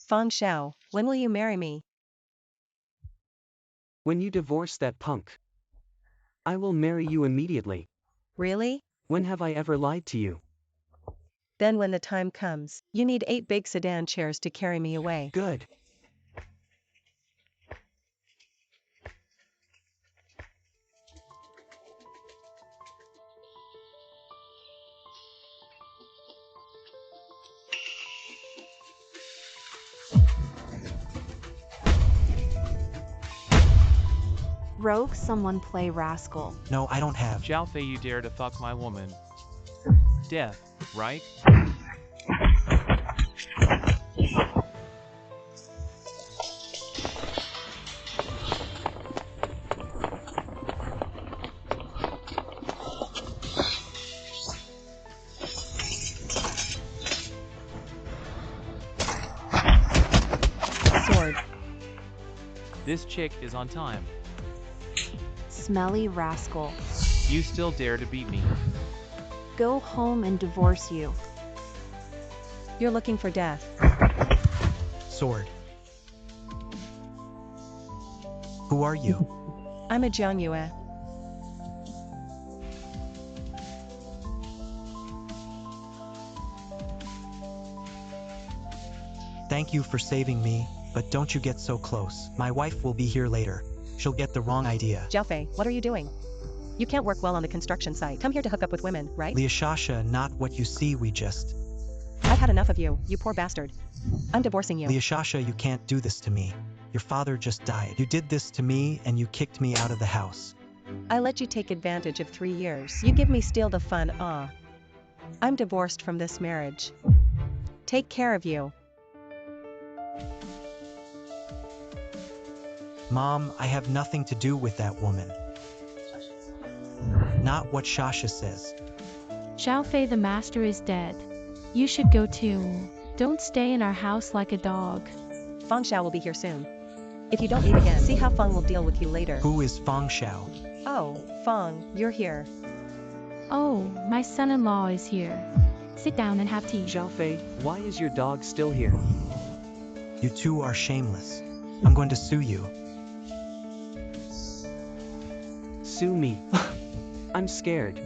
Fang Xiao, when will you marry me? When you divorce that punk, I will marry you immediately. Really? When have I ever lied to you? Then when the time comes, you need 8 big sedan chairs to carry me away. Good. Rogue, someone play rascal. No, I don't have. Xiaofei, you dare to fuck my woman. Death, right? Sword. This chick is on time. Smelly rascal. You still dare to beat me. Go home and divorce you. You're looking for death. Sword. Who are you? I'm a Jiang Yue. Thank you for saving me, but don't you get so close. My wife will be here later. She'll get the wrong idea. Xiaofei, what are you doing? You can't work well on the construction site. Come here to hook up with women, right? Liashasha, not what you see, we just... I've had enough of you, you poor bastard. I'm divorcing you. Liashasha, you can't do this to me. Your father just died. You did this to me and you kicked me out of the house. I let you take advantage of 3 years. You give me steal the fun, I'm divorced from this marriage. Take care of you. Mom, I have nothing to do with that woman. Not what Shasha says. Xiaofei, the master is dead. You should go too. Don't stay in our house like a dog. Fang Xiao will be here soon. If you don't leave again, see how Fang will deal with you later. Who is Fang Xiao? Oh, Fang, you're here. Oh, my son-in-law is here. Sit down and have tea. Xiaofei, why is your dog still here? You two are shameless. I'm going to sue you. Sue me. I'm scared.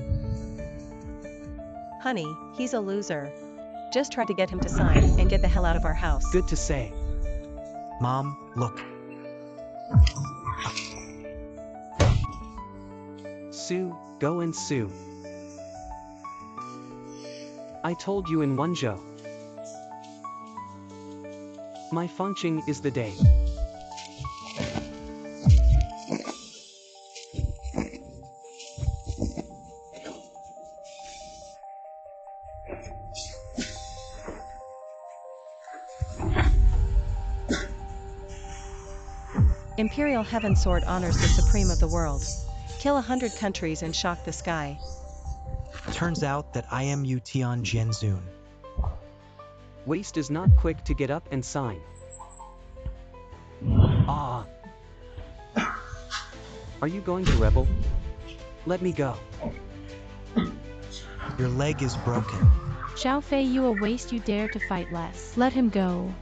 Honey, he's a loser. Just try to get him to sign and get the hell out of our house. Good to say. Mom, look. Sue, go and sue. I told you in Wenzhou. My Fengqing is the day. Imperial Heaven Sword honors the supreme of the world. Kill 100 countries and shock the sky. Turns out that I am Yu Tian Jianzun. Waste is not quick to get up and sign. Ah. Are you going to rebel? Let me go. Your leg is broken. Xiaofei, you a waste, you dare to fight less. Let him go.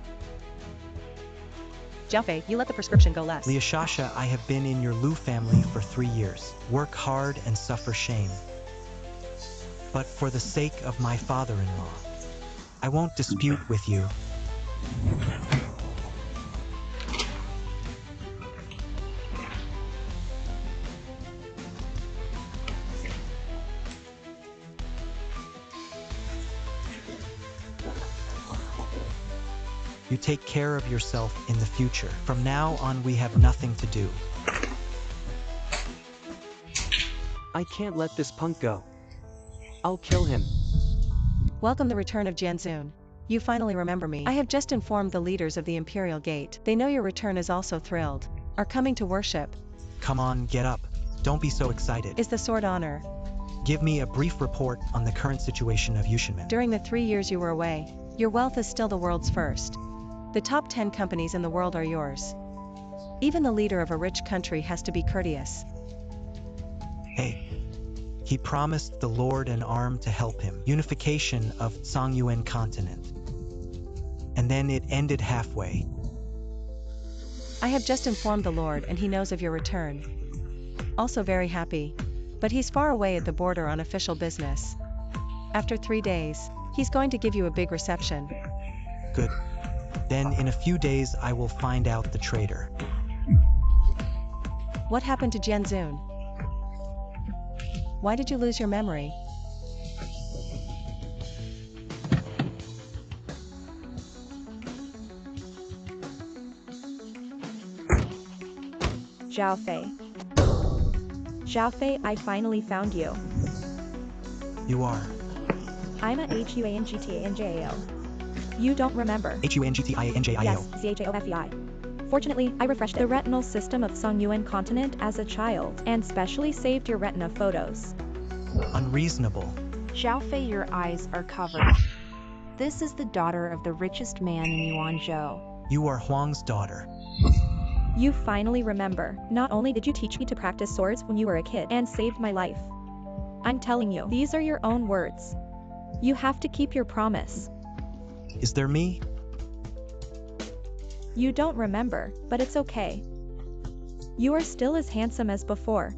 Xiaofei, you let the prescription go less. Liashasha, I have been in your Lu family for 3 years. Work hard and suffer shame. But for the sake of my father-in-law, I won't dispute with you. You take care of yourself in the future. From now on, we have nothing to do. I can't let this punk go. I'll kill him. Welcome the return of Jianzun. You finally remember me. I have just informed the leaders of the Imperial Gate. They know your return is also thrilled. Are coming to worship. Come on, get up. Don't be so excited. Is the sword honor? Give me a brief report on the current situation of Yushinmen. During the 3 years you were away, your wealth is still the world's first. The top 10 companies in the world are yours. Even the leader of a rich country has to be courteous. Hey. He promised the Lord an arm to help him. Unification of Songyuan continent. and then it ended halfway. I have just informed the Lord and he knows of your return. Also very happy. But he's far away at the border on official business. After 3 days, he's going to give you a big reception. Good. Then in a few days I will find out the traitor. What happened to Jianzun? Why did you lose your memory? Zhao Fei, I finally found you. You are. I'm a HUANGTANJAO. You don't remember. HUNGTIANJIO. Yes, ZHAOFEI. Fortunately, I refreshed the retinal system of Songyuan continent as a child, and specially saved your retina photos. Unreasonable. Zhao Fei, your eyes are covered. This is the daughter of the richest man in Yuanzhou. You are Huang's daughter. You finally remember. Not only did you teach me to practice swords when you were a kid and saved my life. I'm telling you, these are your own words. You have to keep your promise. Is there me? You don't remember, but it's okay. You are still as handsome as before.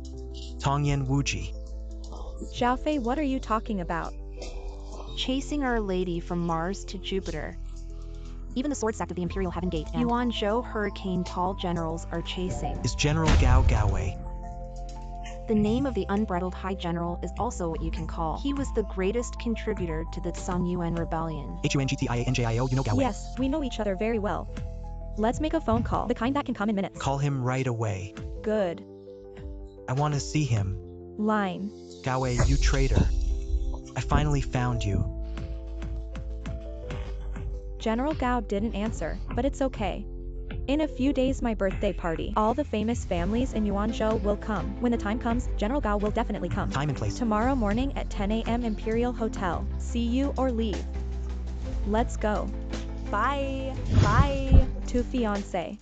Tongyan Wuji. Zhao Fei, what are you talking about? Chasing Our Lady from Mars to Jupiter. Even the sword sect of the Imperial Heaven Gate and Yuanzhou Hurricane Tall generals are chasing. Is General Gao Gaowei. The name of the unbridled High General is also what you can call. He was the greatest contributor to the Songyuan Rebellion. HUNGTIANJIO, you know Gaowei. Yes, we know each other very well. Let's make a phone call, the kind that can come in minutes. Call him right away. Good. I want to see him. Line. Gaowei, you traitor. I finally found you. General Gao didn't answer, but it's okay. In a few days my birthday party. All the famous families in Yuanzhou will come. When the time comes, General Gao will definitely come. Time and place. Tomorrow morning at 10 a.m. Imperial Hotel. See you or leave. Let's go. Bye. Bye. To fiancé.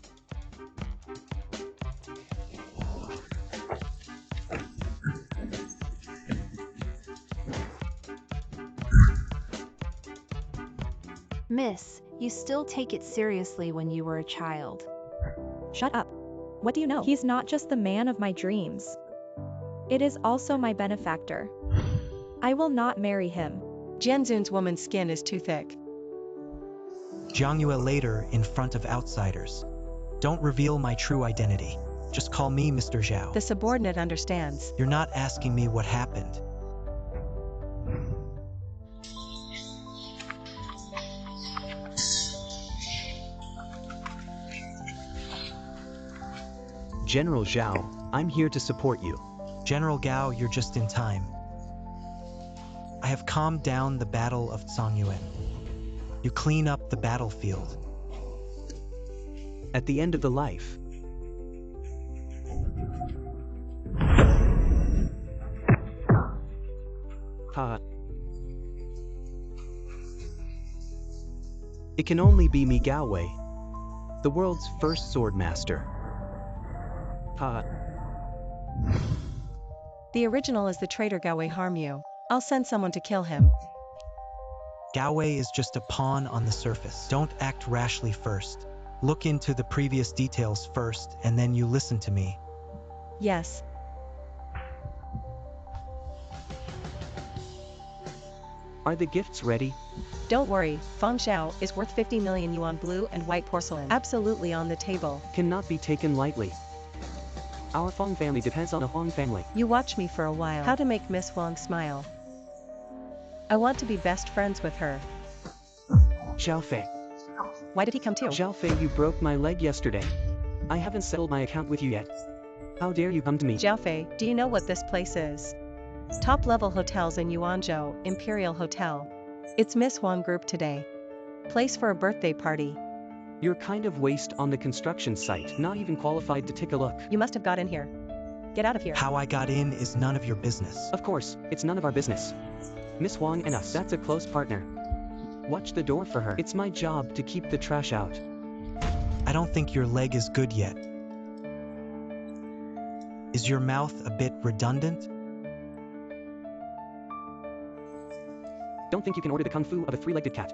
Miss, you still take it seriously when you were a child. Shut up. What do you know? He's not just the man of my dreams. It is also my benefactor. I will not marry him. Jianzun's woman's skin is too thick. Jiangyue later in front of outsiders. Don't reveal my true identity. Just call me Mr. Zhao. The subordinate understands. You're not asking me what happened. General Zhao, I'm here to support you. General Gao, you're just in time. I have calmed down the Battle of Songyuan. You clean up the battlefield. At the end of the life, it can only be me, Gaowei, the world's first sword master. The original is the traitor Gaowei harm you. I'll send someone to kill him. Gaowei is just a pawn on the surface. Don't act rashly first. Look into the previous details first, and then you listen to me. Yes. Are the gifts ready? Don't worry, Feng Xiao is worth 50 million yuan blue and white porcelain. Absolutely on the table. Cannot be taken lightly. Our Feng family depends on the Huang family. You watch me for a while. How to make Miss Huang smile. I want to be best friends with her. Zhao Fei. Why did he come too? Zhao Fei, you broke my leg yesterday. I haven't settled my account with you yet. How dare you come to me? Zhao Fei, do you know what this place is? Top level hotels in Yuanzhou, Imperial Hotel. It's Miss Huang group today. Place for a birthday party. You're kind of waste on the construction site, not even qualified to take a look. You must have got in here. Get out of here. How I got in is none of your business. Of course, it's none of our business. Miss Huang and us, that's a close partner. Watch the door for her. It's my job to keep the trash out. I don't think your leg is good yet. Is your mouth a bit redundant? Don't think you can order the kung fu of a three-legged cat.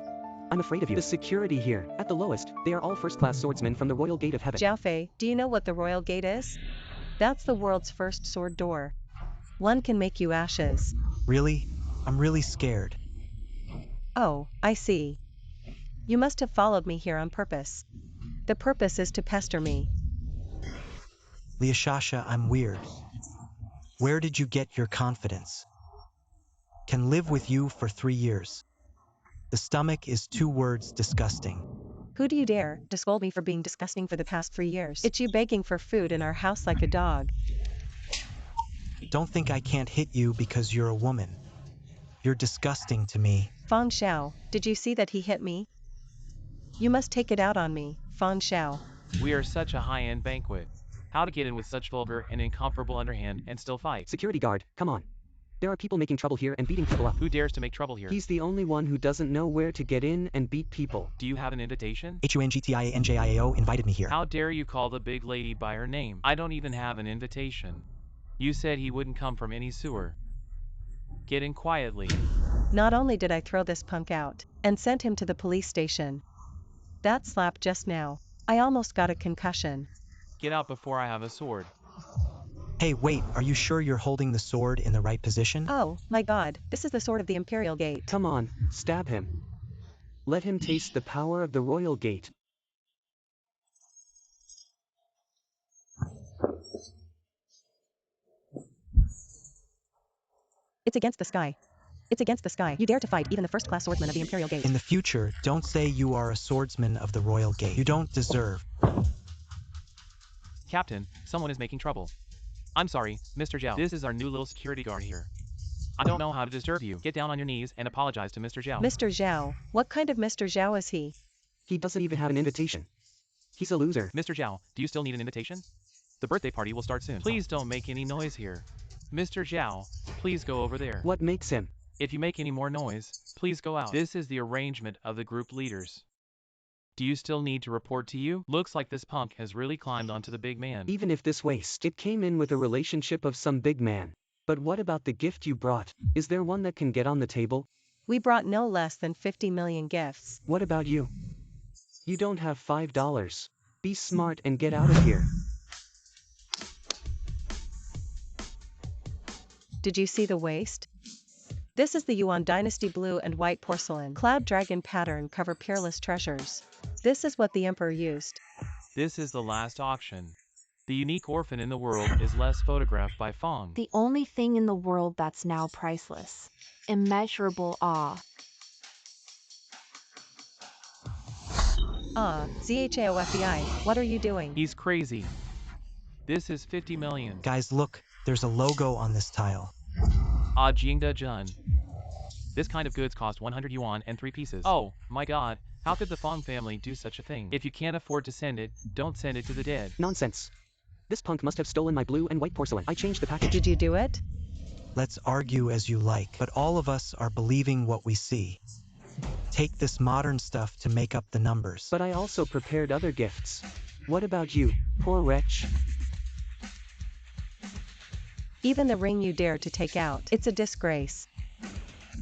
I'm afraid of you. The security here, at the lowest, they are all first-class swordsmen from the Royal Gate of Heaven. Zhao Fei, do you know what the Royal Gate is? That's the world's first sword door. One can make you ashes. Really? I'm really scared. Oh, I see. You must have followed me here on purpose. The purpose is to pester me. Liashasha, I'm weird. Where did you get your confidence? Can live with you for 3 years. The stomach is 2 words disgusting. Who do you dare to scold me for being disgusting for the past 3 years? It's you begging for food in our house like a dog. Don't think I can't hit you because you're a woman. You're disgusting to me. Fang Xiao, did you see that he hit me? You must take it out on me, Fang Xiao. We are such a high-end banquet. How to get in with such vulgar and incomparable underhand and still fight? Security guard, come on. There are people making trouble here and beating people up. Who dares to make trouble here? He's the only one who doesn't know where to get in and beat people. Do you have an invitation? HUNGTIANJIAO invited me here. How dare you call the big lady by her name? I don't even have an invitation. You said he wouldn't come from any sewer. Get in quietly. Not only did I throw this punk out, and sent him to the police station. That slap just now, I almost got a concussion. Get out before I have a sword. Hey, wait, are you sure you're holding the sword in the right position? Oh, my god, this is the sword of the Imperial Gate. Come on, stab him. Let him taste the power of the Royal Gate. It's against the sky. It's against the sky. You dare to fight even the first-class swordsman of the Imperial Gate. In the future, don't say you are a swordsman of the Royal Gate. You don't deserve. Captain, someone is making trouble. I'm sorry, Mr. Zhao. This is our new little security guard here. I don't know how to disturb you. Get down on your knees and apologize to Mr. Zhao. Mr. Zhao, what kind of Mr. Zhao is he? He doesn't even have an invitation. He's a loser. Mr. Zhao, do you still need an invitation? The birthday party will start soon. Please don't make any noise here. Mr. Zhao, please go over there. What makes him? If you make any more noise, please go out. This is the arrangement of the group leaders. Do you still need to report to you? Looks like this punk has really climbed onto the big man. Even if this waste, it came in with a relationship of some big man. But what about the gift you brought? Is there one that can get on the table? We brought no less than 50 million gifts. What about you? You don't have $5. Be smart and get out of here. Did you see the waist? This is the Yuan Dynasty blue and white porcelain cloud dragon pattern cover peerless treasures. This is what the emperor used. This is the last auction. The unique orphan in the world is less photographed by Fong. The only thing in the world that's now priceless. Immeasurable awe. ZHAOFEI, what are you doing? He's crazy. This is 50 million. Guys, look, there's a logo on this tile. Jingda Jun. This kind of goods cost 100 yuan and 3 pieces. Oh, my god, how could the Fong family do such a thing? If you can't afford to send it, don't send it to the dead. Nonsense. This punk must have stolen my blue and white porcelain. I changed the package. Did you do it? Let's argue as you like, but all of us are believing what we see. Take this modern stuff to make up the numbers. But I also prepared other gifts. What about you, poor wretch? Even the ring you dare to take out. It's a disgrace.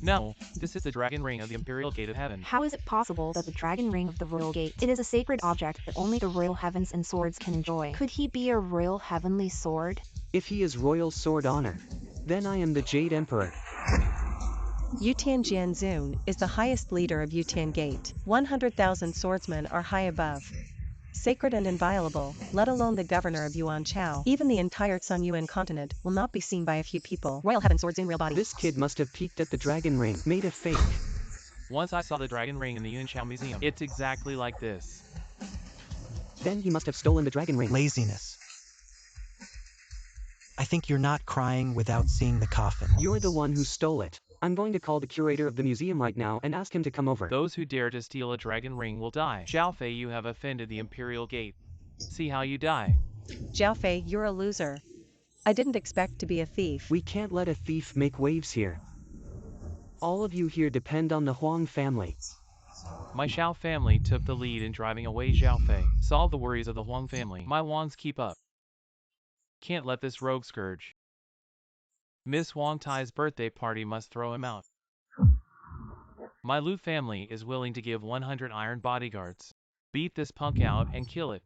No, this is the dragon ring of the Imperial Gate of Heaven. How is it possible that the dragon ring of the royal gate? It is a sacred object that only the royal heavens and swords can enjoy. Could he be a royal heavenly sword? If he is royal sword honor, then I am the Jade Emperor. Yutian Jianzun is the highest leader of Yutian Gate. 100,000 swordsmen are high above. Sacred and inviolable, let alone the governor of Yuan Chao. Even the entire Sun Yuan continent will not be seen by a few people. Royal Heaven Swords in real body. This kid must have peeked at the dragon ring, made a fake. Once I saw the dragon ring in the Yunchao Museum. It's exactly like this. Then he must have stolen the dragon ring. Laziness. I think you're not crying without seeing the coffin. You're the one who stole it. I'm going to call the curator of the museum right now and ask him to come over. Those who dare to steal a dragon ring will die. Zhao Fei, you have offended the Imperial Gate. See how you die. Zhao Fei, you're a loser. I didn't expect to be a thief. We can't let a thief make waves here. All of you here depend on the Huang family. My Xiao family took the lead in driving away Zhao Fei. Solve the worries of the Huang family. My Wangs keep up. Can't let this rogue scourge. Miss Wang Tai's birthday party must throw him out. My Lu family is willing to give 100 iron bodyguards. Beat this punk out and kill it.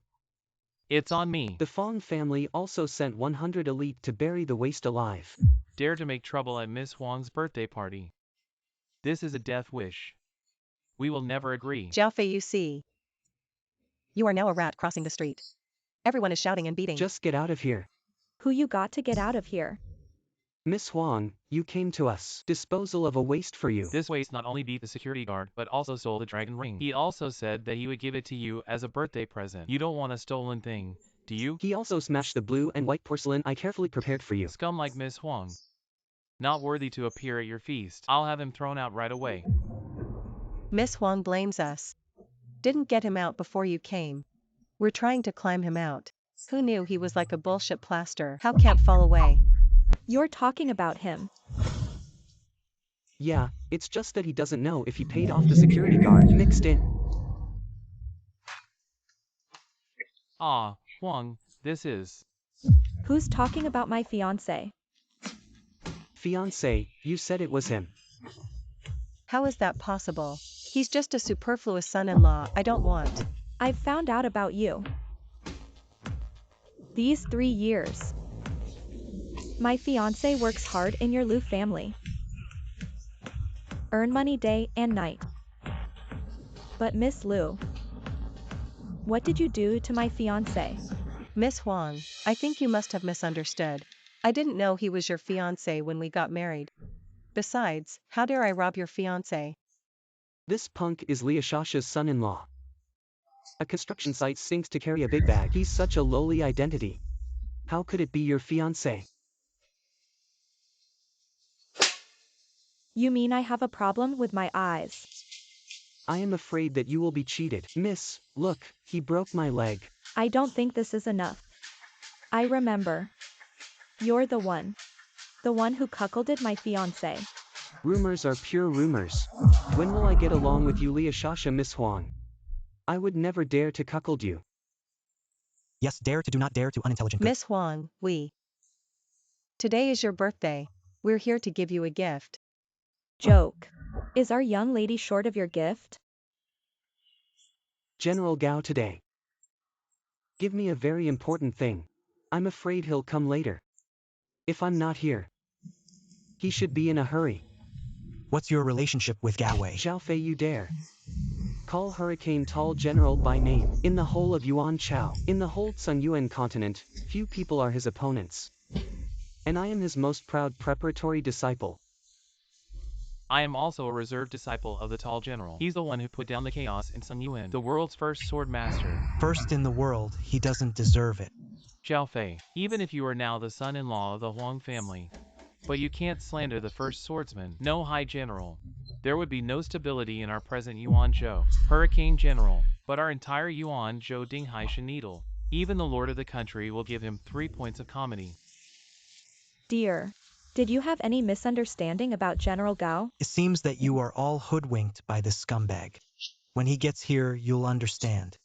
It's on me. The Fong family also sent 100 elite to bury the waste alive. Dare to make trouble at Miss Huang's birthday party. This is a death wish. We will never agree. Xiao Fei, you see. You are now a rat crossing the street. Everyone is shouting and beating. Just get out of here. Who you got to get out of here? Miss Huang, you came to us. Disposal of a waste for you. This waste not only beat the security guard, but also stole the dragon ring. He also said that he would give it to you as a birthday present. You don't want a stolen thing, do you? He also smashed the blue and white porcelain I carefully prepared for you. Scum like Miss Huang. Not worthy to appear at your feast. I'll have him thrown out right away. Miss Huang blames us. Didn't get him out before you came. We're trying to climb him out. Who knew he was like a bullshit plaster? How can't fall away? You're talking about him. Yeah, it's just that he doesn't know if he paid off the security guard mixed in. Ah, Huang, this is... Who's talking about my fiancé? Fiancé, you said it was him. How is that possible? He's just a superfluous son-in-law I don't want. I've found out about you. These 3 years. My fiancé works hard in your Lu family. Earn money day and night. But Miss Lu, what did you do to my fiancé? Miss Huang, I think you must have misunderstood. I didn't know he was your fiancé when we got married. Besides, how dare I rob your fiancé? This punk is Liashasha's son-in-law. A construction site sinks to carry a big bag. He's such a lowly identity. How could it be your fiancé? You mean I have a problem with my eyes? I am afraid that you will be cheated. Miss, look, he broke my leg. I don't think this is enough. I remember. You're the one. The one who cuckolded my fiancé. Rumors are pure rumors. When will I get along with you, Liashasha, Miss Huang? I would never dare to cuckold you. Yes, dare to do not dare to unintelligent good. Miss Huang, Today is your birthday. We're here to give you a gift. Joke. Is our young lady short of your gift? General Gao today. Give me a very important thing. I'm afraid he'll come later. If I'm not here. He should be in a hurry. What's your relationship with Gawei? Xiao Fei, you dare. Call Hurricane Tall General by name. In the whole of Yuan Chao, in the whole Tsungyuan continent, few people are his opponents. And I am his most proud preparatory disciple. I am also a reserved disciple of the Tall General. He's the one who put down the chaos in Tsungyuan, the world's first sword master. First in the world, he doesn't deserve it. Xiao Fei, even if you are now the son-in-law of the Huang family, but you can't slander the first swordsman. No, High General. There would be no stability in our present Yuan Zhou, Hurricane General, but our entire Yuan Zhou Dinghai Needle. Even the lord of the country will give him 3 points of comedy. Dear. Did you have any misunderstanding about General Gao? It seems that you are all hoodwinked by this scumbag. When he gets here, you'll understand.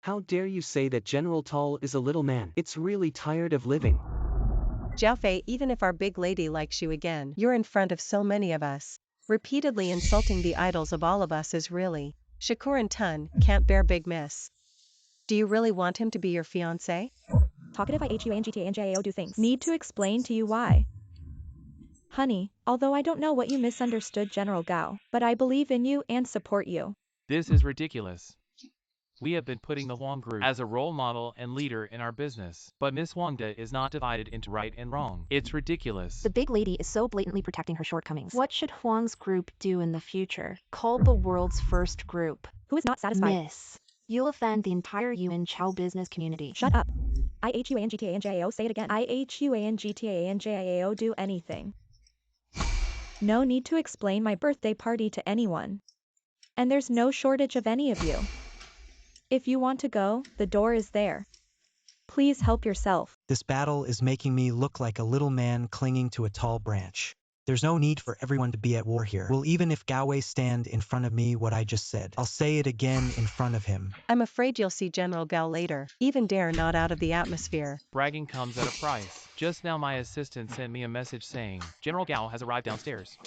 How dare you say that General Tall is a little man? It's really tired of living. Xiao Fei, even if our big lady likes you again, you're in front of so many of us. Repeatedly insulting the idols of all of us is really... Shakur and Tun can't bear Big Miss. Do you really want him to be your fiancé? Talkative IHUANGTANJAO do things. Need to explain to you why. Honey, although I don't know what you misunderstood General Gao, but I believe in you and support you. This is ridiculous. We have been putting the Huang group as a role model and leader in our business, but Miss Huangda is not divided into right and wrong. It's ridiculous. The big lady is so blatantly protecting her shortcomings. What should Huang's group do in the future? Called the world's first group. Who is not satisfied? Miss. You'll offend the entire Yuan Chao business community. Shut up. IHUANGTANJAO, say it again. IHUANGTANJAO, do anything. No need to explain my birthday party to anyone. And there's no shortage of any of you. If you want to go, the door is there. Please help yourself. This battle is making me look like a little man clinging to a tall branch. There's no need for everyone to be at war here. Well, even if Gawei stand in front of me what I just said, I'll say it again in front of him. I'm afraid you'll see General Gao later. Even dare not out of the atmosphere. Bragging comes at a price. Just now my assistant sent me a message saying, General Gao has arrived downstairs.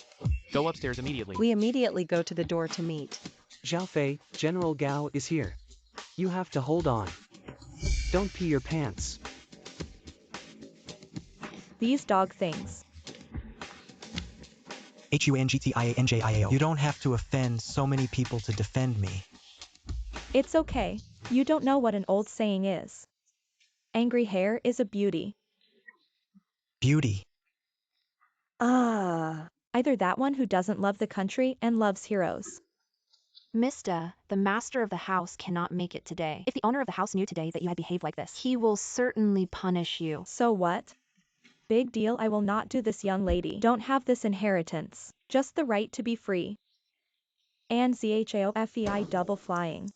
Go upstairs immediately. We immediately go to the door to meet. Zhao Fei, General Gao is here. You have to hold on. Don't pee your pants. These dog things. HUNGTIANJIAO. You don't have to offend so many people to defend me. It's okay. You don't know what an old saying is. Angry hair is a beauty. Beauty. Either that one who doesn't love the country and loves heroes. Mista, the master of the house cannot make it today. If the owner of the house knew today that you had behaved like this, he will certainly punish you. So what? Big deal, I will not do this, young lady. Don't have this inheritance. Just the right to be free. And ZHAOFEI double flying.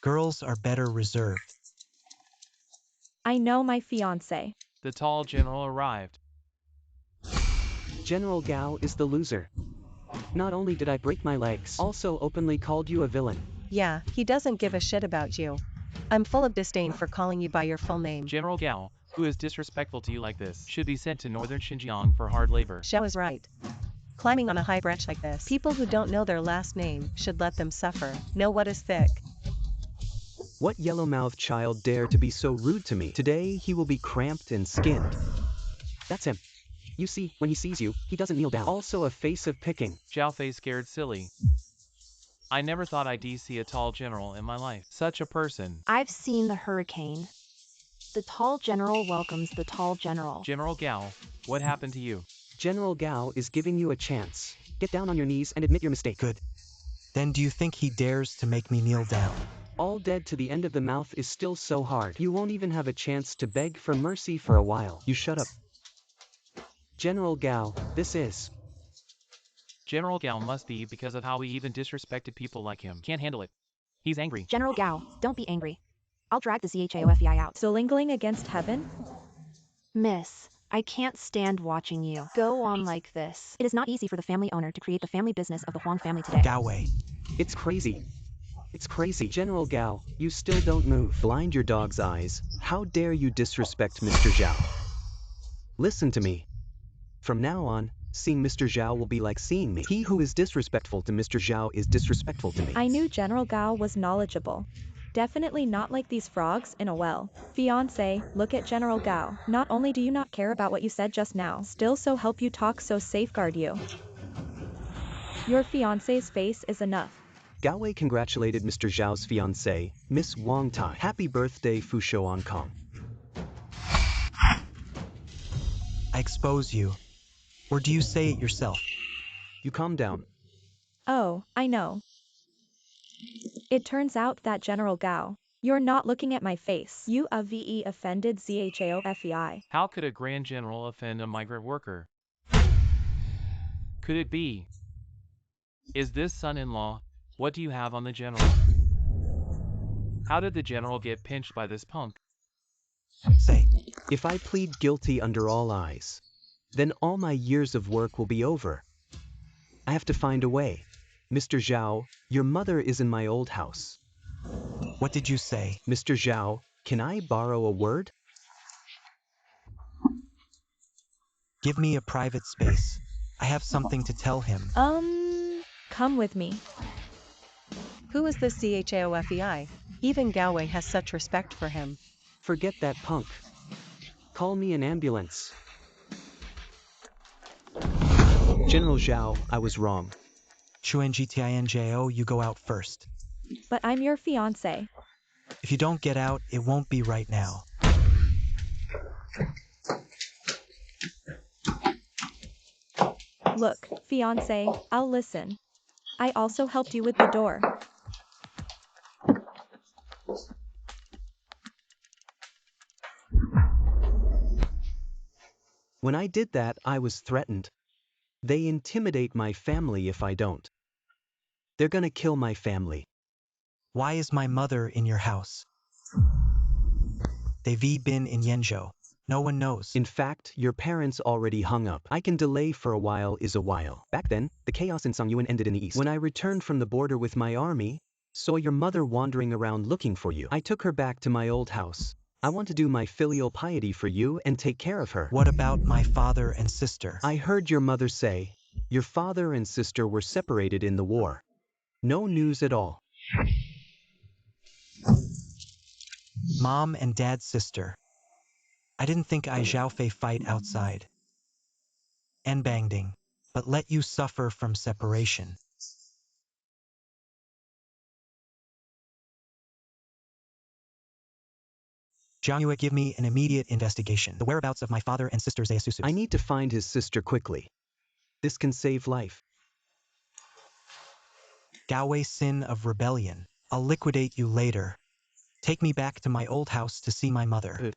Girls are better reserved. I know my fiancé. The tall general arrived. General Gao is the loser. Not only did I break my legs, also openly called you a villain. Yeah, he doesn't give a shit about you. I'm full of disdain for calling you by your full name. General Gao, who is disrespectful to you like this, should be sent to northern Xinjiang for hard labor. Xiao is right. Climbing on a high branch like this, people who don't know their last name should let them suffer. Know what is thick. What yellow-mouthed child dare to be so rude to me? Today he will be cramped and skinned. That's him. You see, when he sees you, he doesn't kneel down. Also a face of picking. Zhao Fei scared silly. I never thought I'd see a tall general in my life. Such a person. I've seen the hurricane. The tall general welcomes the tall general. General Gao, what happened to you? General Gao is giving you a chance. Get down on your knees and admit your mistake. Good. Then do you think he dares to make me kneel down? All dead to the end of the mouth is still so hard. You won't even have a chance to beg for mercy for a while. You shut up. General Gao, this is. General Gao must be because of how he even disrespected people like him. Can't handle it. He's angry. General Gao, don't be angry. I'll drag the ZHAOFEI out. Zolingling against heaven? Miss, I can't stand watching you go on like this. It is not easy for the family owner to create the family business of the Huang family today. Gao Wei. It's crazy. It's crazy. General Gao, you still don't move. Blind your dog's eyes. How dare you disrespect Mr. Zhao? Listen to me. From now on, seeing Mr. Zhao will be like seeing me. He who is disrespectful to Mr. Zhao is disrespectful to me. I knew General Gao was knowledgeable. Definitely not like these frogs in a well. Fiancé, look at General Gao. Not only do you not care about what you said just now, still so help you talk so safeguard you. Your fiancé's face is enough. Gao Wei congratulated Mr. Zhao's fiancée, Miss Wang Tai. Happy birthday, Fusho Hong Kong. I expose you. Or do you say it yourself? You calm down. Oh, I know. It turns out that General Gao, you're not looking at my face. You offended ZHAOFEI. How could a grand general offend a migrant worker? Could it be? Is this son-in-law? What do you have on the general? How did the general get pinched by this punk? Say. If I plead guilty under all eyes, then all my years of work will be over. I have to find a way. Mr. Zhao, your mother is in my old house. What did you say? Mr. Zhao, can I borrow a word? Give me a private space. I have something to tell him. Come with me. Who is this CHAOFEI? Even Gao Wei has such respect for him. Forget that punk. Call me an ambulance. General Zhao, I was wrong. ChuNGTINJO, you go out first. But I'm your fiancé. If you don't get out, it won't be right now. Look, fiancé, I'll listen. I also helped you with the door. When I did that, I was threatened. They intimidate my family if I don't. They're gonna kill my family. Why is my mother in your house? They've been in Yenzhou. No one knows. In fact, your parents already hung up. I can delay for a while is a while. Back then, the chaos in Songyuan ended in the east. When I returned from the border with my army, saw your mother wandering around looking for you. I took her back to my old house. I want to do my filial piety for you and take care of her. What about my father and sister? I heard your mother say, Your father and sister were separated in the war. No news at all. Mom and Dad's sister. I didn't think I Xiaofei fight outside. And bangding. But let you suffer from separation. Jiangyue, give me an immediate investigation. The whereabouts of my father and sister Zayasusu. I need to find his sister quickly. This can save life. Gaowei, sin of rebellion. I'll liquidate you later. Take me back to my old house to see my mother.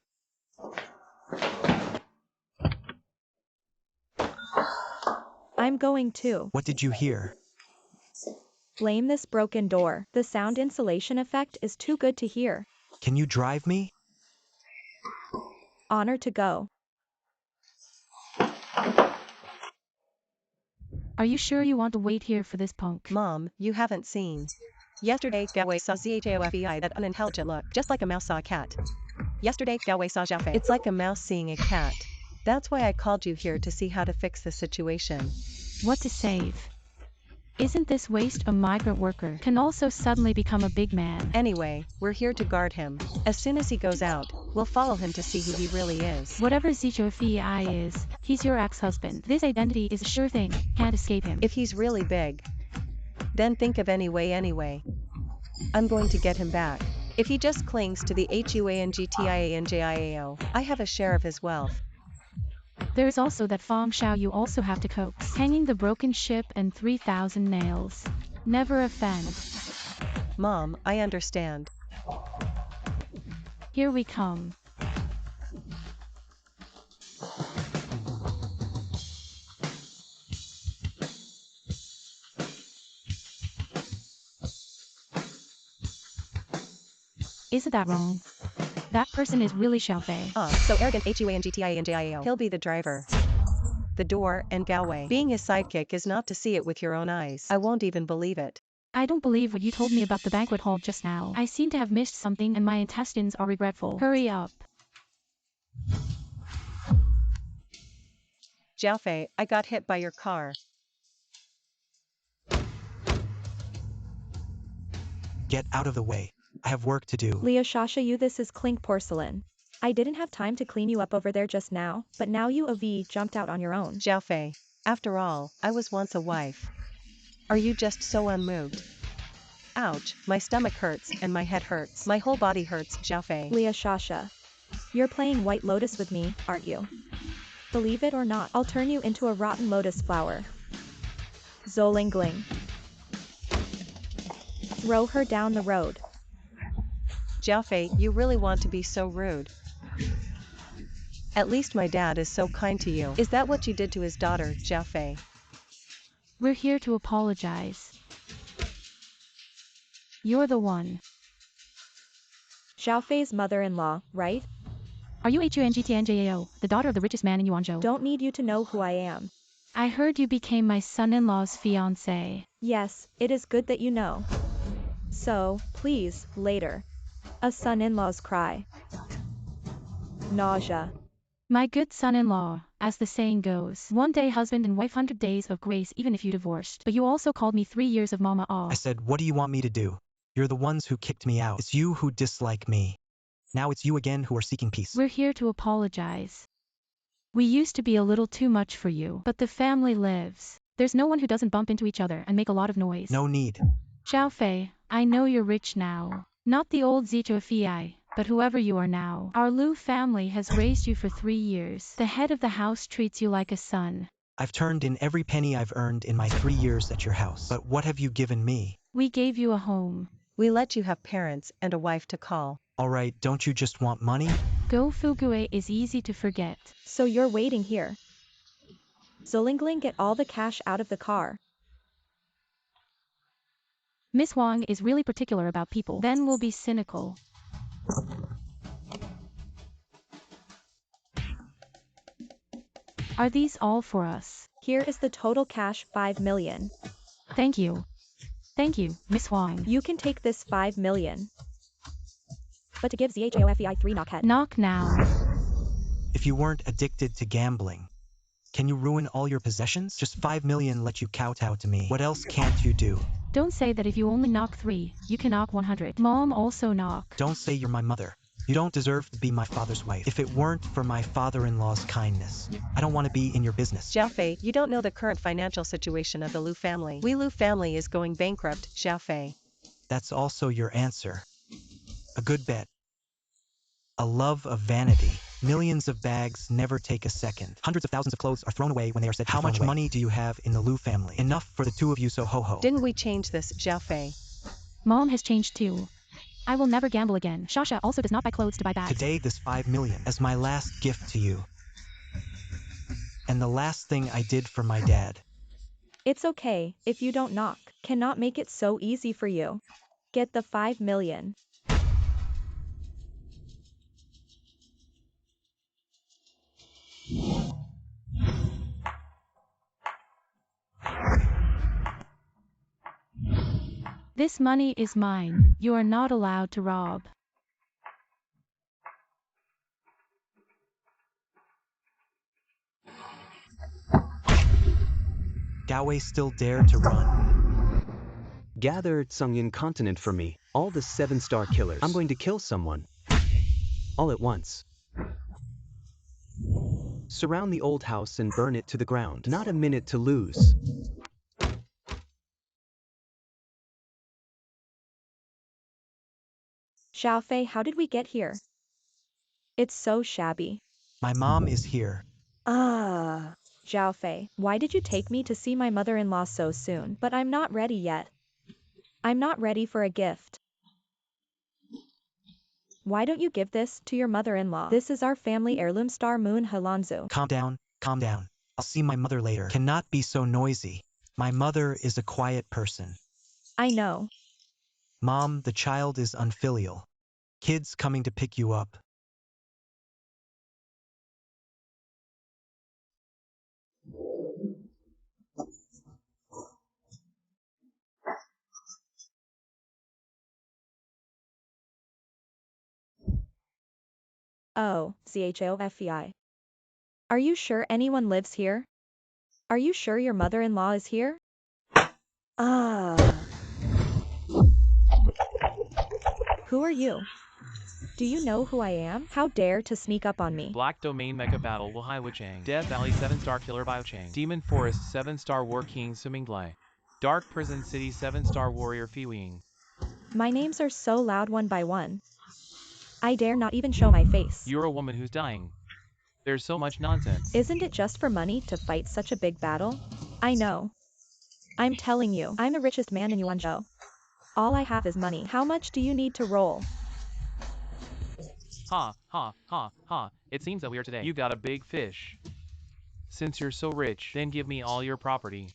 I'm going too. What did you hear? Blame this broken door. The sound insulation effect is too good to hear. Can you drive me? Honor to go. Are you sure you want to wait here for this punk? Mom, you haven't seen. Yesterday, Gaowei saw Zhaofei, that unintelligent look, just like a mouse saw a cat. Yesterday, Gaowei saw Xiaofei. It's like a mouse seeing a cat. That's why I called you here to see how to fix the situation. What to save? Isn't this waste a migrant worker can also suddenly become a big man? Anyway, we're here to guard him. As soon as he goes out, we'll follow him to see who he really is. Whatever Zhaofei is, he's your ex-husband. This identity is a sure thing, can't escape him. If he's really big, then think of anyway. I'm going to get him back. If he just clings to the HUANGTIANJIAO, I have a share of his wealth. There's also that Fong Shao you also have to coax. Hanging the broken ship and 3,000 nails. Never offend. Mom, I understand. Here we come. Isn't that wrong? That person is really Xiaofei. So arrogant HUANGTIANJIAO. He'll be the driver. The door, and Gaowei. Being his sidekick is not to see it with your own eyes. I won't even believe it. I don't believe what you told me about the banquet hall just now. I seem to have missed something and my intestines are regretful. Hurry up. Xiaofei, I got hit by your car. Get out of the way. I have work to do. Leah Shasha, you, this is clink porcelain. I didn't have time to clean you up over there just now, but now you jumped out on your own. Xiaofei, after all, I was once a wife. Are you just so unmoved? Ouch, my stomach hurts and my head hurts. My whole body hurts, Xiaofei. Leah Shasha. You're playing White Lotus with me, aren't you? Believe it or not, I'll turn you into a rotten lotus flower. Zolingling. Throw her down the road. Xiaofei, you really want to be so rude. At least my dad is so kind to you. Is that what you did to his daughter, Xiaofei? We're here to apologize. You're the one. Xiaofei's mother-in-law, right? Are you HUNGTNJAO, the daughter of the richest man in Yuanzhou? Don't need you to know who I am. I heard you became my son-in-law's fiancé. Yes, it is good that you know. So, please, later. A son-in-law's cry. Nausea. My good son-in-law, as the saying goes, one day husband and wife, 100 days of grace even if you divorced. But you also called me 3 years of mama I said, what do you want me to do? You're the ones who kicked me out. It's you who dislike me. Now it's you again who are seeking peace. We're here to apologize. We used to be a little too much for you, but the family lives. There's no one who doesn't bump into each other and make a lot of noise. No need. Xiaofei, I know you're rich now. Not the old Zhaofei, but whoever you are now. Our Lu family has raised you for 3 years. The head of the house treats you like a son. I've turned in every penny I've earned in my 3 years at your house. But what have you given me? We gave you a home. We let you have parents and a wife to call. All right, don't you just want money? Go Fugue is easy to forget. So you're waiting here. Zolingling, get all the cash out of the car. Miss Wang is really particular about people. Then we'll be cynical. Are these all for us? Here is the total cash, 5 million. Thank you. Thank you, Miss Wang. You can take this 5 million. But to give ZHAOFEI 3 knockhead. Knock now. If you weren't addicted to gambling, Can you ruin all your possessions? Just 5 million let you kowtow to me. What else can't you do? Don't say that if you only knock 3, you can knock 100. Mom also knock. Don't say you're my mother. You don't deserve to be my father's wife. If it weren't for my father-in-law's kindness, I don't want to be in your business. Xiaofei, you don't know the current financial situation of the Liu family. We Liu family is going bankrupt, Xiaofei. That's also your answer. A good bet. A love of vanity. Millions of bags never take a second. Hundreds of thousands of clothes are thrown away when they are said to be thrown away. How much money do you have in the Liu family? Enough for the two of you, so ho-ho. Didn't we change this, Xiaofei? Mom has changed too. I will never gamble again. Shasha also does not buy clothes to buy bags. Today this 5 million as my last gift to you. And the last thing I did for my dad. It's okay if you don't knock. Cannot make it so easy for you. Get the 5 million. This money is mine. You are not allowed to rob. Gao still dare to run. Gather Tsungyun continent for me, all the 7-star killers. I'm going to kill someone. All at once. Surround the old house and burn it to the ground. Not a minute to lose. Xiaofei, how did we get here? It's so shabby. My mom is here. Xiaofei, why did you take me to see my mother-in-law so soon? But I'm not ready yet. I'm not ready for a gift. Why don't you give this to your mother-in-law? This is our family heirloom Star Moon Helanzu. Calm down, calm down. I'll see my mother later. Cannot be so noisy. My mother is a quiet person. I know. Mom, the child is unfilial. Kids coming to pick you up. Oh, CHOFEI. Are you sure anyone lives here? Are you sure your mother-in-law is here? Who are you? Do you know who I am? How dare to sneak up on me? Black Domain Mecha Battle Wahai Wuchang. Death Valley 7-star Killer Biochang. Demon Forest 7-star War King Suminglai. Dark Prison City 7-star Warrior Fiwing. My names are so loud one by one. I dare not even show my face. You're a woman who's dying. There's so much nonsense. Isn't it just for money to fight such a big battle? I know. I'm telling you, I'm the richest man in Yuanzhou. All I have is money. How much do you need to roll? Ha, ha, ha, ha. It seems that we are today. You got a big fish. Since you're so rich, then give me all your property.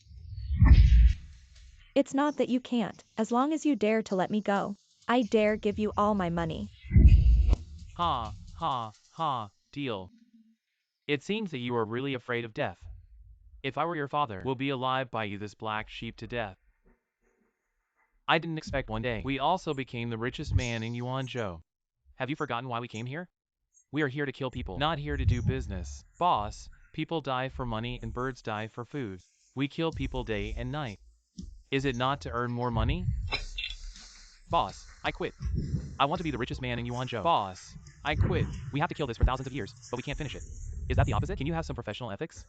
It's not that you can't, as long as you dare to let me go. I dare give you all my money. Ha, ha, ha, deal. It seems that you are really afraid of death. If I were your father, will be alive by you this black sheep to death. I didn't expect one day. We also became the richest man in Yuanzhou. Have you forgotten why we came here? We are here to kill people, not here to do business. Boss, people die for money and birds die for food. We kill people day and night. Is it not to earn more money? Boss, I quit. I want to be the richest man in Yuanzhou. Boss, I quit. We have to kill this for thousands of years, but we can't finish it. Is that the opposite? Can you have some professional ethics?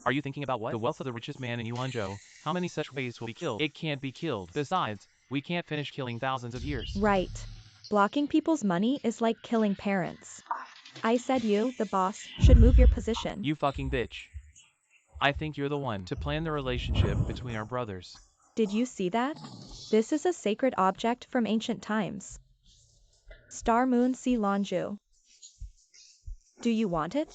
Are you thinking about what? The wealth of the richest man in Yuanzhou. How many such ways will be killed? It can't be killed. Besides, we can't finish killing thousands of years. Right. Blocking people's money is like killing parents. I said you, the boss, should move your position. You fucking bitch. I think you're the one to plan the relationship between our brothers. Did you see that? This is a sacred object from ancient times. Star Moon Si Lanju. Do you want it?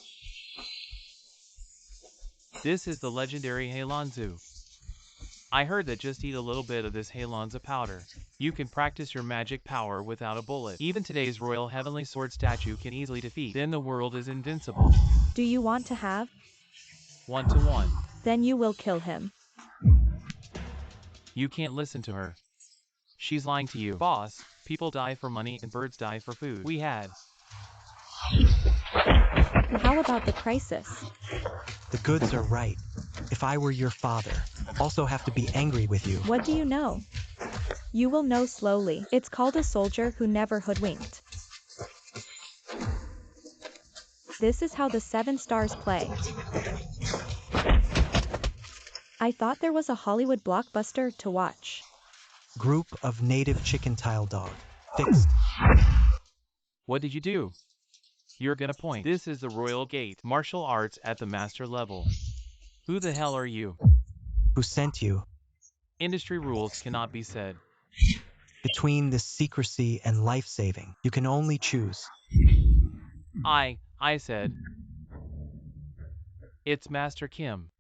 This is the legendary Heilanzu. I heard that just eat a little bit of this Heilanza powder. You can practice your magic power without a bullet. Even today's royal heavenly sword statue can easily defeat. Then the world is invincible. Do you want to have? 1-to-1. Then you will kill him. You can't listen to her. She's lying to you. Boss, people die for money and birds die for food. We had. How about the crisis? The goods are right. If I were your father, also have to be angry with you. What do you know? You will know slowly. It's called a soldier who never hoodwinked. This is how the 7 stars play. I thought there was a Hollywood blockbuster to watch. Group of native chicken tile dog. Fixed. What did you do? You're gonna point. This is the Royal Gate. Martial arts at the master level. Who the hell are you? Who sent you? Industry rules cannot be said. Between this secrecy and life-saving, you can only choose. I said. It's Master Kim.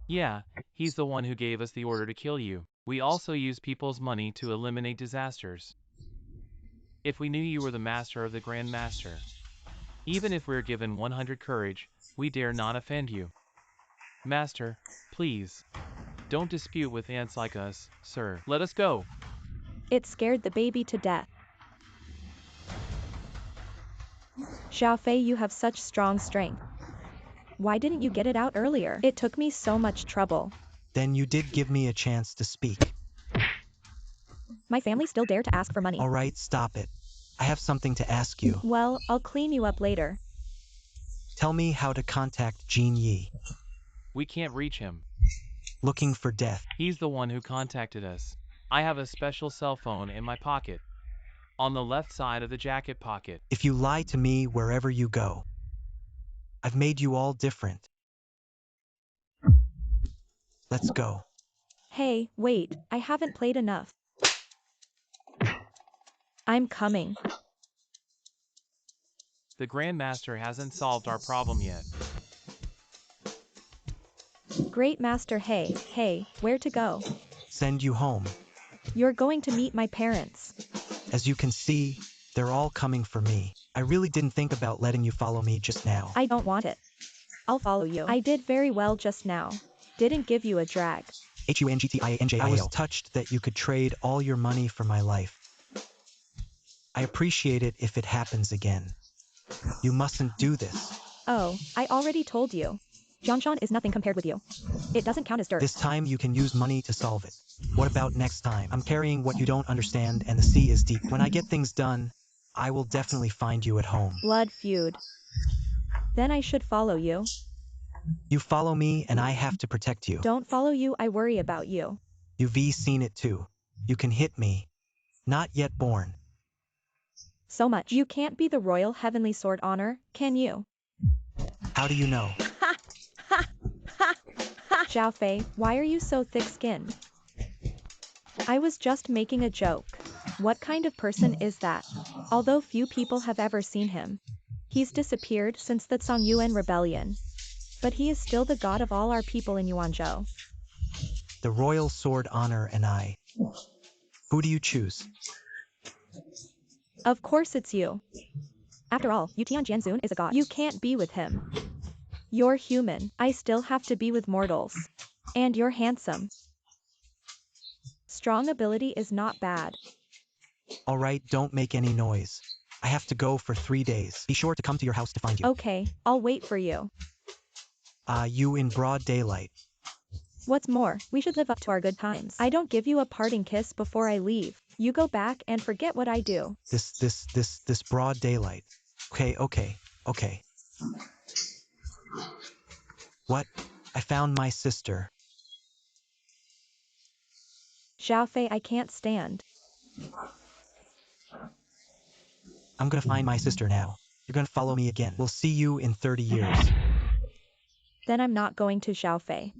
Yeah, he's the one who gave us the order to kill you. We also use people's money to eliminate disasters. If we knew you were the master of the Grand Master, even if we're given 100 courage, we dare not offend you. Master, please, don't dispute with ants like us, sir. Let us go. It scared the baby to death. Xiao Fei, you have such strong strength. Why didn't you get it out earlier? It took me so much trouble. Then you did give me a chance to speak. My family still dare to ask for money. All right, stop it. I have something to ask you. Well, I'll clean you up later. Tell me how to contact Jean Yi. We can't reach him. Looking for death. He's the one who contacted us. I have a special cell phone in my pocket. On the left side of the jacket pocket. If you lie to me wherever you go, I've made you all different. Let's go. Hey, wait, I haven't played enough. I'm coming. The Grand Master hasn't solved our problem yet. Great Master, hey, where to go? Send you home. You're going to meet my parents. As you can see, they're all coming for me. I really didn't think about letting you follow me just now. I don't want it. I'll follow you. I did very well just now. Didn't give you a drag. HUNGTIANJIAO. I was touched that you could trade all your money for my life. I appreciate it if it happens again. You mustn't do this. Oh, I already told you. Jiangshan is nothing compared with you. It doesn't count as dirt. This time you can use money to solve it. What about next time? I'm carrying what you don't understand and the sea is deep. When I get things done, I will definitely find you at home. Blood feud. Then I should follow you. You follow me and I have to protect you. Don't follow you, I worry about you. You've seen it too. You can hit me. Not yet born. So much. You can't be the Royal Heavenly Sword Honor, can you? How do you know? Xiao Fei, why are you so thick-skinned? I was just making a joke. What kind of person is that? Although few people have ever seen him. He's disappeared since the Songyuan rebellion. But he is still the god of all our people in Yuanzhou. The Royal Sword Honor and I. Who do you choose? Of course it's you. After all, Yutian Jianzun is a god. You can't be with him. You're human. I still have to be with mortals. And you're handsome. Strong ability is not bad. All right, don't make any noise. I have to go for 3 days. Be sure to come to your house to find you. Okay, I'll wait for you. You in broad daylight. What's more, we should live up to our good times. I don't give you a parting kiss before I leave. You go back and forget what I do. This broad daylight. Okay. What? I found my sister. Xiao Fei, I can't stand. I'm gonna find my sister now. You're gonna follow me again. We'll see you in 30 years. Then I'm not going to Xiao Fei.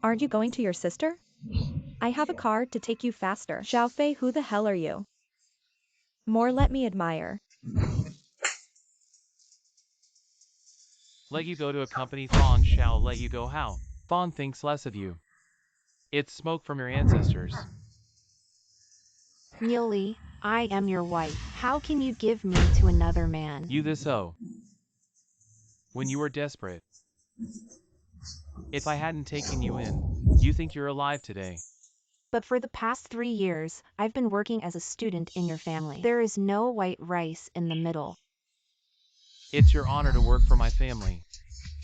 Aren't you going to your sister? I have a car to take you faster. Xiao Fei, who the hell are you? More let me admire. Let you go to a company Fawn shall let you go how? Fawn thinks less of you. It's smoke from your ancestors. Neely, I am your wife. How can you give me to another man? You this when you were desperate. If I hadn't taken you in, you think you're alive today. But for the past 3 years, I've been working as a student in your family. There is no white rice in the middle. It's your honor to work for my family.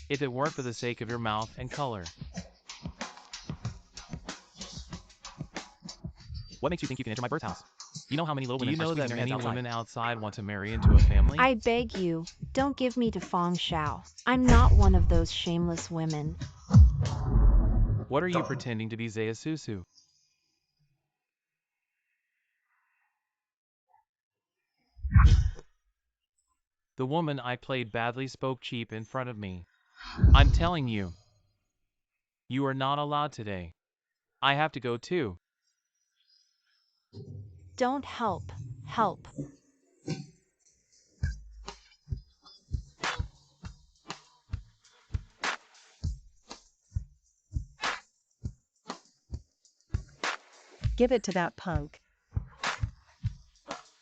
If it weren't for the sake of your mouth and color. What makes you think you can enter my birdhouse? You know how many little Do women you know are that squeezing their heads many outside? women outside want to marry into a family? I beg you, don't give me to Fong Shao. I'm not one of those shameless women. What are you pretending to be, Zaya Susu? The woman I played badly spoke cheap in front of me. I'm telling you. You are not allowed today. I have to go too. Don't help. Help. Give it to that punk.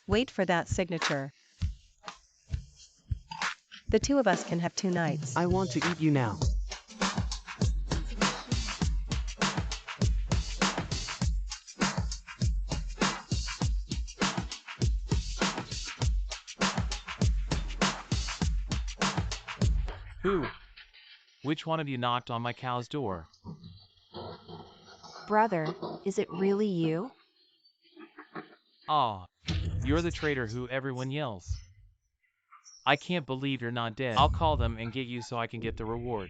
Wait for that signature. The two of us can have 2 nights. I want to eat you now. Who? Which one of you knocked on my cow's door? Brother, is it really you? Ah, you're the traitor who everyone yells. I can't believe you're not dead. I'll call them and get you so I can get the reward.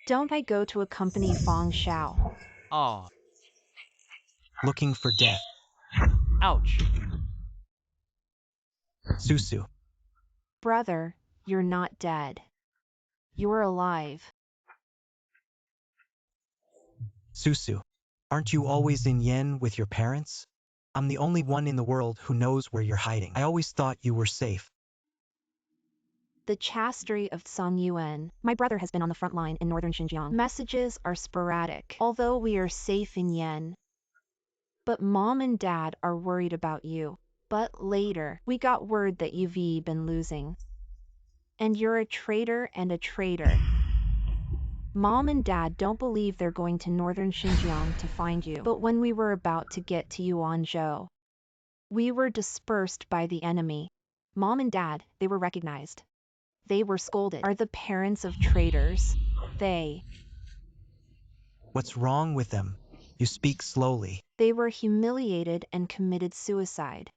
Don't I go to accompany Fong Shao? Ah, Looking for death. ouch. Susu. Brother, you're not dead. You're alive. Susu. Aren't you always in Yen with your parents? I'm the only one in the world who knows where you're hiding. I always thought you were safe. The chastity of Song Yuan. My brother has been on the front line in northern Xinjiang. Messages are sporadic, although we are safe in Yen. But Mom and Dad are worried about you. But later, we got word that you've been losing. And you're a traitor and a traitor. Mom and Dad don't believe they're going to northern Xinjiang to find you. But when we were about to get to Yuanzhou, we were dispersed by the enemy. Mom and Dad, they were recognized. They were scolded. Are the parents of traitors. They What's wrong with them? You speak slowly. were humiliated and committed suicide.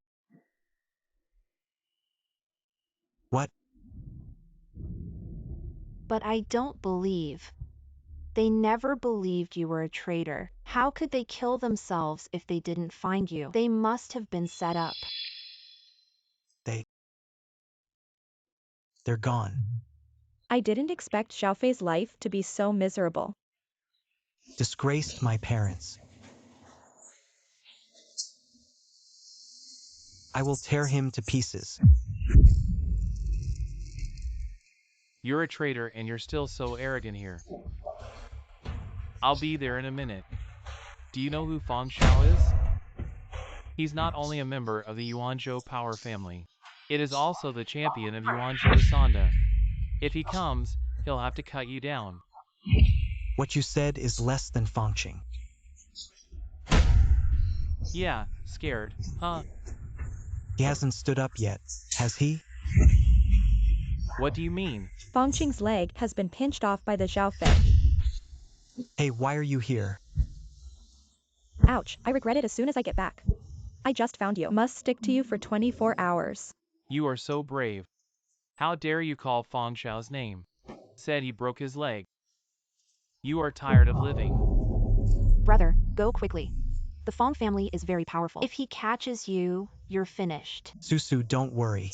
What? But I don't believe. They never believed you were a traitor. How could they kill themselves if they didn't find you? They must have been set up. They're gone. I didn't expect Xiaofei's life to be so miserable. Disgraced my parents. I will tear him to pieces. You're a traitor and you're still so arrogant here. I'll be there in a minute. Do you know who Fong Shao is? He's not only a member of the Yuanzhou power family. It is also the champion of Yuanzhou Sanda. If he comes, he'll have to cut you down. What you said is less than Fongqing. Yeah, scared, huh? He hasn't stood up yet, has he? What do you mean? Fongqing's leg has been pinched off by the Xiaofei. Hey, why are you here? Ouch, I regret it as soon as I get back. I just found you. Must stick to you for 24 hours. You are so brave. How dare you call Fong Shao's name? Said he broke his leg. You are tired of living. Brother, go quickly. The Fong family is very powerful. If he catches you, you're finished. Susu, don't worry.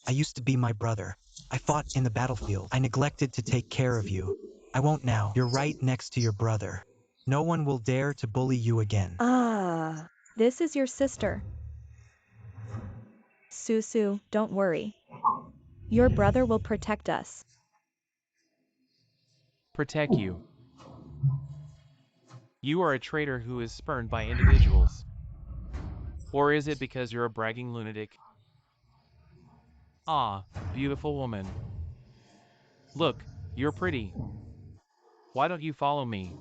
I used to be my brother. I fought in the battlefield. I neglected to take care of you. I won't now. You're right next to your brother. No one will dare to bully you again. Ah, this is your sister. Susu, don't worry. Your brother will protect us. Protect you. You are a traitor who is spurned by individuals. Or is it because you're a bragging lunatic? Ah, beautiful woman. Look, you're pretty. Why don't you follow me?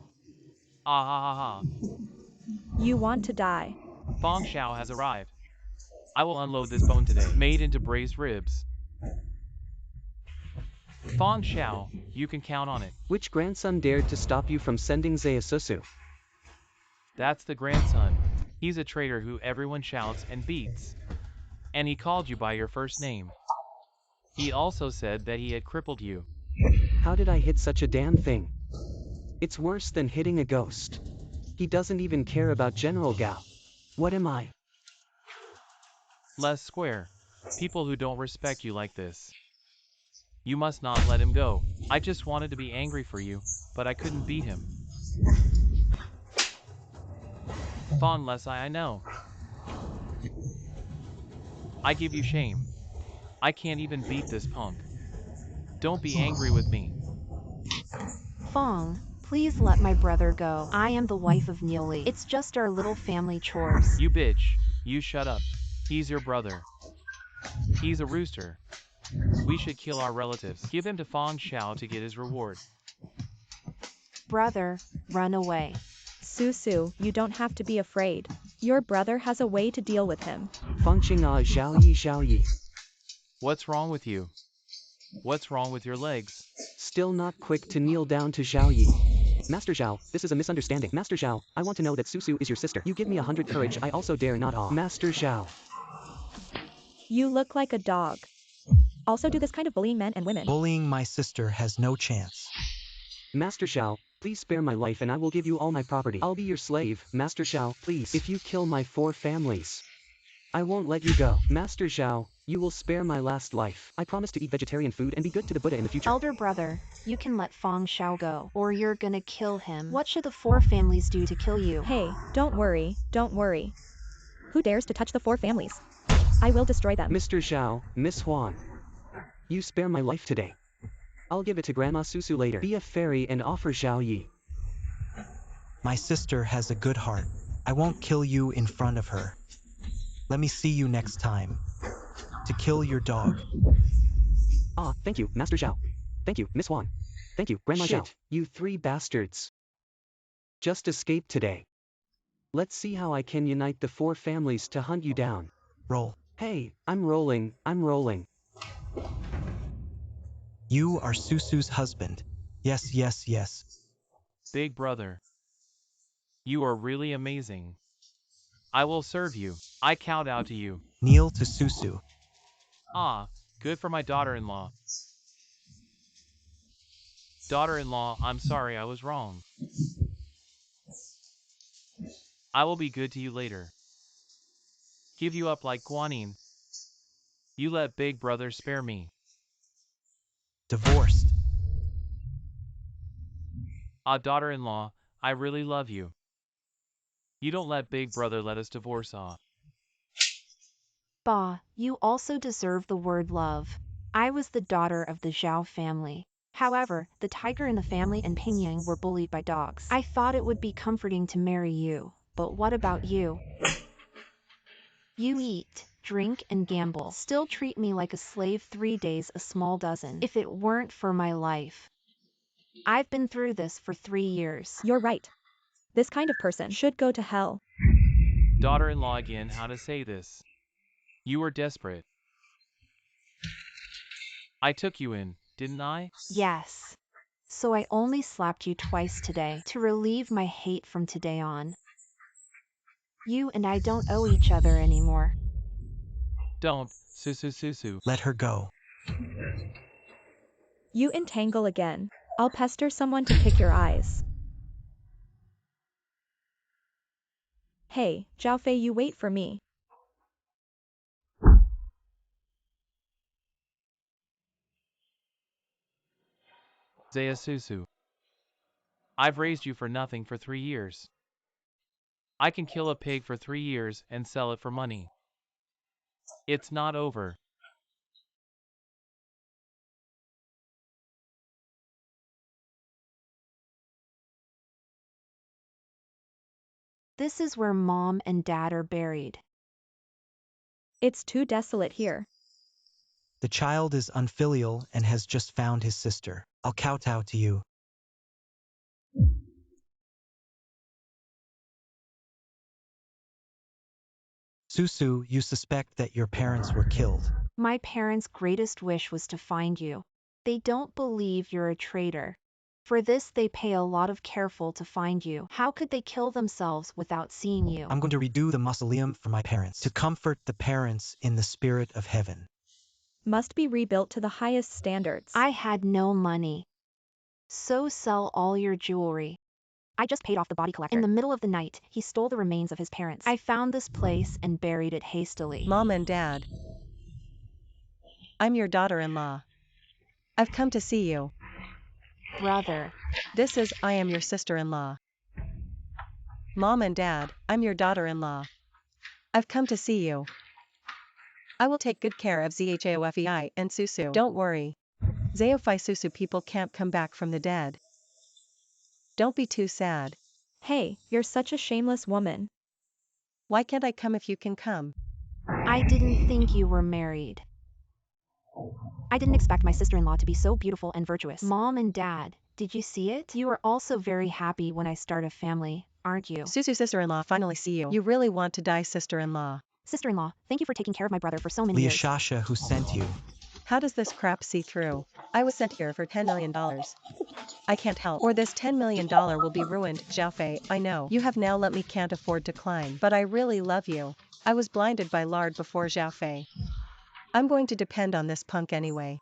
Ah ha ha ha. You want to die. Fong Shao has arrived. I will unload this bone today, made into braised ribs. Fong Xiao, you can count on it. Which grandson dared to stop you from sending Zaesusu? That's the grandson. He's a traitor who everyone shouts and beats. And he called you by your first name. He also said that he had crippled you. How did I hit such a damn thing? It's worse than hitting a ghost. He doesn't even care about General Gao. What am I? Less square. People who don't respect you like this. You must not let him go. I just wanted to be angry for you, but I couldn't beat him. Fawn less I know. I give you shame. I can't even beat this punk. Don't be angry with me. Fong, please let my brother go. I am the wife of Neely. It's just our little family chores. You bitch. You shut up. He's your brother. He's a rooster. We should kill our relatives. Give him to Fong Xiao to get his reward. Brother, run away. Susu, you don't have to be afraid. Your brother has a way to deal with him. Fengqing Xiao Yi. What's wrong with you? What's wrong with your legs? Still not quick to kneel down to Xiao Yi. Master Zhao, this is a misunderstanding. Master Zhao, I want to know that Susu is your sister. You give me 100 courage, I also dare not awe. Master Zhao. You look like a dog. Also do this kind of bullying men and women. Bullying my sister has no chance. Master Xiao, please spare my life and I will give you all my property. I'll be your slave, Master Xiao, please. If you kill my 4 families, I won't let you go. Master Xiao, you will spare my last life. I promise to eat vegetarian food and be good to the Buddha in the future. Elder brother, you can let Fong Xiao go, or you're gonna kill him. What should the 4 families do to kill you? Hey, don't worry, don't worry. Who dares to touch the 4 families? I will destroy them. Mr. Zhao, Miss Huan, you spare my life today. I'll give it to Grandma Susu later. Be a fairy and offer Xiao Yi. My sister has a good heart. I won't kill you in front of her. Let me see you next time. To kill your dog. Ah, thank you, Master Zhao. Thank you, Miss Huan. Thank you, Grandma Zhao. You 3 bastards. Just escaped today. Let's see how I can unite the 4 families to hunt you down. Roll. Hey, I'm rolling, I'm rolling. You are Susu's husband. Yes, yes, yes. Big brother. You are really amazing. I will serve you. I kowtow to you. Kneel to Susu. Ah, good for my daughter-in-law. Daughter-in-law, I'm sorry I was wrong. I will be good to you later. Give you up like Guanyin. You let big brother spare me. Divorced. Ah, daughter-in-law, I really love you. You don't let big brother let us divorce, ah. Ba, you also deserve the word love. I was the daughter of the Zhao family. However, the tiger in the family and Pingyang were bullied by dogs. I thought it would be comforting to marry you, but what about you? You eat, drink, and gamble. Still treat me like a slave 3 days a small dozen. If it weren't for my life. I've been through this for 3 years. You're right. This kind of person should go to hell. Daughter-in-law again, how to say this? You were desperate. I took you in, didn't I? Yes. So I only slapped you twice today to relieve my hate from today on. You and I don't owe each other anymore. Don't, Susu. Let her go. You entangle again. I'll pester someone to pick your eyes. Hey, Zhaofei, you wait for me. Zaesusu. I've raised you for nothing for 3 years. I can kill a pig for 3 years and sell it for money. It's not over. This is where Mom and Dad are buried. It's too desolate here. The child is unfilial and has just found his sister. I'll kowtow to you. Susu, you suspect that your parents were killed. My parents' greatest wish was to find you. They don't believe you're a traitor. For this they pay a lot of careful to find you. How could they kill themselves without seeing you? I'm going to redo the mausoleum for my parents, to comfort the parents in the spirit of heaven. Must be rebuilt to the highest standards. I had no money. So sell all your jewelry. I just paid off the body collector. In the middle of the night, he stole the remains of his parents. I found this place and buried it hastily. Mom and Dad. I'm your daughter-in-law. I've come to see you. Brother. I am your sister-in-law. Mom and Dad, I'm your daughter-in-law. I've come to see you. I will take good care of Zhaofei and Susu. Don't worry. Zhaofei Susu people can't come back from the dead. Don't be too sad. Hey, you're such a shameless woman. Why can't I come if you can come? I didn't think you were married. I didn't expect my sister-in-law to be so beautiful and virtuous. Mom and Dad, did you see it? You are also very happy when I start a family, aren't you? Susu sister-in-law, finally see you. You really want to die, sister-in-law. Sister-in-law, thank you for taking care of my brother for so many years. Leashasha, who sent you? How does this crap see through? I was sent here for $10 million. I can't help, or this $10 million will be ruined. Zhaofei, I know you have now let me can't afford to climb, but I really love you. I was blinded by lard before Zhaofei. I'm going to depend on this punk anyway.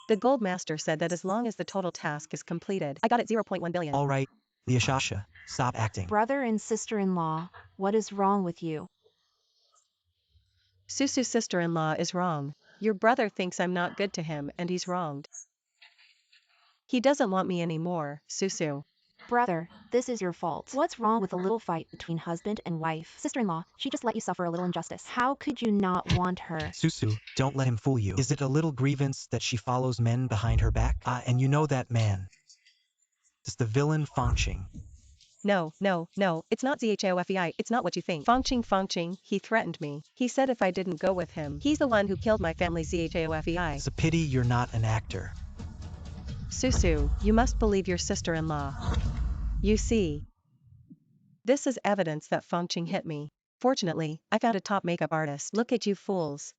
The gold master said that as long as the total task is completed, I got it 0.1 billion. All right, Leashasha, stop acting. Brother and sister-in-law, what is wrong with you? Susu's sister-in-law is wrong. Your brother thinks I'm not good to him and he's wronged. He doesn't want me anymore, Susu. Brother, this is your fault. What's wrong with a little fight between husband and wife? Sister-in-law, she just let you suffer a little injustice. How could you not want her? Susu, don't let him fool you. Is it a little grievance that she follows men behind her back? And you know that man. It's the villain Fangqing. No, it's not Zhaofei, it's not what you think. Fangqing, he threatened me. He said if I didn't go with him, he's the one who killed my family. Zhaofei. It's a pity you're not an actor. Susu, you must believe your sister-in-law. You see, this is evidence that Fangqing hit me. Fortunately, I found a top makeup artist. Look at you fools.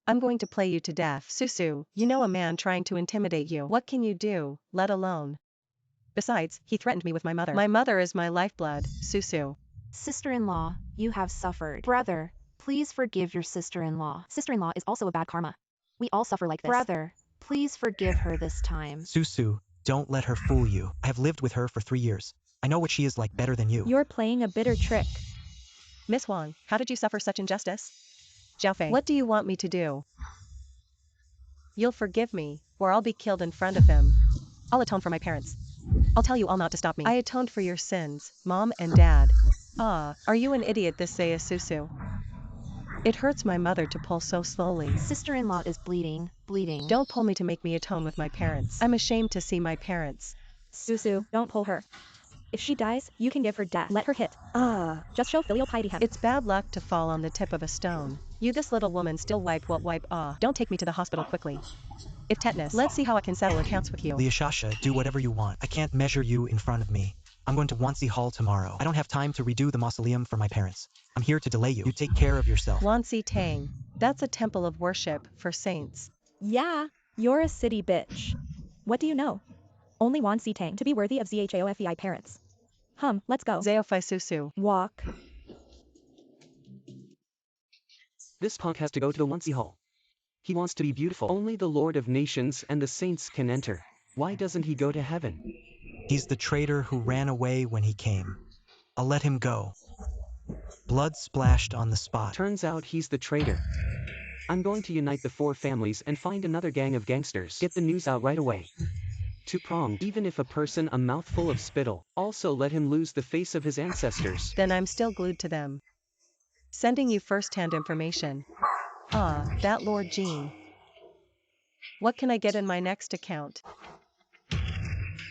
I'm going to play you to death. Susu, you know a man trying to intimidate you. What can you do, let alone? Besides, he threatened me with my mother. My mother is my lifeblood, Susu. Sister-in-law, you have suffered. Brother, please forgive your sister-in-law. Sister-in-law is also a bad karma. We all suffer like this. Brother, please forgive her this time. Susu, don't let her fool you. I have lived with her for 3 years. I know what she is like better than you. You're playing a bitter trick. Miss Wang, how did you suffer such injustice? Zhaofei, what do you want me to do? You'll forgive me, or I'll be killed in front of them. I'll atone for my parents. I'll tell you all not to stop me. I atoned for your sins, Mom and Dad. Are you an idiot? This says Susu. It hurts my mother to pull so slowly. Sister-in-law is bleeding. Don't pull me to make me atone with my parents. I'm ashamed to see my parents. Susu, don't pull her. If she dies, you can give her death. Let her hit. Just show filial piety. It's bad luck to fall on the tip of a stone. You this little woman still wipe. Don't take me to the hospital quickly. If tetanus, let's see how I can settle accounts with you. Leashasha, do whatever you want. I can't measure you in front of me. I'm going to Wansi Hall tomorrow. I don't have time to redo the mausoleum for my parents. I'm here to delay you. You take care of yourself. Wansi Tang. That's a temple of worship for saints. Yeah, you're a city bitch. What do you know? Only Wansi Tang to be worthy of Zhaofei parents. Let's go. Zhaofei Susu. Walk. This punk has to go to the Wansi Hall. He wants to be beautiful. Only the Lord of Nations and the saints can enter. Why doesn't he go to heaven? He's the traitor who ran away when he came. I'll let him go. Blood splashed on the spot. Turns out he's the traitor. I'm going to unite the 4 families and find another gang of gangsters. Get the news out right away. Two-pronged. Even if a person a mouthful of spittle, also let him lose the face of his ancestors. Then I'm still glued to them. Sending you first-hand information. That Lord Jean. What can I get in my next account?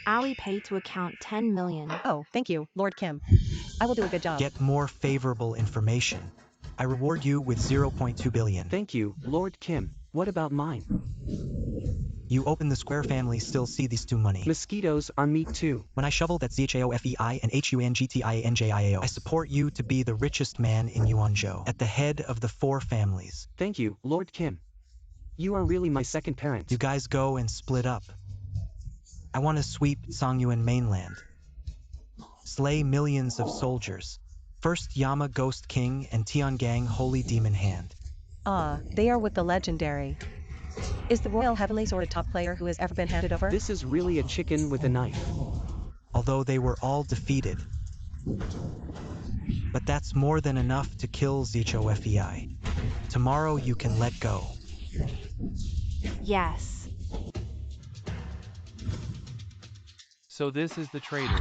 Alipay to account 10 million. Oh, thank you, Lord Kim. I will do a good job. Get more favorable information. I reward you with 0.2 billion. Thank you, Lord Kim. What about mine? You open the Square family still see these 2 money. Mosquitoes are meat too. When I shovel that Zhaofei and Hungtianjiao, I support you to be the richest man in Yuanzhou, at the head of the 4 families. Thank you, Lord Kim. You are really my second parent. You guys go and split up. I want to sweep Songyuan mainland. Slay millions of soldiers. First Yama Ghost King and Tiangang Holy Demon Hand. Ah, they are with the legendary. Is the Royal Heavenly Sword a top player who has ever been handed over? This is really a chicken with a knife. Although they were all defeated. But that's more than enough to kill Zicho Fei. Tomorrow you can let go. Yes. So this is the traitor.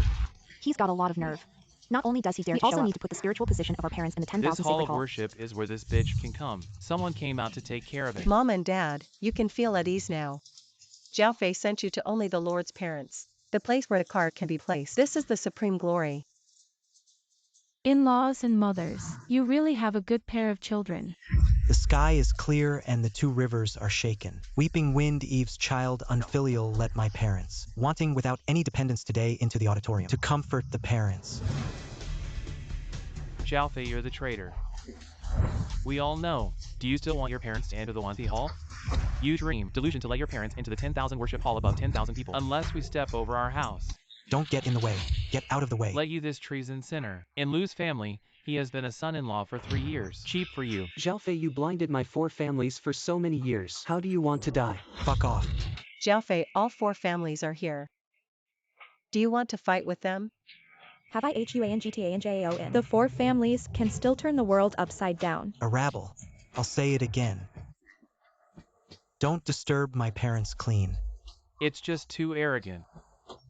He's got a lot of nerve. Not only does he dare, we also need to put the spiritual position of our parents in the 10,000 This hall sacred of hall. worship is where this bitch can come. Someone came out to take care of it. Mom and Dad, you can feel at ease now. Zhao Fei sent you to only the Lord's parents, the place where the card can be placed. This is the supreme glory. In-laws and mothers, you really have a good pair of children. The sky is clear and the two rivers are shaken. Weeping wind Eve's child unfilial let my parents, wanting without any dependence today into the auditorium, to comfort the parents. Zhao Fei, you're the traitor. We all know. Do you still want your parents to enter the Wanzi Hall? You dream, delusion to let your parents into the 10,000 worship hall above 10,000 people. Unless we step over our house. Don't get in the way. Get out of the way. Let you this treason sinner. In Lu's family, he has been a son-in-law for 3 years. Cheap for you. Zhao Fei, you blinded my 4 families for so many years. How do you want to die? Fuck off. Zhao Fei, all 4 families are here. Do you want to fight with them? Have I HUANGTANJAO in? The 4 families can still turn the world upside down. A rabble. I'll say it again. Don't disturb my parents clean. It's just too arrogant.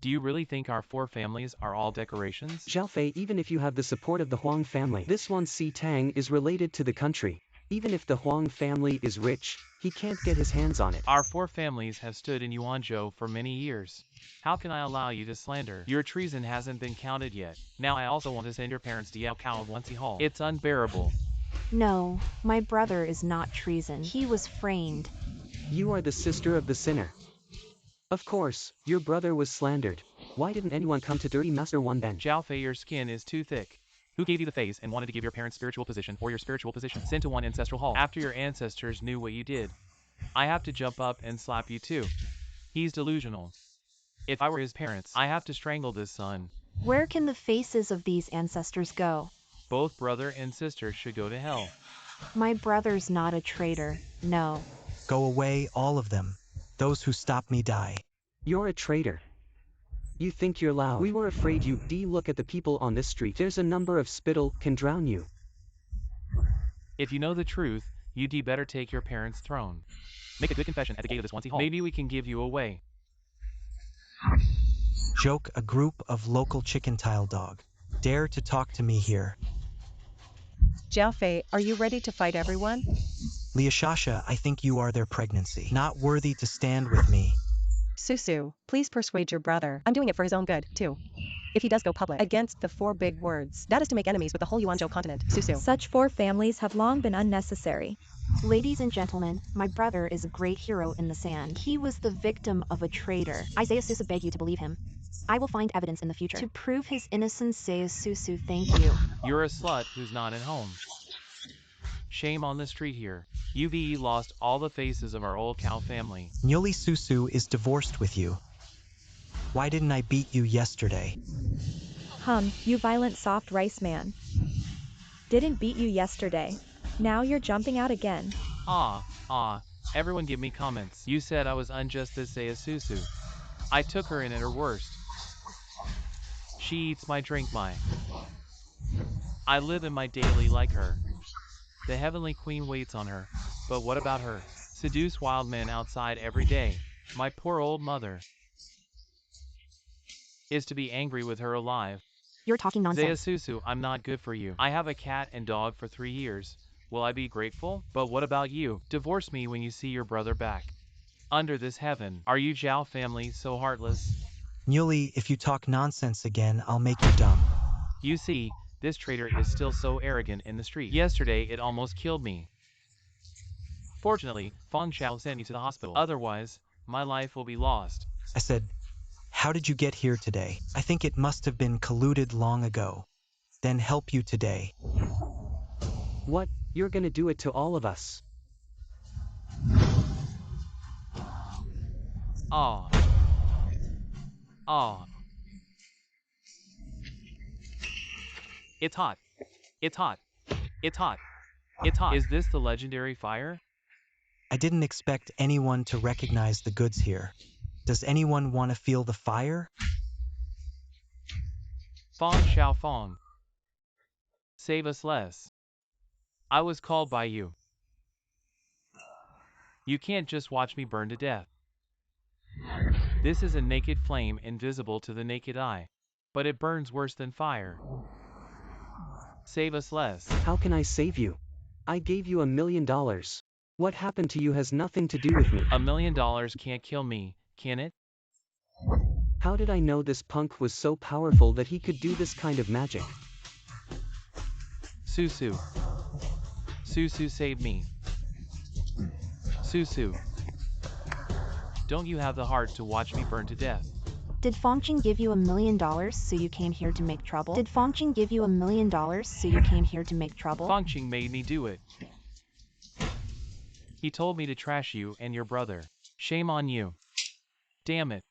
Do you really think our 4 families are all decorations? Zhao Fei, even if you have the support of the Huang family, this one Si Tang is related to the country. Even if the Huang family is rich, he can't get his hands on it. Our 4 families have stood in Yuanzhou for many years. How can I allow you to slander? Your treason hasn't been counted yet. Now I also want to send your parents to Yao Cao of Wanzi Hall. It's unbearable. No, my brother is not treason. He was framed. You are the sister of the sinner. Of course, your brother was slandered. Why didn't anyone come to Dirty Master 1 then? Zhao Fei, your skin is too thick. Who gave you the face and wanted to give your parents spiritual position or your spiritual position? Sent to one ancestral hall. After your ancestors knew what you did. I have to jump up and slap you too. He's delusional. If I were his parents, I have to strangle this son. Where can the faces of these ancestors go? Both brother and sister should go to hell. My brother's not a traitor. No. Go away, all of them. Those who stop me die. You're a traitor. You think you're loud. We were afraid you. Look at the people on this street. There's a number of spittle can drown you. If you know the truth, you'd better take your parents' throne. Make a good confession at the gate of this Wanzi Hall. Maybe we can give you away. Joke, a group of local chicken tile dog. Dare to talk to me here. Zhao Fei, are you ready to fight everyone? Liashasha, I think you are their pregnancy. Not worthy to stand with me. Susu, please persuade your brother. I'm doing it for his own good, too. If he does go public against the 4 big words, that is to make enemies with the whole Yuanzhou continent. Susu. Such 4 families have long been unnecessary. Ladies and gentlemen, my brother is a great hero in the sand. He was the victim of a traitor. Isaiah Susu beg you to believe him. I will find evidence in the future. To prove his innocence, Isaiah Susu, thank you. You're a slut who's not at home. Shame on the street here. You've lost all the faces of our old cow family. Nyoli Susu is divorced with you. Why didn't I beat you yesterday? You violent soft rice man. Didn't beat you yesterday. Now you're jumping out again. Everyone give me comments. You said I was unjust to say a Susu. I took her in at her worst. She eats my drink I live in my daily like her. The heavenly queen waits on her. But what about her? Seduce wild men outside every day. My poor old mother is to be angry with her alive. You're talking nonsense. Susu, I'm not good for you. I have a cat and dog for 3 years. Will I be grateful? But what about you? Divorce me when you see your brother back. Under this heaven, are you Zhao family so heartless? Nyoli, if you talk nonsense again, I'll make you dumb. You see, this traitor is still so arrogant in the street. Yesterday it almost killed me. Fortunately, Feng Xiao sent me to the hospital. Otherwise, my life will be lost. I said, how did you get here today? I think it must have been colluded long ago. Then help you today. What? You're gonna do it to all of us? Ah. Ah. It's hot. It's hot. It's hot. It's hot. Is this the legendary fire? I didn't expect anyone to recognize the goods here. Does anyone want to feel the fire? Fong Xiao Fong. Save us less. I was called by you. You can't just watch me burn to death. This is a naked flame invisible to the naked eye. But it burns worse than fire. Save us less. How can I save you? I gave you $1 million. What happened to you has nothing to do with me. $1 million can't kill me, can it? How did I know this punk was so powerful that he could do this kind of magic? Susu. Susu saved me. Susu. Don't you have the heart to watch me burn to death? Did Fongqing give you $1 million so you came here to make trouble? Did Fongqing give you $1 million so you came here to make trouble? Fongqing made me do it. He told me to trash you and your brother. Shame on you. Damn it.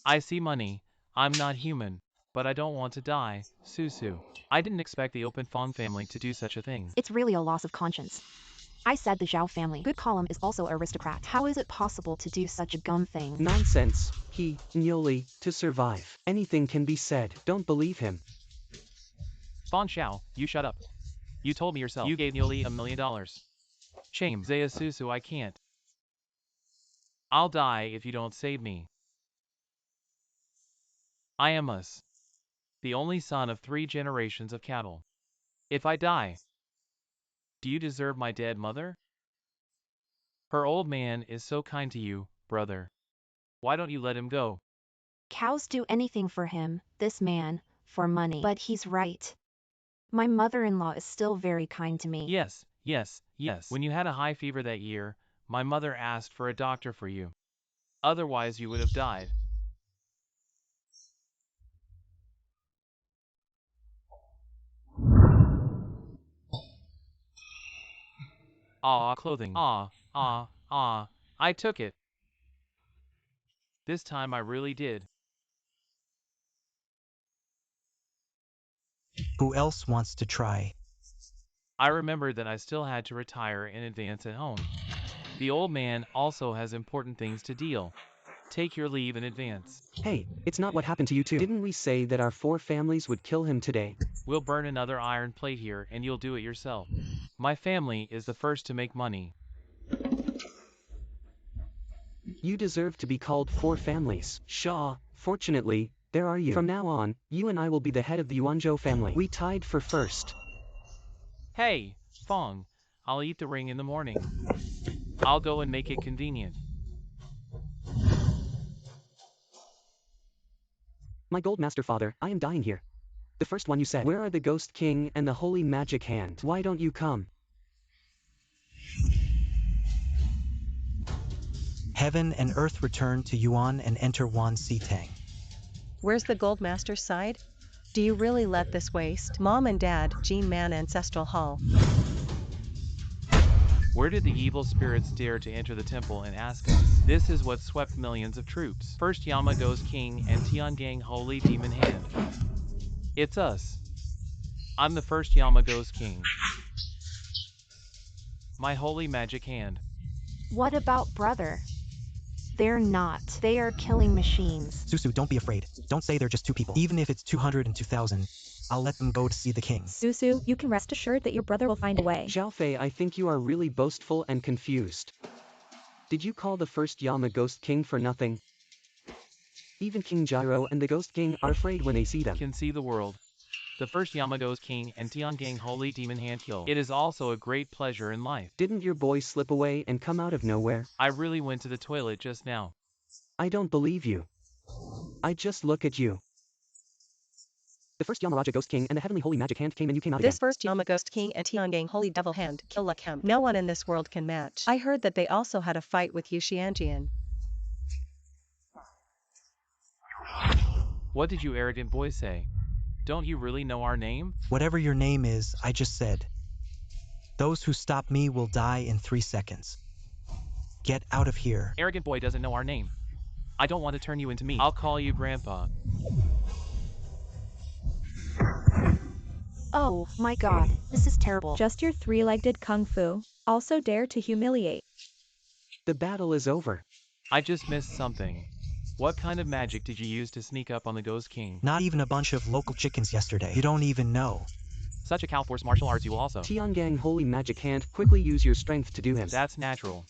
I see money. I'm not human, but I don't want to die, Susu. I didn't expect the Open Fong family to do such a thing. It's really a loss of conscience. I said the Zhao family. Good column is also aristocrat. How is it possible to do such a dumb thing? Nonsense. He, Nyoli, to survive. Anything can be said. Don't believe him. Fong Xiao, you shut up. You told me yourself. You gave Nyoli $1 million. Shame, Zaya Susu, I can't. I'll die if you don't save me. I am us. The only son of 3 generations of cattle. If I die, do you deserve my dead mother? Her old man is so kind to you, brother. Why don't you let him go? Cows do anything for him, this man, for money. But he's right. My mother-in-law is still very kind to me. Yes, yes, yes. When you had a high fever that year, my mother asked for a doctor for you. Otherwise you would have died. Ah, clothing. I took it. This time I really did. Who else wants to try? I remembered that I still had to retire in advance at home. The old man also has important things to deal. Take your leave in advance. Hey, it's not what happened to you too. Didn't we say that our 4 families would kill him today? We'll burn another iron plate here and you'll do it yourself. My family is the first to make money. You deserve to be called 4 families. Shaw, fortunately, there are you. From now on, you and I will be the head of the Yuanzhou family. We tied for first. Hey, Fong, I'll eat the ring in the morning. I'll go and make it convenient. My gold master father, I am dying here. The first one you said. Where are the Ghost King and the Holy Magic Hand? Why don't you come? Heaven and earth return to Yuan and enter Wan Sitang. Where's the Gold Master's side? Do you really let this waste? Mom and Dad, Gene Man Ancestral Hall. Where did the evil spirits dare to enter the temple and ask us? This is what swept millions of troops. First Yama Ghost King and Tiangang Holy Demon Hand. It's us. I'm the first Yama Ghost King. My holy magic hand. What about brother? They're not. They are killing machines. Susu, don't be afraid. Don't say they're just 2 people. Even if it's 200 and 2,000, I'll let them go to see the king. Susu, you can rest assured that your brother will find a way. Xiaofei, I think you are really boastful and confused. Did you call the first Yama Ghost King for nothing? Even King Gyro and the Ghost King are afraid when they see them. Can see the world. The first Yama Ghost King and Tiangang Holy Demon Hand kill. It is also a great pleasure in life. Didn't your boy slip away and come out of nowhere? I really went to the toilet just now. I don't believe you. I just look at you. The first Yamaraja Ghost King and the Heavenly Holy Magic Hand came and you came out This again. first Yama Ghost King and Tiangang Holy Devil Hand kill Lakem. No one in this world can match. I heard that they also had a fight with Yuxianjian. What did you arrogant boys say? Don't you really know our name? Whatever your name is, I just said. Those who stop me will die in 3 seconds. Get out of here. Arrogant boy doesn't know our name. I don't want to turn you into meat. I'll call you Grandpa. Oh, my god, this is terrible. Just your three-legged kung fu. Also dare to humiliate. The battle is over. I just missed something. What kind of magic did you use to sneak up on the Ghost King? Not even a bunch of local chickens yesterday. You don't even know. Such a cow force martial arts you will also. Tiangang Holy Magic Hand, quickly use your strength to do him. That's natural.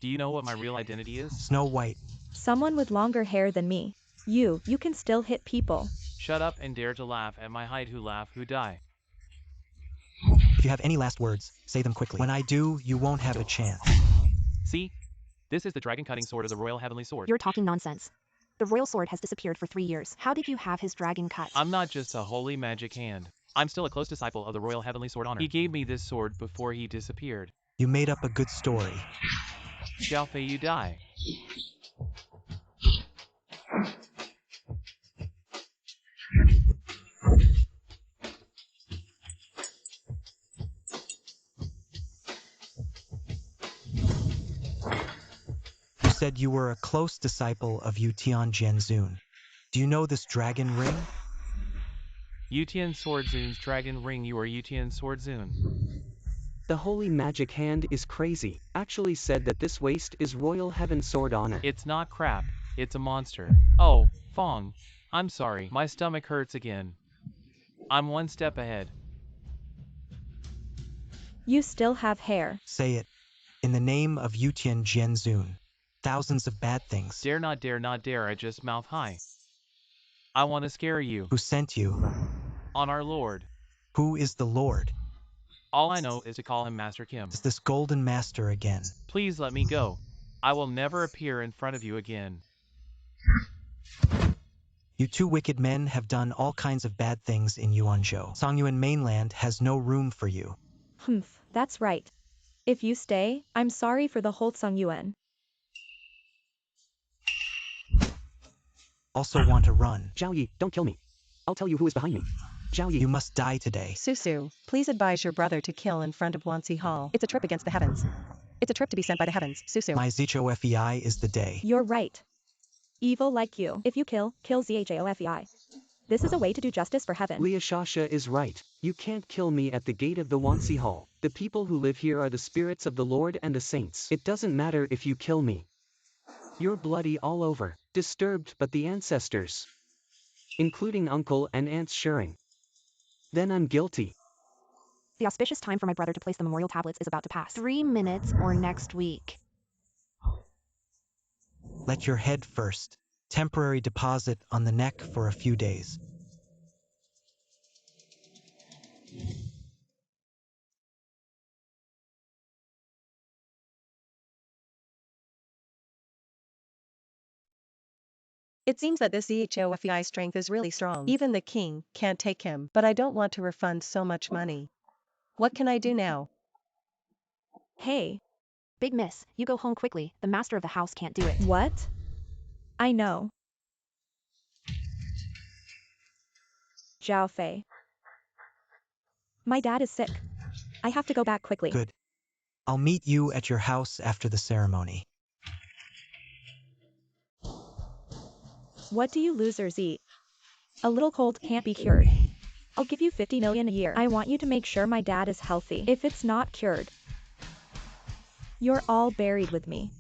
Do you know what my real identity is? Snow White. Someone with longer hair than me. You can still hit people. Shut up and dare to laugh at my height. Who laugh, who die. If you have any last words, say them quickly. When I do, you won't have a chance. See? This is the dragon cutting sword of the royal heavenly sword. You're talking nonsense. The royal sword has disappeared for 3 years. How did you have his dragon cut? I'm not just a holy magic hand. I'm still a close disciple of the royal heavenly sword honor. He gave me this sword before he disappeared. You made up a good story. Xiao Fei, you die. You said you were a close disciple of Yu Tianzun. Do you know this dragon ring? Yutian Swordzun's dragon ring. You are Yutian Swordzun. The Holy Magic Hand is crazy. Actually said that this waste is royal heaven sword honor. It's not crap. It's a monster. Oh, Fong. I'm sorry. My stomach hurts again. I'm one step ahead. You still have hair. Say it. In the name of Yu Tianzun. Thousands of bad things. Dare not dare not dare. I just mouth high. I want to scare you. Who sent you? On our Lord. Who is the Lord? All I know is to call him Master Kim. Is this golden master again? Please let me go. I will never appear in front of you again. You two wicked men have done all kinds of bad things in Yuanzhou. Songyuan mainland has no room for you. Humph, that's right. If you stay, I'm sorry for the whole Songyuan. Also want to run. Zhao Yi, don't kill me. I'll tell you who is behind me. Zhao Yi. You must die today. Susu, please advise your brother to kill in front of Wansi Hall. It's a trip against the heavens. It's a trip to be sent by the heavens, Susu. My ZHOFEI is the day. You're right. Evil like you. If you kill ZHAOFEI. This is a way to do justice for heaven. Leah Shasha is right. You can't kill me at the gate of the Wansi Hall. The people who live here are the spirits of the Lord and the saints. It doesn't matter if you kill me. You're bloody all over, disturbed but the ancestors. Including Uncle and Aunt Shering. Then I'm guilty. The auspicious time for my brother to place the memorial tablets is about to pass. 3 minutes or next week. Let your head first. Temporary deposit on the neck for a few days. It seems that this ZHOFEI strength is really strong. Even the king can't take him, but I don't want to refund so much money. What can I do now? Hey. Big miss, you go home quickly. The master of the house can't do it. What? I know. Zhao Fei. My dad is sick. I have to go back quickly. Good. I'll meet you at your house after the ceremony. What do you losers eat? A little cold can't be cured. I'll give you 50 million a year. I want you to make sure my dad is healthy. If it's not cured, you're all buried with me.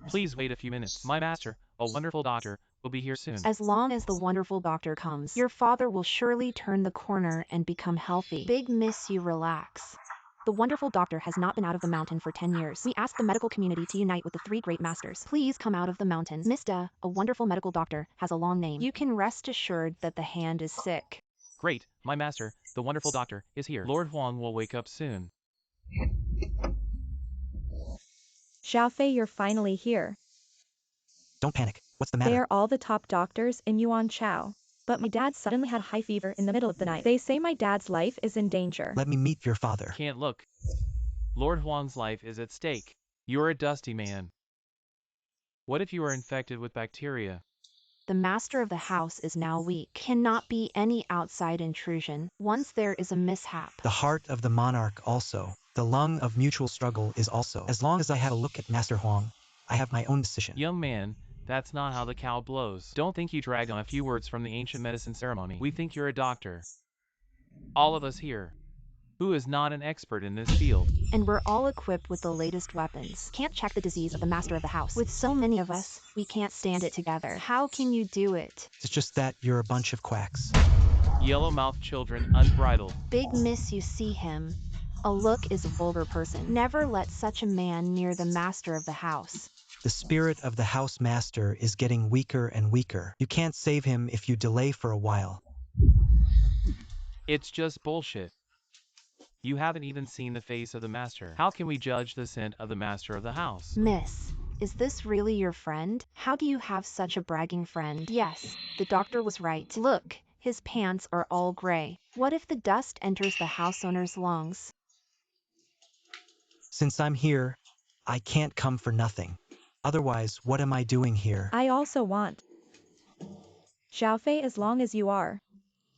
Please wait a few minutes. My master, a wonderful doctor, will be here soon. As long as the wonderful doctor comes, your father will surely turn the corner and become healthy. Big miss, you relax. The wonderful doctor has not been out of the mountain for 10 years. We asked the medical community to unite with the 3 great masters. Please come out of the mountain. Mr. A wonderful medical doctor, has a long name. You can rest assured that the hand is sick. Great, my master, the wonderful doctor, is here. Lord Huang will wake up soon. Zhao Fei, you're finally here. Don't panic. What's the matter? They are all the top doctors in Yuanzhou. But my dad suddenly had high fever in the middle of the night. They say my dad's life is in danger. Let me meet your father. Can't look. Lord Huang's life is at stake. You're a dusty man. What if you are infected with bacteria? The master of the house is now weak. Cannot be any outside intrusion. Once there is a mishap. The heart of the monarch also. The lung of mutual struggle is also. As long as I have a look at Master Huang, I have my own decision. Young man, that's not how the cow blows. Don't think you dragged on a few words from the ancient medicine ceremony. We think you're a doctor. All of us here. Who is not an expert in this field? And we're all equipped with the latest weapons. Can't check the disease of the master of the house. With so many of us, we can't stand it together. How can you do it? It's just that you're a bunch of quacks. Yellow-mouthed children, unbridled. Big miss, you see him. A look is a vulgar person. Never let such a man near the master of the house. The spirit of the house master is getting weaker and weaker. You can't save him if you delay for a while. It's just bullshit. You haven't even seen the face of the master. How can we judge the scent of the master of the house? Miss, is this really your friend? How do you have such a bragging friend? Yes, the doctor was right. Look, his pants are all gray. What if the dust enters the house owner's lungs? Since I'm here, I can't come for nothing. Otherwise, what am I doing here? I also want. Xiaofei, as long as you are,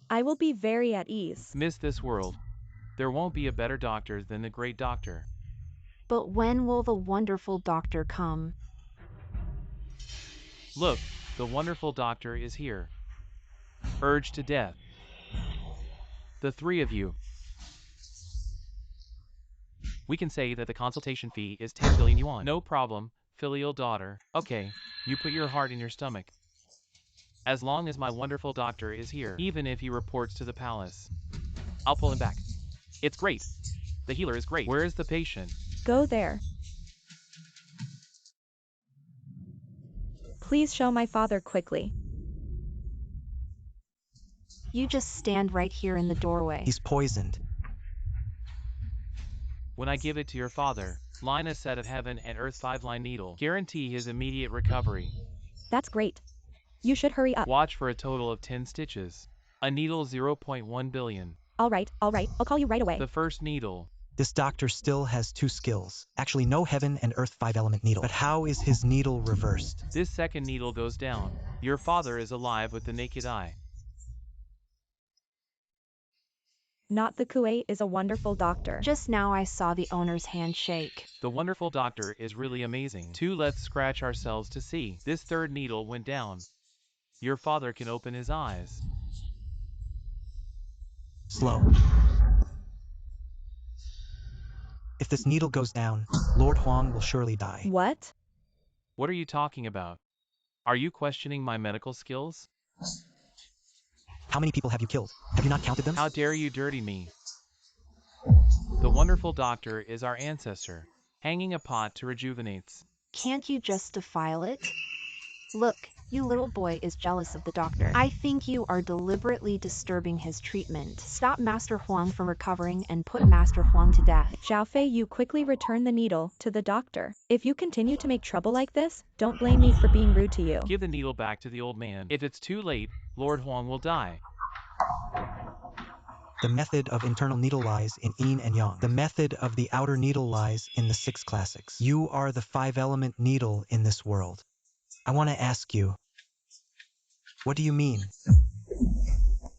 I will be very at ease. Miss this world. There won't be a better doctor than the great doctor. But when will the wonderful doctor come? Look, the wonderful doctor is here. Urged to death. The three of you. We can say that the consultation fee is 10 billion yuan. No problem, filial daughter. Okay, you put your heart in your stomach. As long as my wonderful doctor is here, even if he reports to the palace, I'll pull him back. It's great. The healer is great. Where is the patient? Go there. Please show my father quickly. You just stand right here in the doorway. He's poisoned. When I give it to your father, line a set of heaven and earth 5-line needle. Guarantee his immediate recovery. That's great. You should hurry up. Watch for a total of 10 stitches. A needle 0.1 billion. All right, I'll call you right away. The first needle. This doctor still has 2 skills. Actually, no heaven and earth 5-element needle. But how is his needle reversed? This second needle goes down. Your father is alive with the naked eye. Not the Kuwait is a wonderful doctor. Just now I saw the owner's hand shake. The wonderful doctor is really amazing. Let's scratch ourselves to see. This third needle went down. Your father can open his eyes. Slow. If this needle goes down, Lord Huang will surely die. What? What are you talking about? Are you questioning my medical skills? How many people have you killed? Have you not counted them? How dare you dirty me? The wonderful doctor is our ancestor, hanging a pot to rejuvenates. Can't you just defile it? Look, you little boy is jealous of the doctor. I think you are deliberately disturbing his treatment. Stop Master Huang from recovering and put Master Huang to death. Xiaofei, you quickly return the needle to the doctor. If you continue to make trouble like this, don't blame me for being rude to you. Give the needle back to the old man. If it's too late, Lord Huang will die. The method of internal needle lies in yin and yang. The method of the outer needle lies in the 6 classics. You are the 5-element needle in this world. I want to ask you, what do you mean?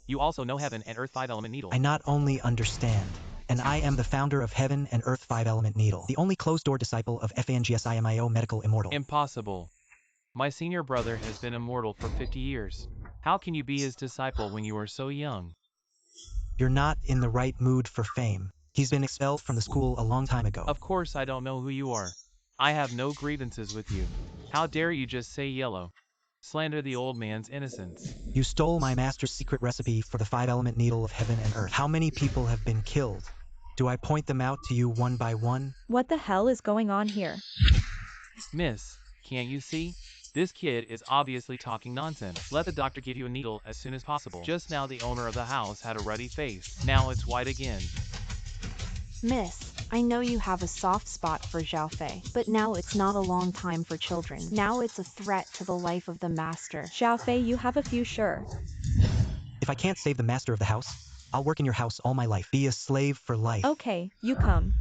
You also know heaven and earth 5-element needle. I not only understand, and I am the founder of Heaven and Earth 5-element needle, the only closed-door disciple of FANGSIMIO medical immortal. Impossible. My senior brother has been immortal for 50 years. How can you be his disciple when you are so young? You're not in the right mood for fame. He's been expelled from the school a long time ago. Of course I don't know who you are. I have no grievances with you. How dare you just say yellow? Slander the old man's innocence. You stole my master's secret recipe for the 5-element needle of heaven and earth. How many people have been killed? Do I point them out to you one by one? What the hell is going on here? Miss, can't you see? This kid is obviously talking nonsense. Let the doctor give you a needle as soon as possible. Just now the owner of the house had a ruddy face. Now it's white again. Miss, I know you have a soft spot for Xiaofei, but now it's not a long time for children. Now it's a threat to the life of the master. Xiaofei, you have a few sure. If I can't save the master of the house, I'll work in your house all my life. Be a slave for life. Okay, you come.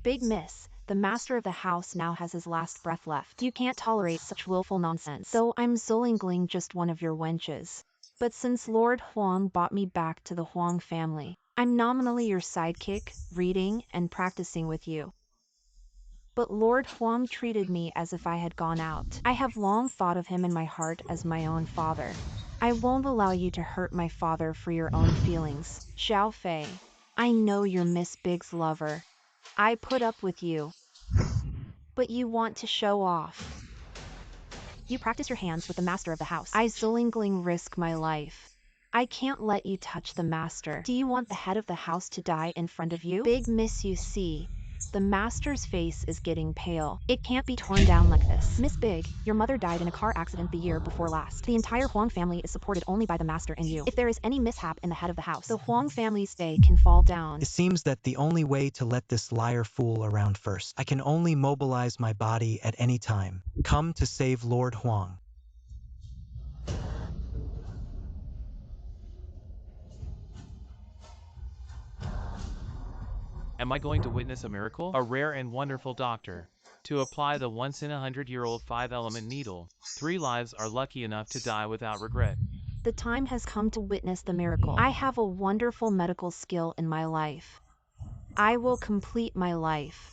Big miss, The master of the house now has his last breath left. You can't tolerate such willful nonsense. Though I'm Zolingling, just one of your wenches. But since Lord Huang brought me back to the Huang family, I'm nominally your sidekick, reading and practicing with you. But Lord Huang treated me as if I had gone out. I have long thought of him in my heart as my own father. I won't allow you to hurt my father for your own feelings. Xiao Fei, I know you're Miss Big's lover. I put up with you. But you want to show off. You practice your hands with the master of the house. I Zolingling risk my life. I can't let you touch the master. Do you want the head of the house to die in front of you? Big Miss, you see. The master's face is getting pale. It can't be torn down like this. Miss Big, your mother died in a car accident the year before last. The entire Huang family is supported only by the master and you. If there is any mishap in the head of the house, the Huang family's day can fall down. It seems that the only way to let this liar fool around first. I can only mobilize my body at any time. Come to save Lord Huang. Am I going to witness a miracle? A rare and wonderful doctor. To apply the once-in-a-100-year-old 5-element needle, 3 lives are lucky enough to die without regret. The time has come to witness the miracle. I have a wonderful medical skill in my life. I will complete my life.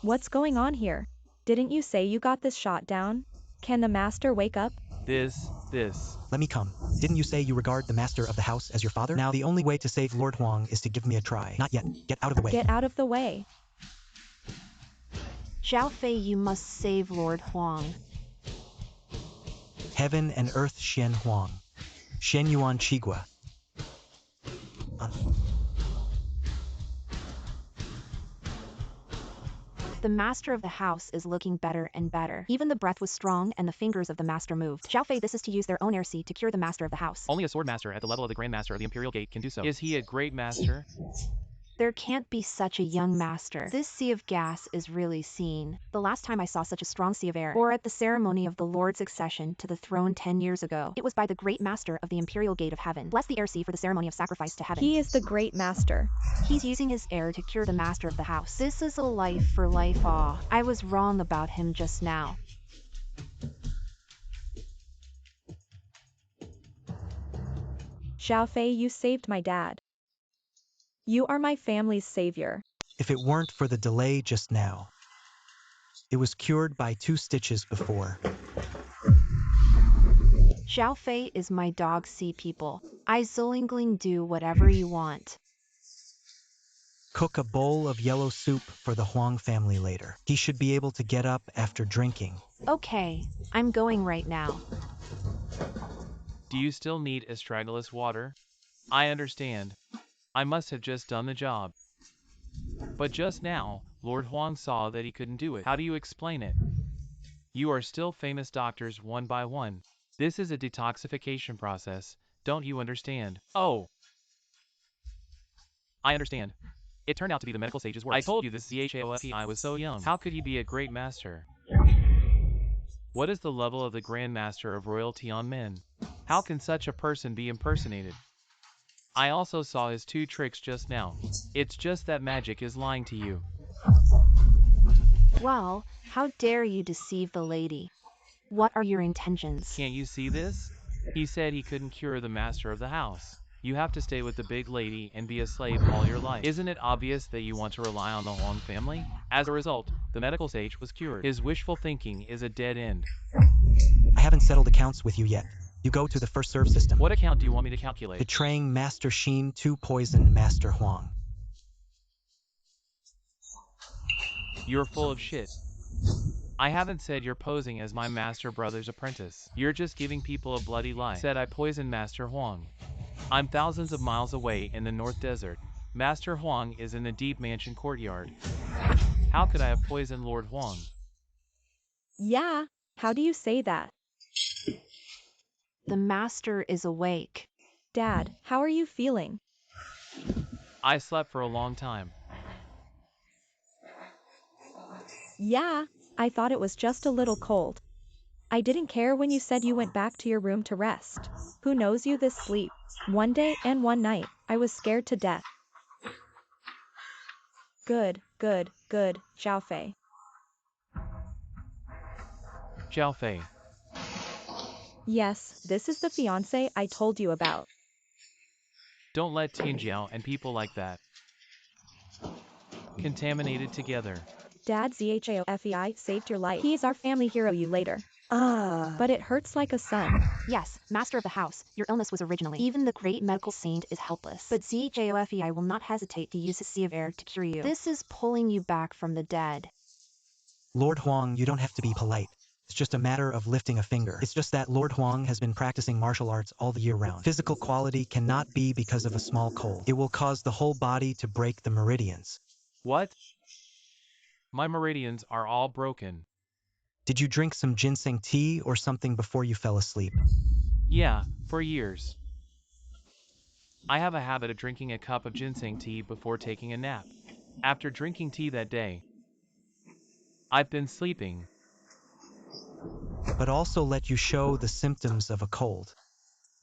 What's going on here? Didn't you say you got this shot down? Can the master wake up? This. Let me come. Didn't you say you regard the master of the house as your father? Now the only way to save Lord Huang is to give me a try. Not yet. Get out of the way. Get out of the way. Xiao Fei, you must save Lord Huang. Heaven and earth Xian Huang. Xian Yuan Qigua. The master of the house is looking better and better. Even the breath was strong and the fingers of the master moved. Xiao Fei, this is to use their own air to cure the master of the house. Only a sword master at the level of the Grand Master of the Imperial Gate can do so. Is he a great master? There can't be such a young master. This sea of gas is really seen. The last time I saw such a strong sea of air, or at the ceremony of the Lord's accession to the throne 10 years ago, it was by the great master of the Imperial Gate of Heaven. Bless the air sea for the ceremony of sacrifice to heaven. He is the great master. He's using his air to cure the master of the house. This is a life for life. Ah, I was wrong about him just now. Xiao Fei, you saved my dad. You are my family's savior. If it weren't for the delay just now, it was cured by 2 stitches before. Xiao Fei is my dog, sea people. I Zolingling do whatever you want. Cook a bowl of yellow soup for the Huang family later. He should be able to get up after drinking. Okay, I'm going right now. Do you still need astragalus water? I understand. I must have just done the job. But just now, Lord Huang saw that he couldn't do it. How do you explain it? You are still famous doctors one by one. This is a detoxification process, don't you understand? Oh! I understand. It turned out to be the medical sage's work. I told you this CHAOFI was so young. How could he be a great master? What is the level of the Grand Master of royalty on men? How can such a person be impersonated? I also saw his 2 tricks just now. It's just that magic is lying to you. Well, how dare you deceive the lady? What are your intentions? Can't you see this? He said he couldn't cure the master of the house. You have to stay with the big lady and be a slave all your life. Isn't it obvious that you want to rely on the Huang family? As a result, the medical sage was cured. His wishful thinking is a dead end. I haven't settled accounts with you yet. You go to the first serve system. What account do you want me to calculate? Betraying Master Xin to poison Master Huang. You're full of shit. I haven't said you're posing as my master brother's apprentice. You're just giving people a bloody lie. Said I poisoned Master Huang. I'm thousands of miles away in the North Desert. Master Huang is in the deep mansion courtyard. How could I have poisoned Lord Huang? Yeah, how do you say that? The master is awake. Dad, how are you feeling? I slept for a long time. Yeah, I thought it was just a little cold. I didn't care when you said you went back to your room to rest. Who knows you this sleep? One day and one night, I was scared to death. Good, Xiao Fei. Xiao Fei. Yes, this is the fiancé I told you about. Don't let Tianjiao and people like that contaminated together. Dad ZHAOFEI saved your life. He's our family hero you later. But it hurts like a son. Yes, master of the house, your illness was originally. Even the great medical saint is helpless. But ZJOFEI will not hesitate to use his sea of air to cure you. This is pulling you back from the dead. Lord Huang, you don't have to be polite. It's just a matter of lifting a finger. It's just that Lord Huang has been practicing martial arts all the year round. Physical quality cannot be because of a small cold. It will cause the whole body to break the meridians. What? My meridians are all broken. Did you drink some ginseng tea or something before you fell asleep? Yeah, for years. I have a habit of drinking a cup of ginseng tea before taking a nap. After drinking tea that day, I've been sleeping. But also let you show the symptoms of a cold.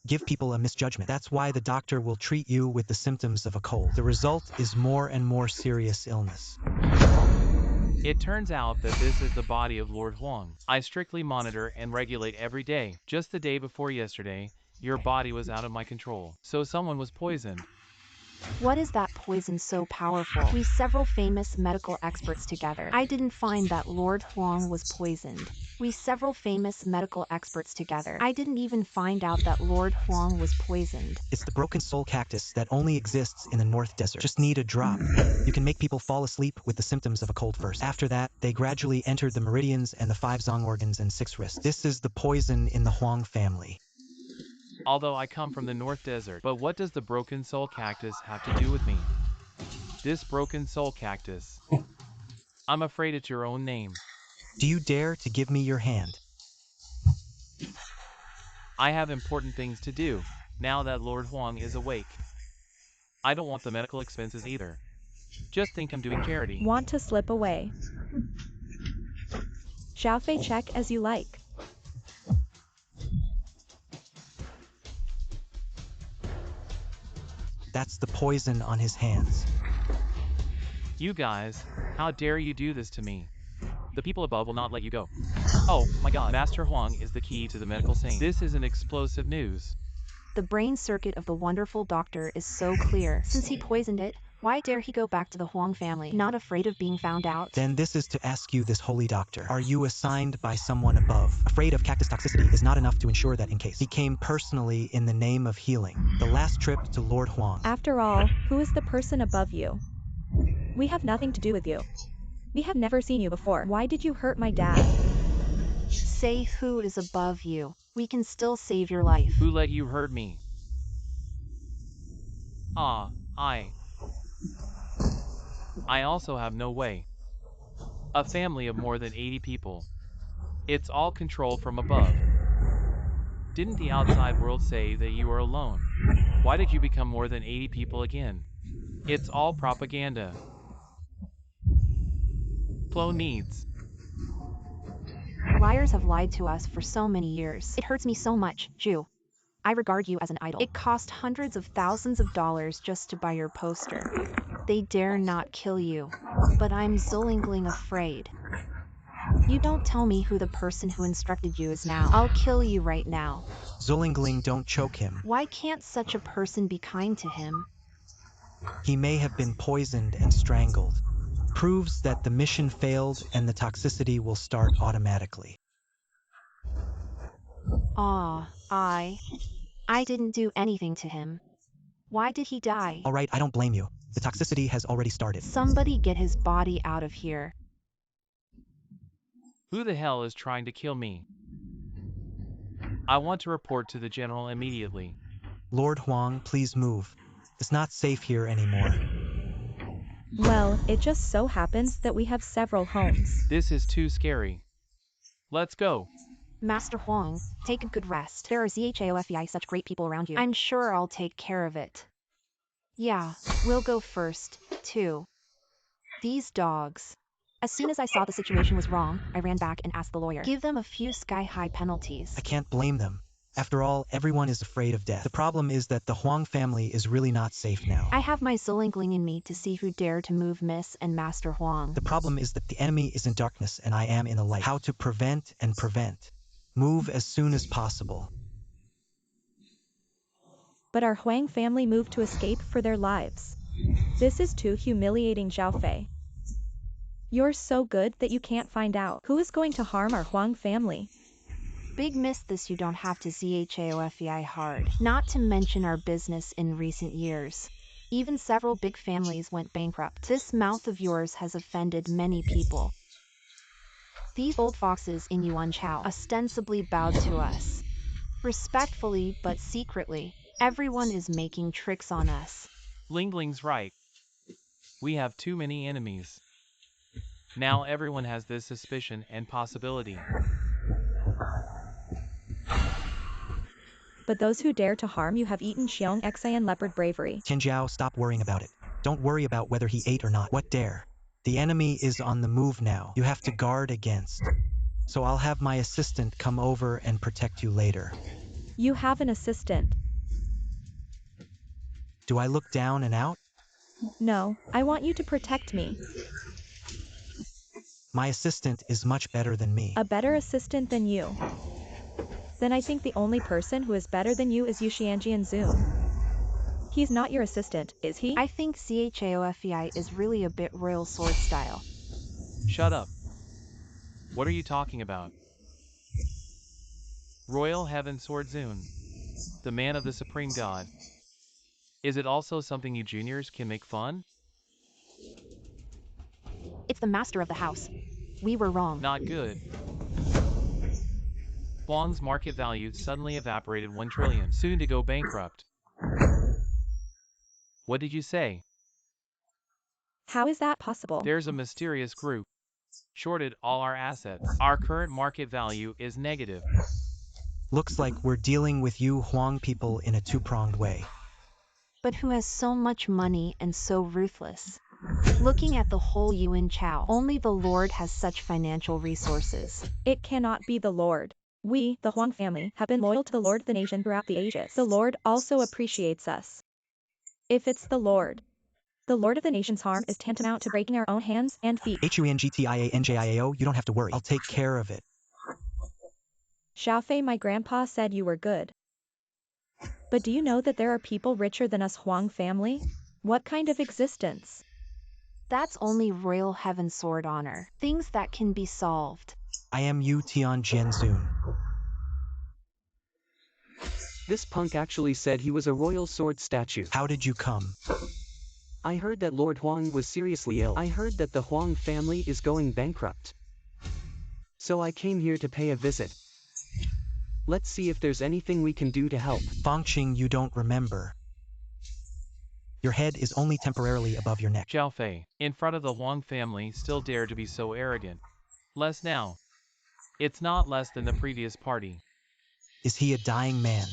Give people a misjudgment. That's why the doctor will treat you with the symptoms of a cold. The result is more and more serious illness. It turns out that this is the body of Lord Huang. I strictly monitor and regulate every day. Just the day before yesterday, your body was out of my control. So someone was poisoned. What is that poison so powerful? We several famous medical experts together. I didn't find that Lord Huang was poisoned. We several famous medical experts together. I didn't even find out that Lord Huang was poisoned. It's the broken soul cactus that only exists in the North Desert. Just need a drop. You can make people fall asleep with the symptoms of a cold first. After that, they gradually enter the meridians and the 5 zong organs and 6 wrists. This is the poison in the Huang family. Although I come from the North Desert. But what does the broken soul cactus have to do with me? This broken soul cactus. I'm afraid it's your own name. Do you dare to give me your hand? I have important things to do, now that Lord Huang is awake. I don't want the medical expenses either. Just think I'm doing charity. Want to slip away? Xiao Fei, check as you like. That's the poison on his hands. You guys, how dare you do this to me? The people above will not let you go. Oh my god, Master Huang is the key to the medical saint. This is an explosive news. The brain circuit of the wonderful doctor is so clear. Since he poisoned it, why dare he go back to the Huang family? Not afraid of being found out? Then this is to ask you, this holy doctor. Are you assigned by someone above? Afraid of cactus toxicity is not enough to ensure that in case. He came personally in the name of healing. The last trip to Lord Huang. After all, who is the person above you? We have nothing to do with you. We have never seen you before. Why did you hurt my dad? Say who is above you. We can still save your life. Who let you hurt me? I also have no way. A family of more than 80 people. It's all controlled from above. Didn't the outside world say that you were alone? Why did you become more than 80 people again? It's all propaganda. Plo needs. Liars have lied to us for so many years. It hurts me so much, Ju. I regard you as an idol. It cost hundreds of thousands of dollars just to buy your poster. They dare not kill you. But I'm Zolingling afraid. You don't tell me who the person who instructed you is now. I'll kill you right now. Zolingling, don't choke him. Why can't such a person be kind to him? He may have been poisoned and strangled. Proves that the mission failed and the toxicity will start automatically. I didn't do anything to him. Why did he die? All right, I don't blame you. The toxicity has already started. Somebody get his body out of here. Who the hell is trying to kill me? I want to report to the general immediately. Lord Huang, please move. It's not safe here anymore. Well, it just so happens that we have several homes. This is too scary. Let's go. Master Huang, take a good rest. There are ZHAOFEI such great people around you. I'm sure I'll take care of it. Yeah, we'll go first, too. These dogs. As soon as I saw the situation was wrong, I ran back and asked the lawyer. Give them a few sky-high penalties. I can't blame them. After all, everyone is afraid of death. The problem is that the Huang family is really not safe now. I have my Zilingling in me to see who dare to move Miss and Master Huang. The problem is that the enemy is in darkness and I am in the light. How to prevent and prevent. Move as soon as possible. But our Huang family moved to escape for their lives. This is too humiliating, Zhao Fei. You're so good that you can't find out who is going to harm our Huang family. Big miss this, you don't have to CHAOFEI hard. Not to mention our business in recent years. Even several big families went bankrupt. This mouth of yours has offended many people. These old foxes in Yuanchao ostensibly bowed to us. Respectfully but secretly, everyone is making tricks on us. Lingling's right. We have too many enemies. Now everyone has this suspicion and possibility. But those who dare to harm you have eaten Xiong Xi and leopard bravery. Tianjiao, stop worrying about it. Don't worry about whether he ate or not. What dare? The enemy is on the move now. You have to guard against. So I'll have my assistant come over and protect you later. You have an assistant. Do I look down and out? No, I want you to protect me. My assistant is much better than me. A better assistant than you. Then I think the only person who is better than you is Yuxianjian Zun. He's not your assistant, is he? I think CHAOFEI is really a bit royal sword style. Shut up. What are you talking about? Royal Heaven Sword Zun. The man of the Supreme God. Is it also something you juniors can make fun? It's the master of the house. We were wrong. Not good. Huang's market value suddenly evaporated 1 trillion, soon to go bankrupt. What did you say? How is that possible? There's a mysterious group. Shorted all our assets. Our current market value is negative. Looks like we're dealing with you Huang people in a two-pronged way. But who has so much money and so ruthless? Looking at the whole Yuan Chao, only the Lord has such financial resources. It cannot be the Lord. We, the Huang family, have been loyal to the Lord of the nation throughout the ages. The Lord also appreciates us. If it's the Lord of the nation's harm is tantamount to breaking our own hands and feet. HUANGTIANJIAO, you don't have to worry. I'll take care of it. Zhao Fei, my grandpa said you were good. But do you know that there are people richer than us Huang family? What kind of existence? That's only royal heaven sword honor. Things that can be solved. I am Yu Tian Jianzun. This punk actually said he was a royal sword statue. How did you come? I heard that Lord Huang was seriously ill. I heard that the Huang family is going bankrupt. So I came here to pay a visit. Let's see if there's anything we can do to help. Fangqing, you don't remember. Your head is only temporarily above your neck. Zhao Fei, in front of the Huang family, still dare to be so arrogant. Less now. It's not less than the previous party. Is he a dying man?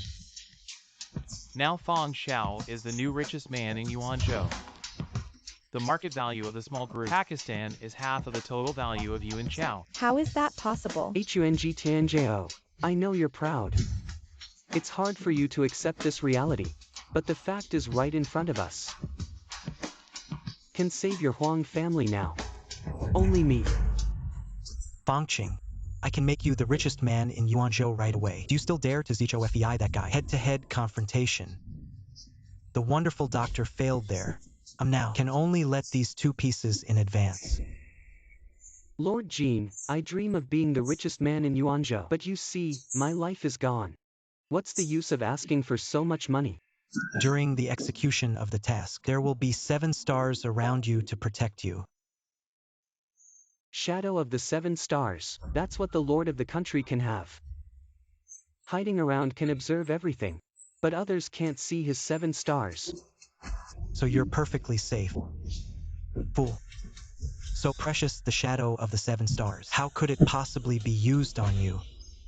Now Fang Xiao is the new richest man in Yuanzhou. The market value of the small group Pakistan is half of the total value of Yuan Chao. How is that possible? HUNGTNJO. I know you're proud. It's hard for you to accept this reality, but the fact is right in front of us. Can save your Huang family now. Only me. Fangqing, I can make you the richest man in Yuanzhou right away. Do you still dare to ZHOFEI that guy? Head-to-head confrontation. The wonderful doctor failed there. Now can only let these two pieces in advance. Lord Jean, I dream of being the richest man in Yuanzhou. But you see, my life is gone. What's the use of asking for so much money? During the execution of the task, there will be 7 stars around you to protect you. Shadow of the 7 stars, that's what the lord of the country can have. Hiding around can observe everything, but others can't see his 7 stars. So you're perfectly safe. Fool. So precious the shadow of the 7 stars. How could it possibly be used on you?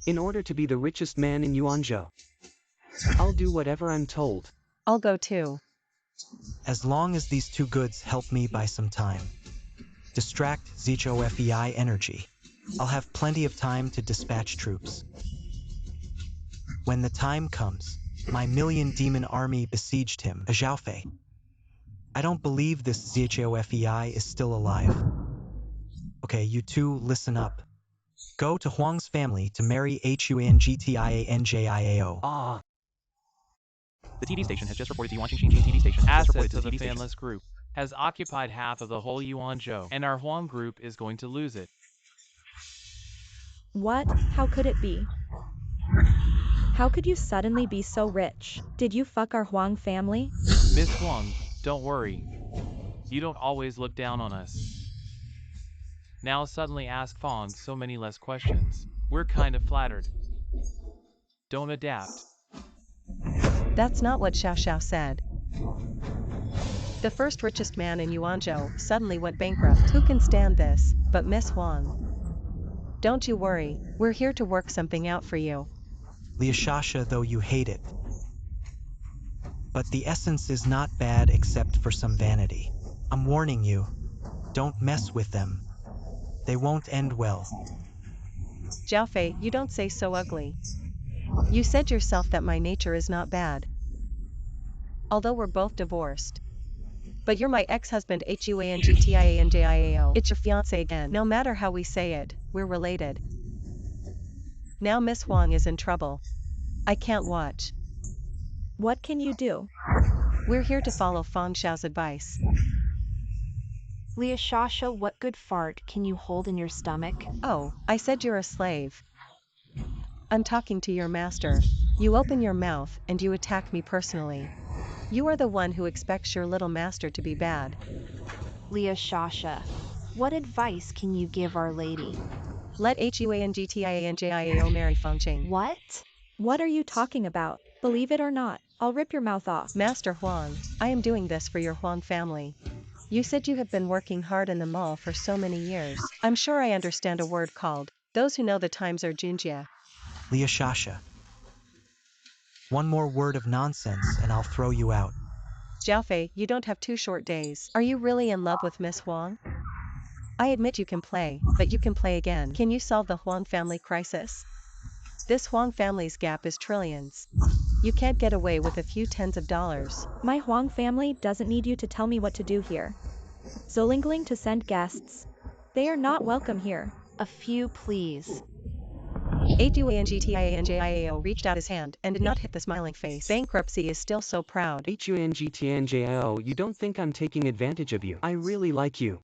In order to be the richest man in Yuanzhou, I'll do whatever I'm told. I'll go too. As long as these 2 goods help me buy some time. Distract ZHOFEI energy. I'll have plenty of time to dispatch troops. When the time comes, my million-demon army besieged him, a Zhaofei. I don't believe this Zhaofei is still alive. Okay, you two, listen up. Go to Huang's family to marry Huangtianjiao. Ah, The TV station has just reported the Yuan Xinjiang TV station has just reported Asset to to the the TV station. fanless group has occupied half of the whole Yuanzhou, and our Huang group is going to lose it. What? How could it be? How could you suddenly be so rich? Did you fuck our Huang family? Miss Huang, don't worry. You don't always look down on us. Now suddenly ask Fong so many less questions. We're kind of flattered. Don't adapt. That's not what Xiao Xiao said. The first richest man in Yuanzhou suddenly went bankrupt. Who can stand this, but Miss Huang? Don't you worry, we're here to work something out for you. Liashasha, though you hate it. But the essence is not bad except for some vanity. I'm warning you, don't mess with them. They won't end well. Zhaofei, you don't say so ugly. You said yourself that my nature is not bad. Although we're both divorced. But you're my ex-husband Huangtianjiao. It's your fiancé again. No matter how we say it, we're related. Now Miss Huang is in trouble. I can't watch. What can you do? We're here to follow Fang Xiao's advice. Liashasha, what good fart can you hold in your stomach? Oh, I said you're a slave. I'm talking to your master. You open your mouth and you attack me personally. You are the one who expects your little master to be bad. Liashasha, what advice can you give Our Lady? Let Huangtianjiao marry Fangqing. What? What are you talking about? Believe it or not, I'll rip your mouth off. Master Huang, I am doing this for your Huang family. You said you have been working hard in the mall for so many years. I'm sure I understand a word called, those who know the times are Jinjia. Liashasha. One more word of nonsense and I'll throw you out. Zhaofei, you don't have 2 short days. Are you really in love with Miss Huang? I admit you can play, but you can play again. Can you solve the Huang family crisis? This Huang family's gap is trillions. You can't get away with a few tens of dollars. My Huang family doesn't need you to tell me what to do here. Zolingling to send guests. They are not welcome here. A few, please. Huangtianjiao reached out his hand and did not hit the smiling face. Bankruptcy is still so proud. Huangtianjiao, you don't think I'm taking advantage of you. I really like you.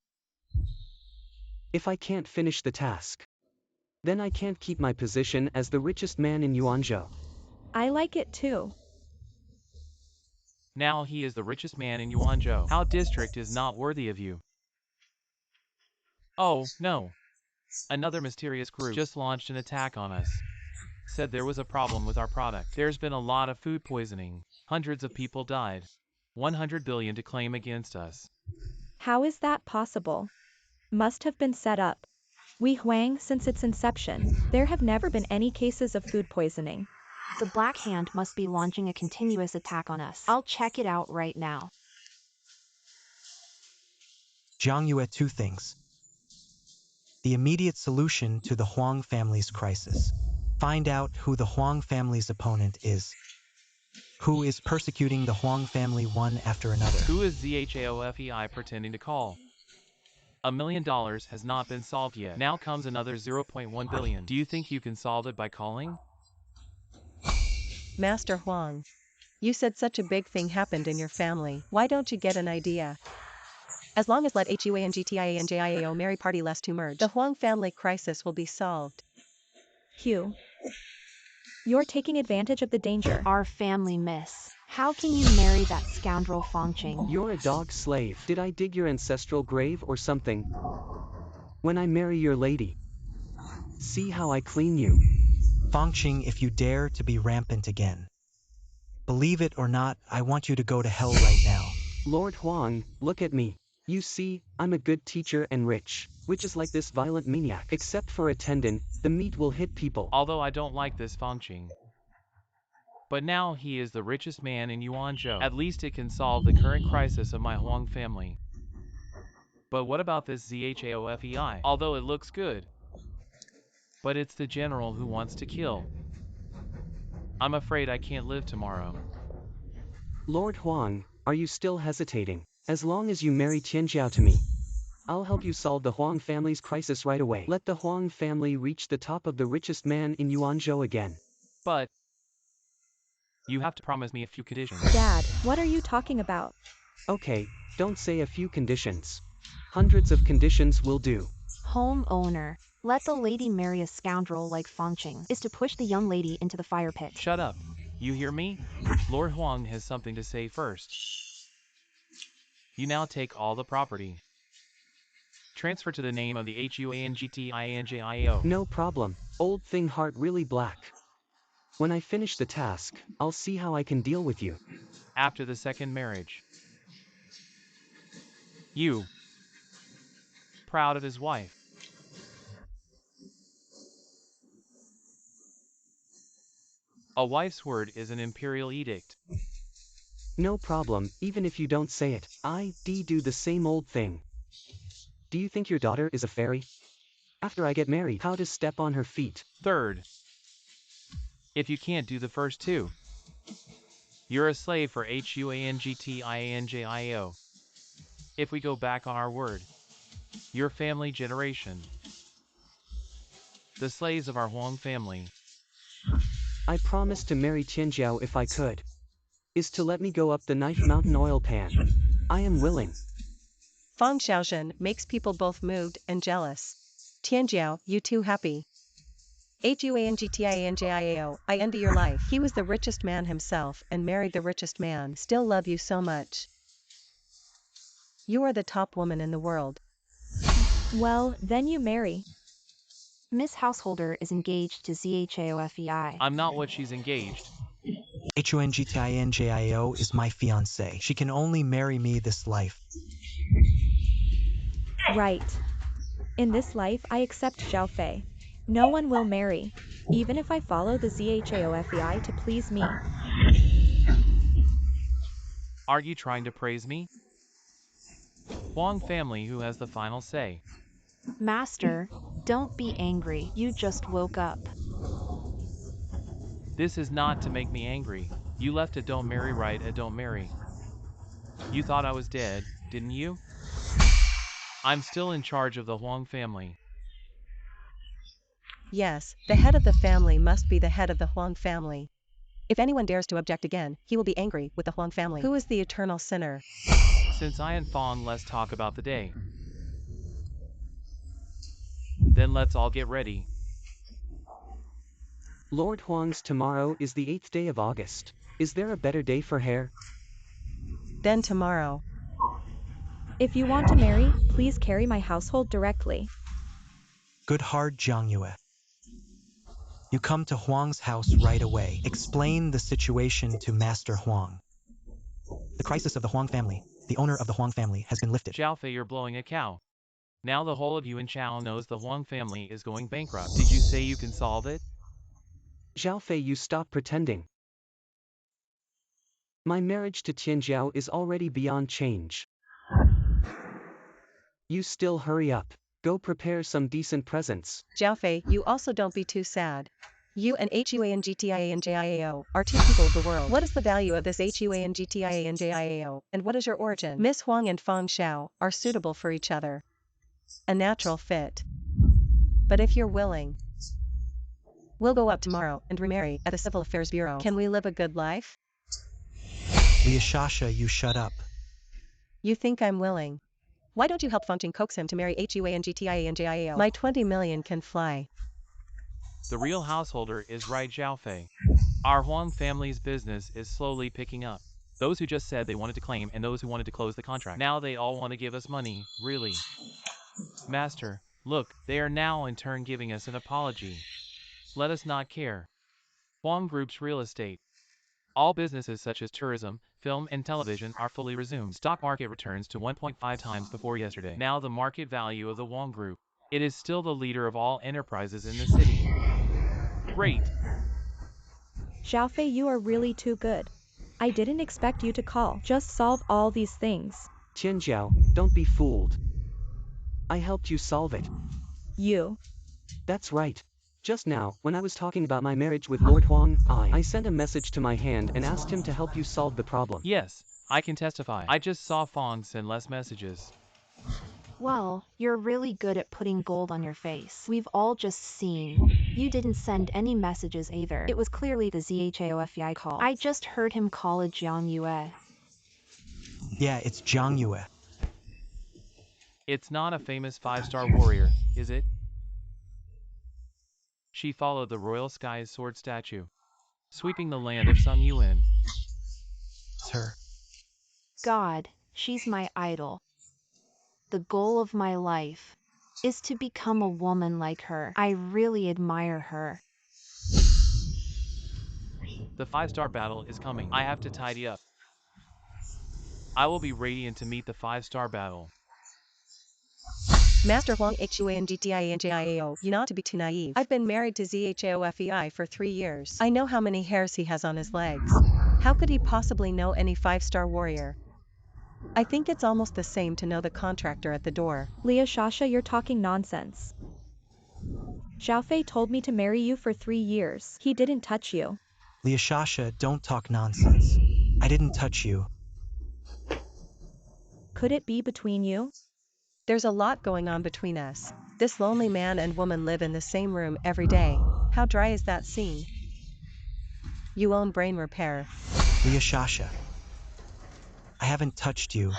If I can't finish the task, then I can't keep my position as the richest man in Yuanzhou. I like it too. Now he is the richest man in Yuanzhou. How district is not worthy of you. Oh, no. Another mysterious group just launched an attack on us. Said there was a problem with our product. There's been a lot of food poisoning. Hundreds of people died. 100 billion to claim against us. How is that possible? Must have been set up. We Huang, since its inception, there have never been any cases of food poisoning. The Black Hand must be launching a continuous attack on us. I'll check it out right now. Zhang Yue, 2 things. The immediate solution to the Huang family's crisis. Find out who the Huang family's opponent is. Who is persecuting the Huang family one after another. Who is Zhaofei pretending to call? $1 million has not been solved yet. Now comes another 0.1 billion. Do you think you can solve it by calling? Master Huang. You said such a big thing happened in your family. Why don't you get an idea? As long as let Huangtianjiao marry party less to merge, the Huang family crisis will be solved. Hugh. You're taking advantage of the danger. Our family, miss. How can you marry that scoundrel Fangqing? You're a dog slave. Did I dig your ancestral grave or something? When I marry your lady, see how I clean you. Fangqing, if you dare to be rampant again. Believe it or not, I want you to go to hell right now. Lord Huang, look at me. You see, I'm a good teacher and rich, which is like this violent maniac. Except for a tendon, the meat will hit people. Although I don't like this Fangqing. But now he is the richest man in Yuanzhou. At least it can solve the current crisis of my Huang family. But what about this Zhaofei? Although it looks good. But it's the general who wants to kill. I'm afraid I can't live tomorrow. Lord Huang, are you still hesitating? As long as you marry Tianjiao to me, I'll help you solve the Huang family's crisis right away. Let the Huang family reach the top of the richest man in Yuanzhou again. But you have to promise me a few conditions. Dad, what are you talking about? Okay, don't say a few conditions. Hundreds of conditions will do. Homeowner. Let the lady marry a scoundrel like Fangqing is to push the young lady into the fire pit. Shut up. You hear me? Lord Huang has something to say first. You now take all the property. Transfer to the name of the HUANGTIANJIAO. No problem, old thing heart really black. When I finish the task, I'll see how I can deal with you. After the second marriage. You. Proud of his wife. A wife's word is an imperial edict. No problem, even if you don't say it. I do the same old thing. Do you think your daughter is a fairy? After I get married, how to step on her feet? Third. If you can't do the first two, you're a slave for HUANGTIANJIAO. If we go back on our word, your family generation, the slaves of our Huang family. I promised to marry Tianjiao if I could. Is to let me go up the knife mountain oil pan. I am willing. Fang Xiaozhen makes people both moved and jealous. Tianjiao, you too happy. HUANGTIANJIAO, I envy your life. He was the richest man himself and married the richest man. Still love you so much. You are the top woman in the world. Well, then you marry. Miss Householder is engaged to ZHAOFEI. I'm not what she's engaged. HUNGTINJIO is my fiancée. She can only marry me this life. Right. In this life I accept Xiao Fei. No one will marry, even if I follow the ZHAOFEI to please me. Are you trying to praise me? Huang family who has the final say. Master, don't be angry. You just woke up. This is not to make me angry. You left a don't marry right at don't marry. You thought I was dead, didn't you? I'm still in charge of the Huang family. Yes, the head of the family must be the head of the Huang family. If anyone dares to object again, he will be angry with the Huang family. Who is the eternal sinner? Since I and Fang let's talk about the day. Then let's all get ready. Lord Huang's tomorrow is the 8th day of August. Is there a better day for hair? Then tomorrow. If you want to marry, please carry my household directly. Good hard Jiangyue. You come to Huang's house right away. Explain the situation to Master Huang. The crisis of the Huang family, the owner of the Huang family, has been lifted. Xiao Fei, you're blowing a cow. Now the whole of Yuan Chao knows the Huang family is going bankrupt. Did you say you can solve it? Xiao Fei, you stop pretending. My marriage to Tianjiao is already beyond change. You still hurry up. Go prepare some decent presents. Xiao Fei, you also don't be too sad. You and HUANGTIANJIAO are two people of the world. What is the value of this HUANGTIANJIAO, and what is your origin? Miss Huang and Fang Xiao are suitable for each other. A natural fit. But if you're willing, we'll go up tomorrow and remarry at the Civil Affairs Bureau. Can we live a good life? Liashasha, you shut up. You think I'm willing? Why don't you help Fangqing coax him to marry HUANGTIANJIAO? My 20 million can fly. The real householder is right, Xiao Fei. Our Huang family's business is slowly picking up. Those who just said they wanted to claim and those who wanted to close the contract. Now they all want to give us money, really. Master, look, they are now in turn giving us an apology. Let us not care. Huang Group's real estate. All businesses such as tourism, film and television are fully resumed. Stock market returns to 1.5 times before yesterday. Now the market value of the Huang Group. It is still the leader of all enterprises in the city. Great. Xiao Fei, you are really too good. I didn't expect you to call. Just solve all these things. Tianjiao, don't be fooled. I helped you solve it. You. That's right. Just now, when I was talking about my marriage with Lord Huang, I sent a message to my hand and asked him to help you solve the problem. Yes, I can testify. I just saw Fong send less messages. Well, you're really good at putting gold on your face. We've all just seen. You didn't send any messages either. It was clearly the ZHAOFEI call. I just heard him call a Jiang Yue. Yeah, it's Jiang Yue. It's not a famous 5-star warrior, is it? She followed the royal sky's sword statue, sweeping the land of Sun Yuan. It's her. God, she's my idol. The goal of my life is to become a woman like her. I really admire her. The 5-star battle is coming. I have to tidy up. I will be radiant to meet the 5-star battle. Master Huang HUANGTIANJIAO, you not to be too naive. I've been married to ZHAOFEI for 3 years. I know how many hairs he has on his legs. How could he possibly know any 5-star warrior? I think it's almost the same to know the contractor at the door. Leah Shasha, you're talking nonsense. Xiaofei told me to marry you for 3 years. He didn't touch you. Liashasha, don't talk nonsense. I didn't touch you. Could it be between you? There's a lot going on between us. This lonely man and woman live in the same room every day. How dry is that scene? You own brain repair. Liashasha, I haven't touched you.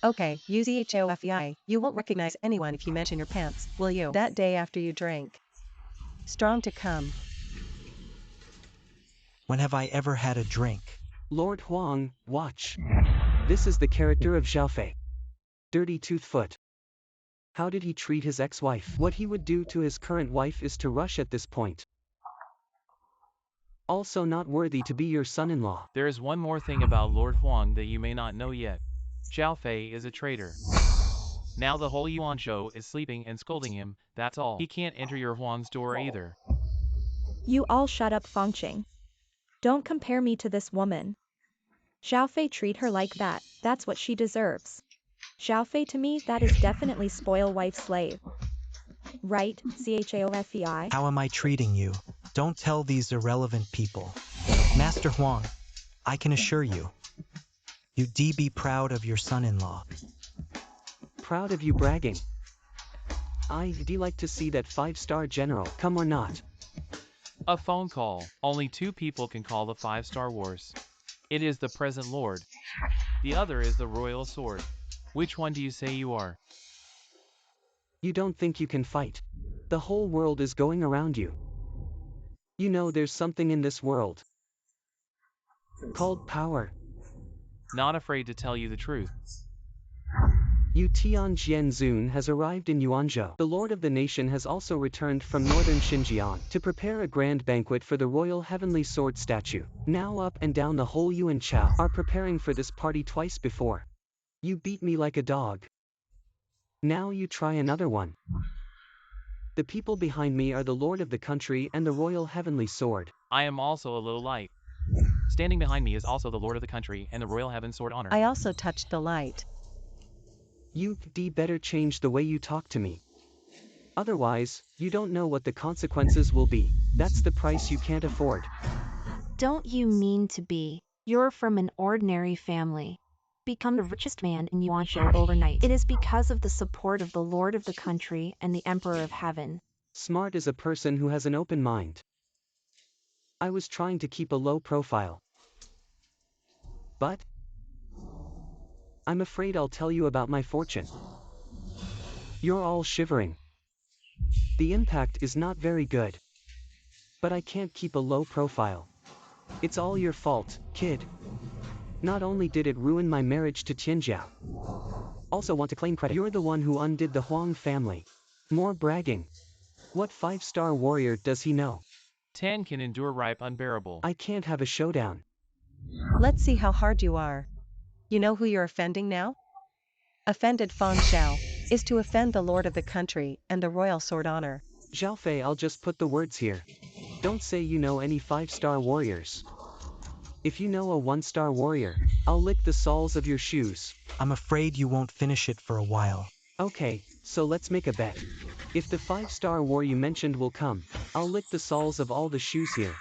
Okay, you ZHAOFEI, you won't recognize anyone if you mention your pants, will you? That day after you drank. Strong to come. When have I ever had a drink? Lord Huang, watch. This is the character of Xiaofei. Dirty Toothfoot. How did he treat his ex-wife? What he would do to his current wife is to rush at this point. Also not worthy to be your son-in-law. There is one more thing about Lord Huang that you may not know yet. Zhao Fei is a traitor. Now the whole Yuan show is sleeping and scolding him, that's all. He can't enter your Huang's door either. You all shut up, Fangqing. Don't compare me to this woman. Xiaofei treat her like that, that's what she deserves. Xiaofei to me, that is definitely spoil wife slave. Right, CHAOFEI? How am I treating you? Don't tell these irrelevant people. Master Huang, I can assure you. You be proud of your son-in-law. Proud of you bragging. I like to see that 5-star general come or not. A phone call. Only 2 people can call the 5-star wars. It is the present lord. The other is the royal sword. Which one do you say you are? You don't think you can fight. The whole world is going around you. You know there's something in this world called power. Not afraid to tell you the truth. Yu Tianjianzun has arrived in Yuanzhou. The lord of the nation has also returned from northern Xinjiang to prepare a grand banquet for the royal heavenly sword statue. Now up and down the whole Yuan Chao are preparing for this party twice before. You beat me like a dog. Now you try another one. The people behind me are the lord of the country and the royal heavenly sword. I am also a little light. Standing behind me is also the lord of the country and the royal heaven sword honor. I also touched the light. You better change the way you talk to me. Otherwise, you don't know what the consequences will be. That's the price you can't afford. Don't you mean to be? You're from an ordinary family. Become the richest man in Yuanzhou overnight. It is because of the support of the lord of the country and the emperor of heaven. Smart is a person who has an open mind. I was trying to keep a low profile. But I'm afraid I'll tell you about my fortune. You're all shivering. The impact is not very good. But I can't keep a low profile. It's all your fault, kid. Not only did it ruin my marriage to Tianjiao, also want to claim credit. You're the one who undid the Huang family. More bragging. What 5-star warrior does he know? 10 can endure ripe unbearable. I can't have a showdown. Let's see how hard you are. You know who you're offending now? Offended Fang Xiao is to offend the lord of the country and the royal sword honor. Xiaofei, I'll just put the words here. Don't say you know any 5-star warriors. If you know a 1-star warrior, I'll lick the soles of your shoes. I'm afraid you won't finish it for a while. Okay, so let's make a bet. If the 5-star war you mentioned will come, I'll lick the soles of all the shoes here.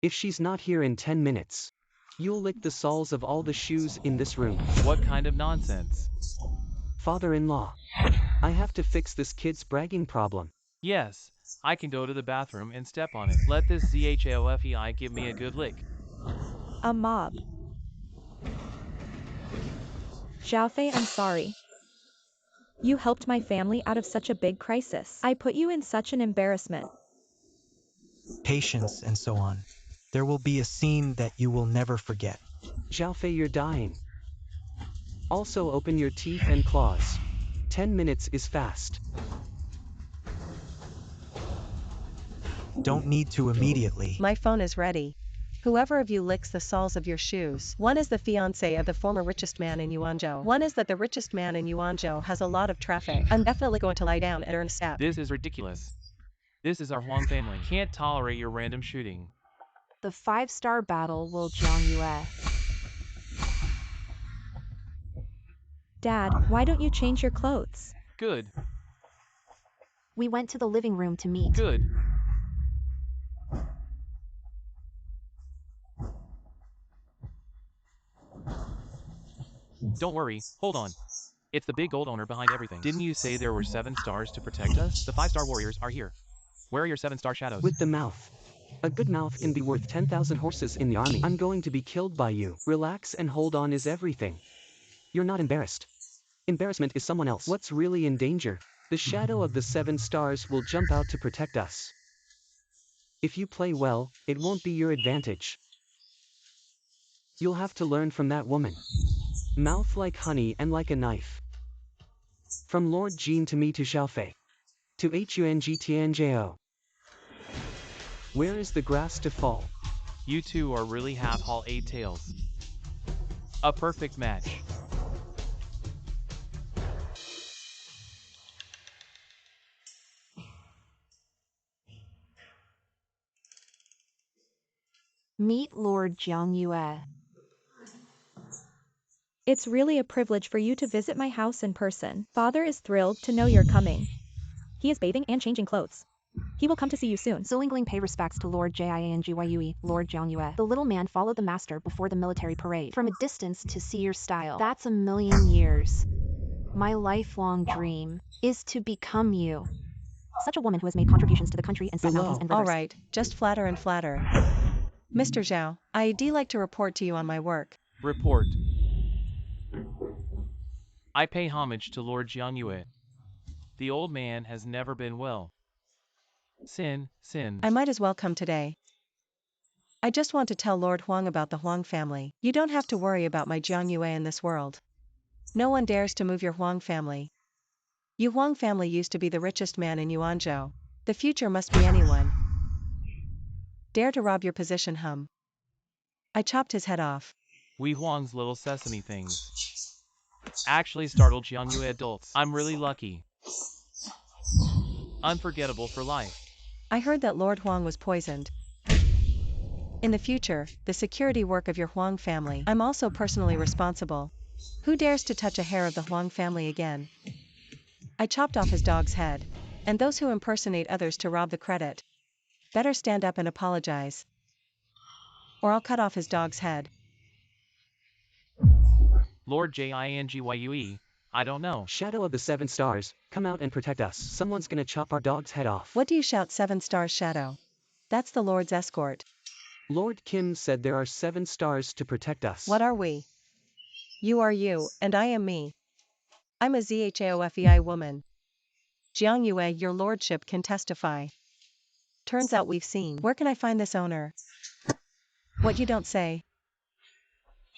If she's not here in 10 minutes, you'll lick the soles of all the shoes in this room. What kind of nonsense? Father-in-law, I have to fix this kid's bragging problem. Yes, I can go to the bathroom and step on it. Let this ZHAOFEI give me a good lick. A mob. Xiaofei, I'm sorry. You helped my family out of such a big crisis. I put you in such an embarrassment. Patience and so on. There will be a scene that you will never forget. Xiaofei, you're dying. Also open your teeth and claws. 10 minutes is fast. Don't need to immediately. My phone is ready. Whoever of you licks the soles of your shoes. One is the fiancé of the former richest man in Yuanzhou. One is that the richest man in Yuanzhou has a lot of traffic. I'm definitely going to lie down and earn a step. This is ridiculous. This is our Huang family. Can't tolerate your random shooting. The 5-star battle will Jiangyue. Dad, why don't you change your clothes? Good, We went to the living room to meet. good. Don't worry, hold on. It's the big gold owner behind everything. Didn't you say there were 7 stars to protect us? The 5-star warriors are here. Where are your 7-star shadows? With the mouth. A good mouth can be worth 10,000 horses in the army. I'm going to be killed by you. Relax and hold on is everything. You're not embarrassed. Embarrassment is someone else. What's really in danger? The shadow of the 7 stars will jump out to protect us. If you play well, it won't be your advantage. You'll have to learn from that woman. Mouth like honey and like a knife. From Lord Jean to me to Xiaofei. To Hungtianjao. Where is the grass to fall? You two are really half-haul 8 tails. A perfect match. Meet Lord Jiangyue. It's really a privilege for you to visit my house in person. Father is thrilled to know you're coming. He is bathing and changing clothes. He will come to see you soon. Zilingling pay respects to Lord Jiangyue, Lord Jiangyue. The little man followed the master before the military parade. From a distance to see your style. That's a million years. My lifelong dream is to become you. Such a woman who has made contributions to the country and set mountains and rivers. All right, just flatter and flatter. Mr. Zhao, I'd like to report to you on my work. Report. I pay homage to Lord Jiangyue. The old man has never been well. Sin. I might as well come today. I just want to tell Lord Huang about the Huang family. You don't have to worry about my Jiangyue in this world. No one dares to move your Huang family. You Huang family used to be the richest man in Yuanzhou. The future must be anyone. Dare to rob your position, hum. I chopped his head off. We Huang's little sesame things actually startled Jiangyue adults. I'm really lucky. Unforgettable for life. I heard that Lord Huang was poisoned. In the future, the security work of your Huang family, I'm also personally responsible. Who dares to touch a hair of the Huang family again? I chopped off his dog's head. And those who impersonate others to rob the credit, better stand up and apologize. Or I'll cut off his dog's head. Lord Jingyue, I don't know. Shadow of the 7 stars, come out and protect us. Someone's gonna chop our dog's head off. What do you shout 7 stars shadow? That's the Lord's escort. Lord Kim said there are 7 stars to protect us. What are we? You are you, and I am me. I'm a ZHAOFEI woman. Jiangyue, your lordship can testify. Turns out we've seen. Where can I find this owner? What you don't say.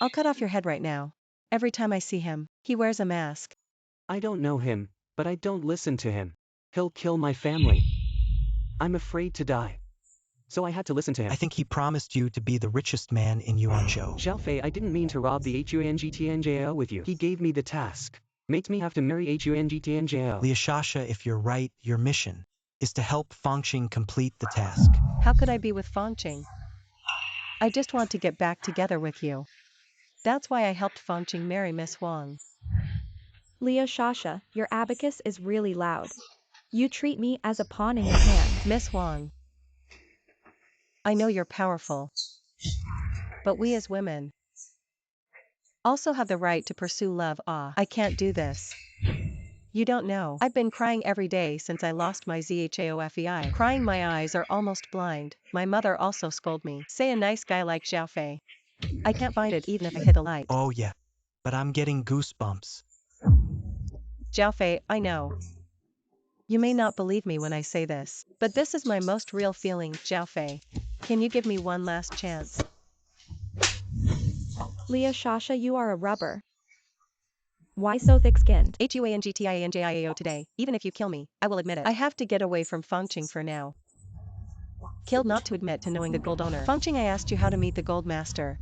I'll cut off your head right now. Every time I see him, he wears a mask. I don't know him, but I don't listen to him. He'll kill my family. I'm afraid to die. So I had to listen to him. I think he promised you to be the richest man in Yuanzhou. Xiaofei, I didn't mean to rob the Hungtianjao with you. He gave me the task. Makes me have to marry Hungtianjao. Liashasha, if you're right, your mission is to help Fangqing complete the task. How could I be with Fangqing? I just want to get back together with you. That's why I helped Fangqing marry Miss Huang. Leo Shasha, your abacus is really loud. You treat me as a pawn in your hand. Miss Huang. I know you're powerful. But we as women also have the right to pursue love. I can't do this. You don't know. I've been crying every day since I lost my ZHAOFEI. Crying my eyes are almost blind. My mother also scolded me. Say a nice guy like Xiaofei. I can't find it even if I hit the light. Oh yeah. But I'm getting goosebumps. Xiaofei, I know. You may not believe me when I say this, but this is my most real feeling, Xiaofei. Can you give me one last chance? Leah Shasha, you are a rubber. Why so thick-skinned? HUANGTIANJIAO today, even if you kill me, I will admit it. I have to get away from Fengqing for now. Killed not to admit to knowing the gold owner. Fengqing, I asked you how to meet the gold master.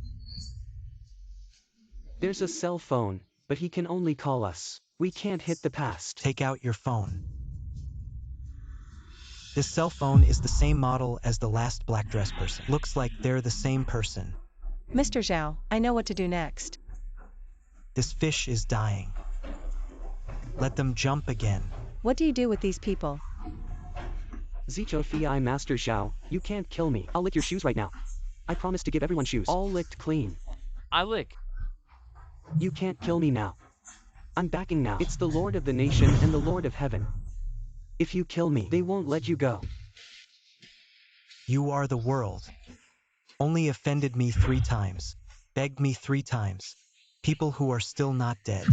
There's a cell phone, but he can only call us. We can't hit the past. Take out your phone. This cell phone is the same model as the last black dress person. Looks like they're the same person. Mr. Zhao, I know what to do next. This fish is dying. Let them jump again. What do you do with these people? Zicho Fi Master Xiao, you can't kill me. I'll lick your shoes right now. I promise to give everyone shoes. All licked clean. I lick. You can't kill me now. I'm backing now. It's the Lord of the nation and the Lord of heaven. If you kill me, they won't let you go. You are the world. Only offended me 3 times. Begged me 3 times. People who are still not dead.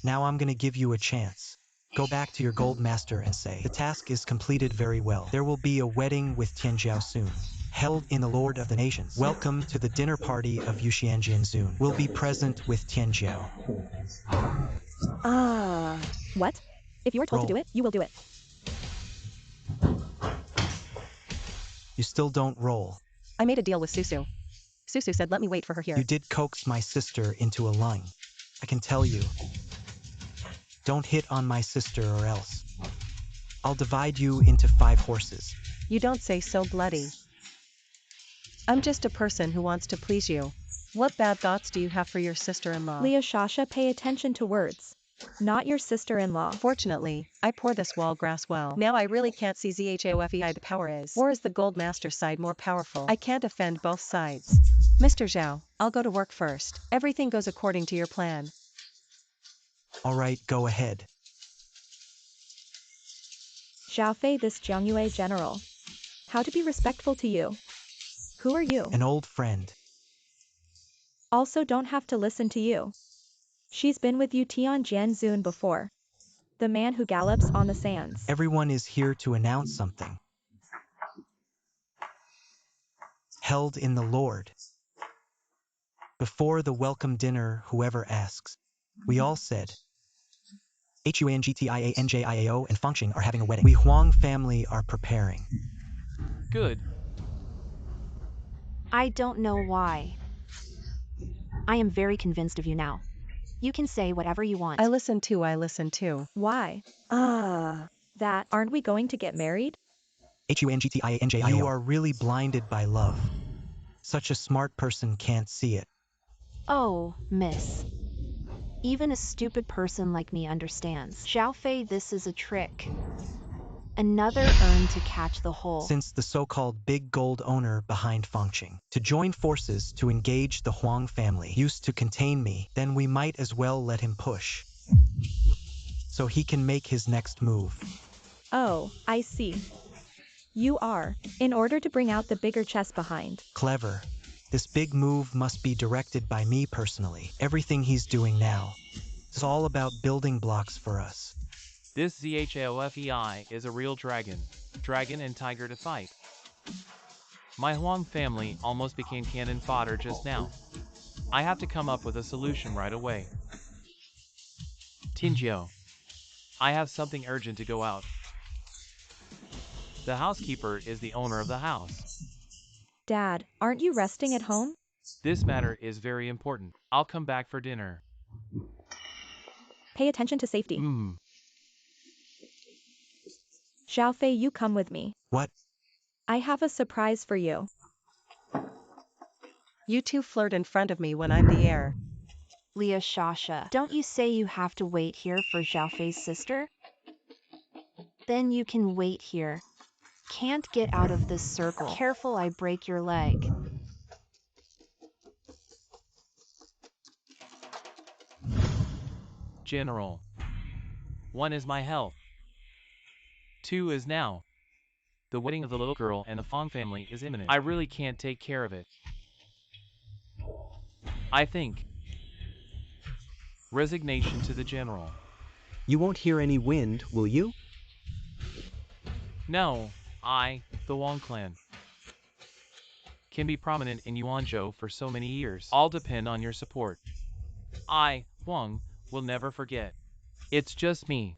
Now I'm gonna give you a chance. Go back to your gold master and say, the task is completed very well. There will be a wedding with Tianjiao soon. Held in the Lord of the Nations. Welcome to the dinner party of Yuxianjin soon. Will be present with Tianjiao. What? If you're told to do it, you will do it. You still don't roll. I made a deal with Susu. Susu said let me wait for her here. You did coax my sister into a lung. I can tell you. Don't hit on my sister or else. I'll divide you into 5 horses. You don't say so, bloody. I'm just a person who wants to please you. What bad thoughts do you have for your sister-in-law? Leah Shasha, pay attention to words. Not your sister-in-law. Fortunately, I pour this wall grass well. Now I really can't see ZHAOFEI the power is. Or is the gold master side more powerful? I can't offend both sides. Mr. Zhao, I'll go to work first. Everything goes according to your plan. Alright, go ahead. Xiaofei, this Jiangyue general. How to be respectful to you? Who are you? An old friend. Also don't have to listen to you. She's been with you Tian Jianzun before. The man who gallops on the sands. Everyone is here to announce something. Held in the Lord. Before the welcome dinner, whoever asks. We all said. HUANGTIANJIAO and Fengqing are having a wedding. We Huang family are preparing. Good. I don't know why. I am very convinced of you now. You can say whatever you want. I listen too. Why? That, aren't we going to get married? HUANGTIANJIAO. You are really blinded by love. Such a smart person can't see it. Oh, miss. Even a stupid person like me understands. Xiaofei, this is a trick. Another urn to catch the whole. Since the so-called big gold owner behind Fengqing to join forces to engage the Huang family used to contain me, then we might as well let him push. So he can make his next move. Oh, I see. You are, in order to bring out the bigger chest behind. Clever. This big move must be directed by me personally. Everything he's doing now is all about building blocks for us. This ZHAOFEI is a real dragon. Dragon and tiger to fight. My Huang family almost became cannon fodder just now. I have to come up with a solution right away. Tinjiao, I have something urgent to go out. The housekeeper is the owner of the house. Dad, aren't you resting at home? This matter is very important. I'll come back for dinner. Pay attention to safety. Xiaofei, you come with me. What? I have a surprise for you. You two flirt in front of me when I'm the heir. Leah Shasha, don't you say you have to wait here for Xiaofei's sister? Then you can wait here. Can't get out of this circle. Careful I break your leg. General. 1 is my health. 2 is now. The wedding of the little girl and the Fong family is imminent. I really can't take care of it. I think. Resignation to the general. You won't hear any wind, will you? No, the Wong clan, can be prominent in Yuanzhou for so many years. All depend on your support. Wong, will never forget. It's just me.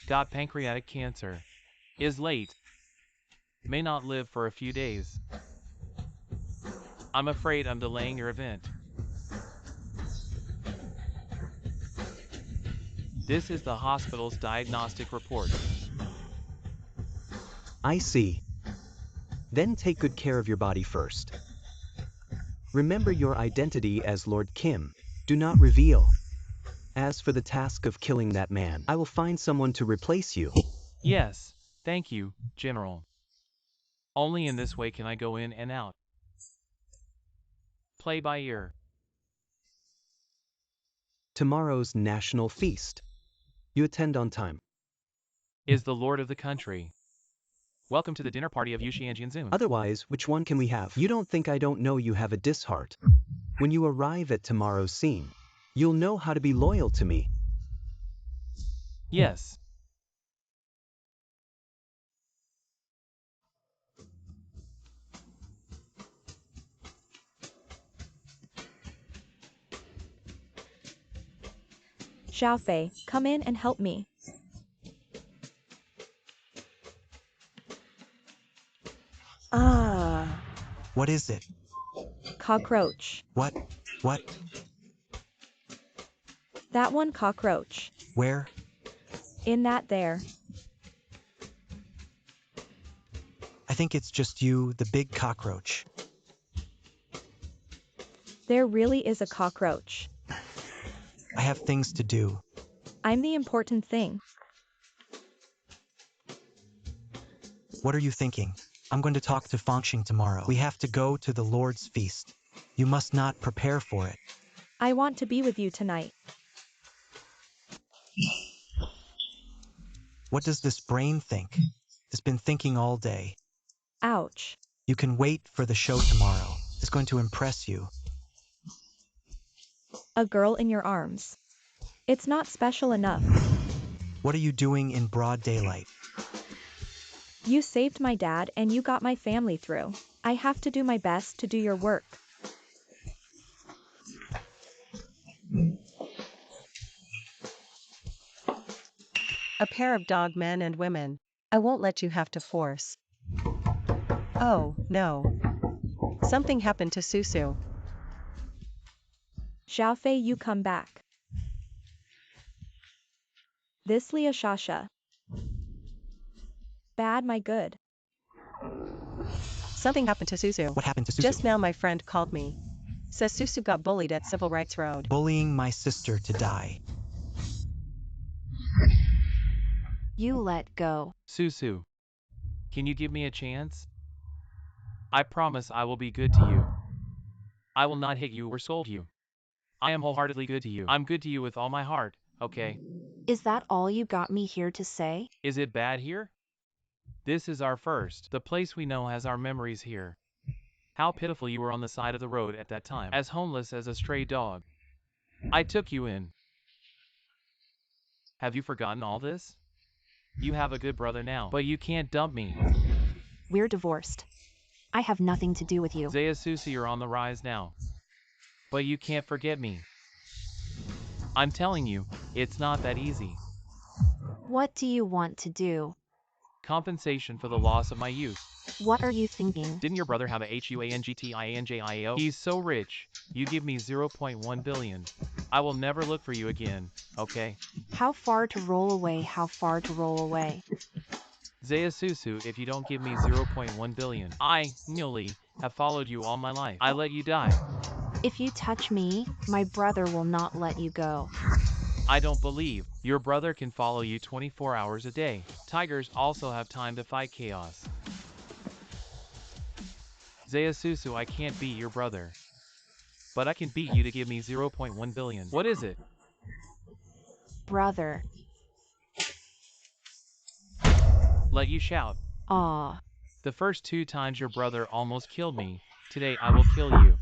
Got pancreatic cancer. Is late. May not live for a few days. I'm afraid I'm delaying your event. This is the hospital's diagnostic report. I see. Then take good care of your body first. Remember your identity as Lord Kim. Do not reveal. As for the task of killing that man, I will find someone to replace you. Yes, thank you, General. Only in this way can I go in and out. Play by ear. Tomorrow's national feast. You attend on time. Is the lord of the country. Welcome to the dinner party of Yuxianjianzun. Otherwise, which one can we have? You don't think I don't know you have a disheart. When you arrive at tomorrow's scene, you'll know how to be loyal to me. Yes. Xiaofei, come in and help me. Ah, What is it? cockroach. What? What? That one cockroach. Where? In that there. I think it's just you, the big cockroach. There really is a cockroach. I have things to do. I'm the important thing. What are you thinking? I'm going to talk to Fangxing tomorrow. We have to go to the Lord's feast. You must not prepare for it. I want to be with you tonight. What does this brain think? It's been thinking all day. Ouch. You can wait for the show tomorrow. It's going to impress you. A girl in your arms. It's not special enough. What are you doing in broad daylight? You saved my dad and you got my family through. I have to do my best to do your work. A pair of dog men and women. I won't let you have to force. Oh, no. Something happened to Susu. Xiaofei, you come back. This Leah Shasha. Bad, my good. Something happened to Susu. What happened to Susu? Just now my friend called me. Says Susu got bullied at Civil Rights Road. Bullying my sister to die. You let go. Susu. Can you give me a chance? I promise I will be good to you. I will not hit you or scold you. I am wholeheartedly good to you. I'm good to you with all my heart, okay? Is that all you got me here to say? Is it bad here? This is our first. The place we know has our memories here. How pitiful you were on the side of the road at that time, as homeless as a stray dog. I took you in. Have you forgotten all this? You have a good brother now, but you can't dump me. We're divorced. I have nothing to do with you. Zaya Susi, you're on the rise now. But you can't forget me. I'm telling you, it's not that easy. What do you want to do? Compensation for the loss of my youth. What are you thinking? Didn't your brother have a HUANGTINJIAO? He's so rich. You give me 0.1 billion. I will never look for you again, okay? How far to roll away? How far to roll away? Zaya Susu, if you don't give me 0.1 billion, I, Newly, have followed you all my life. I let you die. If you touch me, my brother will not let you go. I don't believe your brother can follow you 24 hours a day. Tigers also have time to fight chaos. Zayasusu, I can't beat your brother. But I can beat you to give me 0.1 billion. What is it? Brother. Let you shout. Aw. The first 2 times your brother almost killed me. Today I will kill you.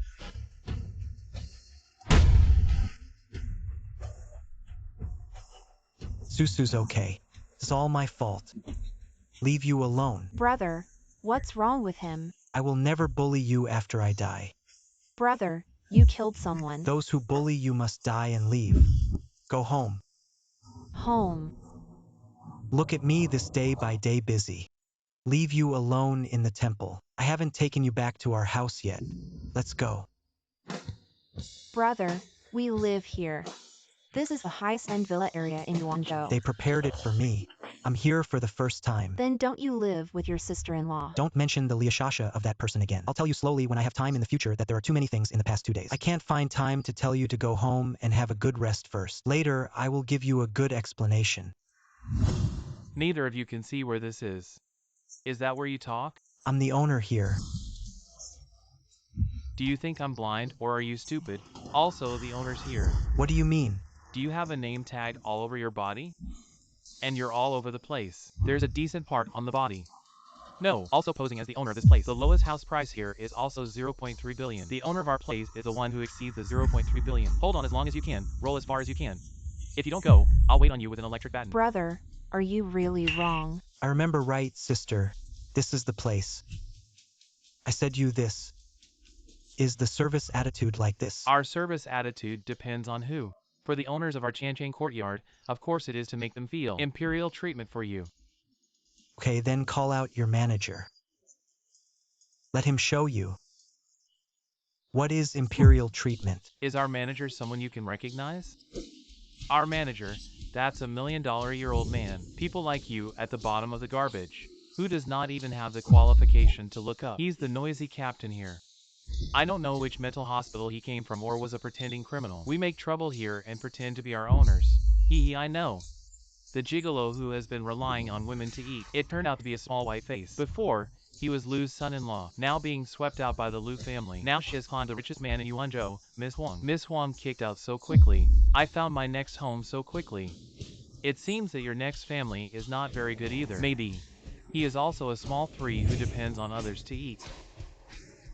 Susu's okay. It's all my fault. Leave you alone. Brother, what's wrong with him? I will never bully you after I die. Brother, you killed someone. Those who bully you must die and leave. Go home. Home. Look at me this day by day busy. Leave you alone in the temple. I haven't taken you back to our house yet. Let's go. Brother, we live here. This is the highest-end villa area in Yuanzhou. They prepared it for me. I'm here for the first time. Then don't you live with your sister-in-law? Don't mention the liashasha of that person again. I'll tell you slowly when I have time in the future that there are too many things in the past 2 days. I can't find time to tell you to go home and have a good rest first. Later, I will give you a good explanation. Neither of you can see where this is. Is that where you talk? I'm the owner here. Do you think I'm blind, or are you stupid? Also, the owner's here. What do you mean? Do you have a name tag all over your body? And you're all over the place. There's a decent part on the body. No, also posing as the owner of this place. The lowest house price here is also 0.3 billion. The owner of our place is the one who exceeds the 0.3 billion. Hold on as long as you can. Roll as far as you can. If you don't go, I'll wait on you with an electric baton. Brother, are you really wrong? I remember right, sister. This is the place. I said you this. Is the service attitude like this? Our service attitude depends on who. For the owners of our Chanchang courtyard, of course it is to make them feel imperial treatment for you. Okay, then call out your manager. Let him show you. What is imperial treatment? Is our manager someone you can recognize? Our manager, that's $1 million-a-year-old man. People like you at the bottom of the garbage, who does not even have the qualification to look up. He's the noisy captain here. I don't know which mental hospital he came from or was a pretending criminal. We make trouble here and pretend to be our owners. I know. The gigolo who has been relying on women to eat. It turned out to be a small white face. Before, he was Lu's son-in-law, now being swept out by the Lu family. Now she has climbed the richest man in Yuanzhou, Miss Huang. Miss Huang kicked out so quickly. I found my next home so quickly. It seems that your next family is not very good either. Maybe. He is also a small 3 who depends on others to eat.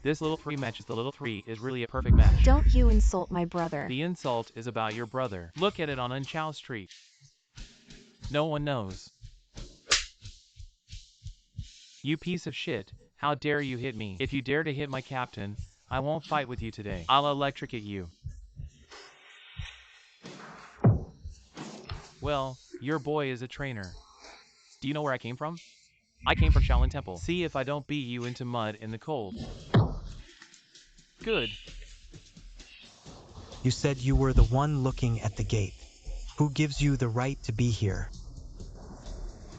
This little 3 matches the little 3 is really a perfect match. Don't you insult my brother. The insult is about your brother. Look at it on Unchao Street. No one knows. You piece of shit, how dare you hit me? If you dare to hit my captain, I won't fight with you today. I'll electrocute you. Well, your boy is a trainer. Do you know where I came from? I came from Shaolin Temple. See if I don't beat you into mud in the cold. Good. You said you were the one looking at the gate. Who gives you the right to be here?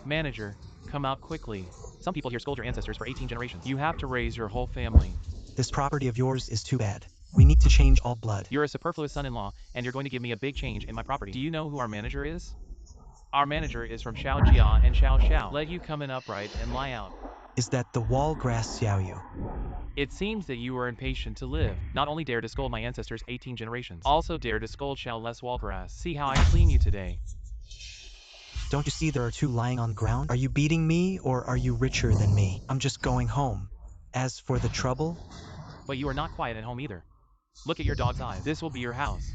Manager, come out quickly. Some people here scold your ancestors for 18 generations. You have to raise your whole family. This property of yours is too bad. We need to change all blood. You're a superfluous son-in-law, and you're going to give me a big change in my property. Do you know who our manager is? Our manager is from Xiaojia and Xiao. Let you come in upright and lie out. Is that the wall grass Xiaoyu? It seems that you are impatient to live. Not only dare to scold my ancestors 18 generations, also dare to scold Xiao Wallgrass. See how I clean you today. Don't you see there are 2 lying on the ground? Are you beating me or are you richer than me? I'm just going home. As for the trouble? But you are not quiet at home either. Look at your dog's eyes. This will be your house.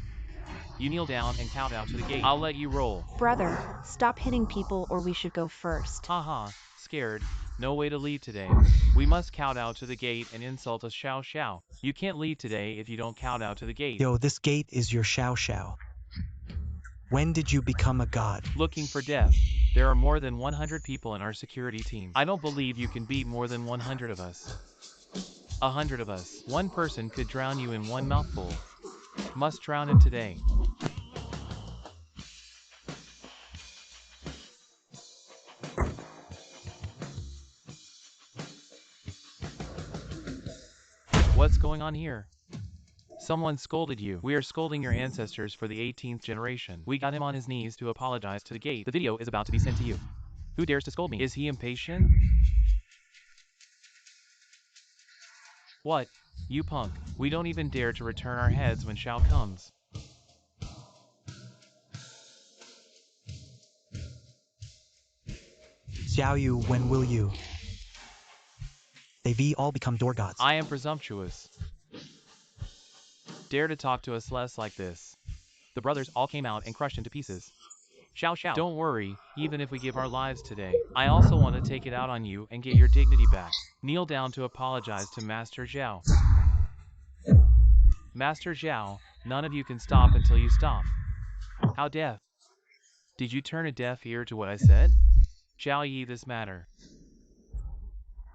You kneel down and kowtow to the gate. I'll let you roll. Brother, stop hitting people or we should go first. Haha, scared. No way to leave today. We must kowtow to the gate and insult a Xiao. You can't leave today if you don't kowtow to the gate. Yo, this gate is your Xiao. When did you become a god? Looking for death. There are more than 100 people in our security team. I don't believe you can beat more than 100 of us. 100 of us. One person could drown you in one mouthful. Must drown him today. What's going on here? Someone scolded you. We are scolding your ancestors for the 18th generation. We got him on his knees to apologize to the gate. The video is about to be sent to you. Who dares to scold me? Is he impatient? What? You punk. We don't even dare to return our heads when Xiao comes. Xiao Yu, when will you? They've all become door gods. I am presumptuous. Dare to talk to us less like this. The brothers all came out and crushed into pieces. Xiao. Don't worry, even if we give our lives today. I also want to take it out on you and get your dignity back. Kneel down to apologize to Master Zhao. Master Zhao, none of you can stop until you stop. How deaf? Did you turn a deaf ear to what I said? Shall ye this matter?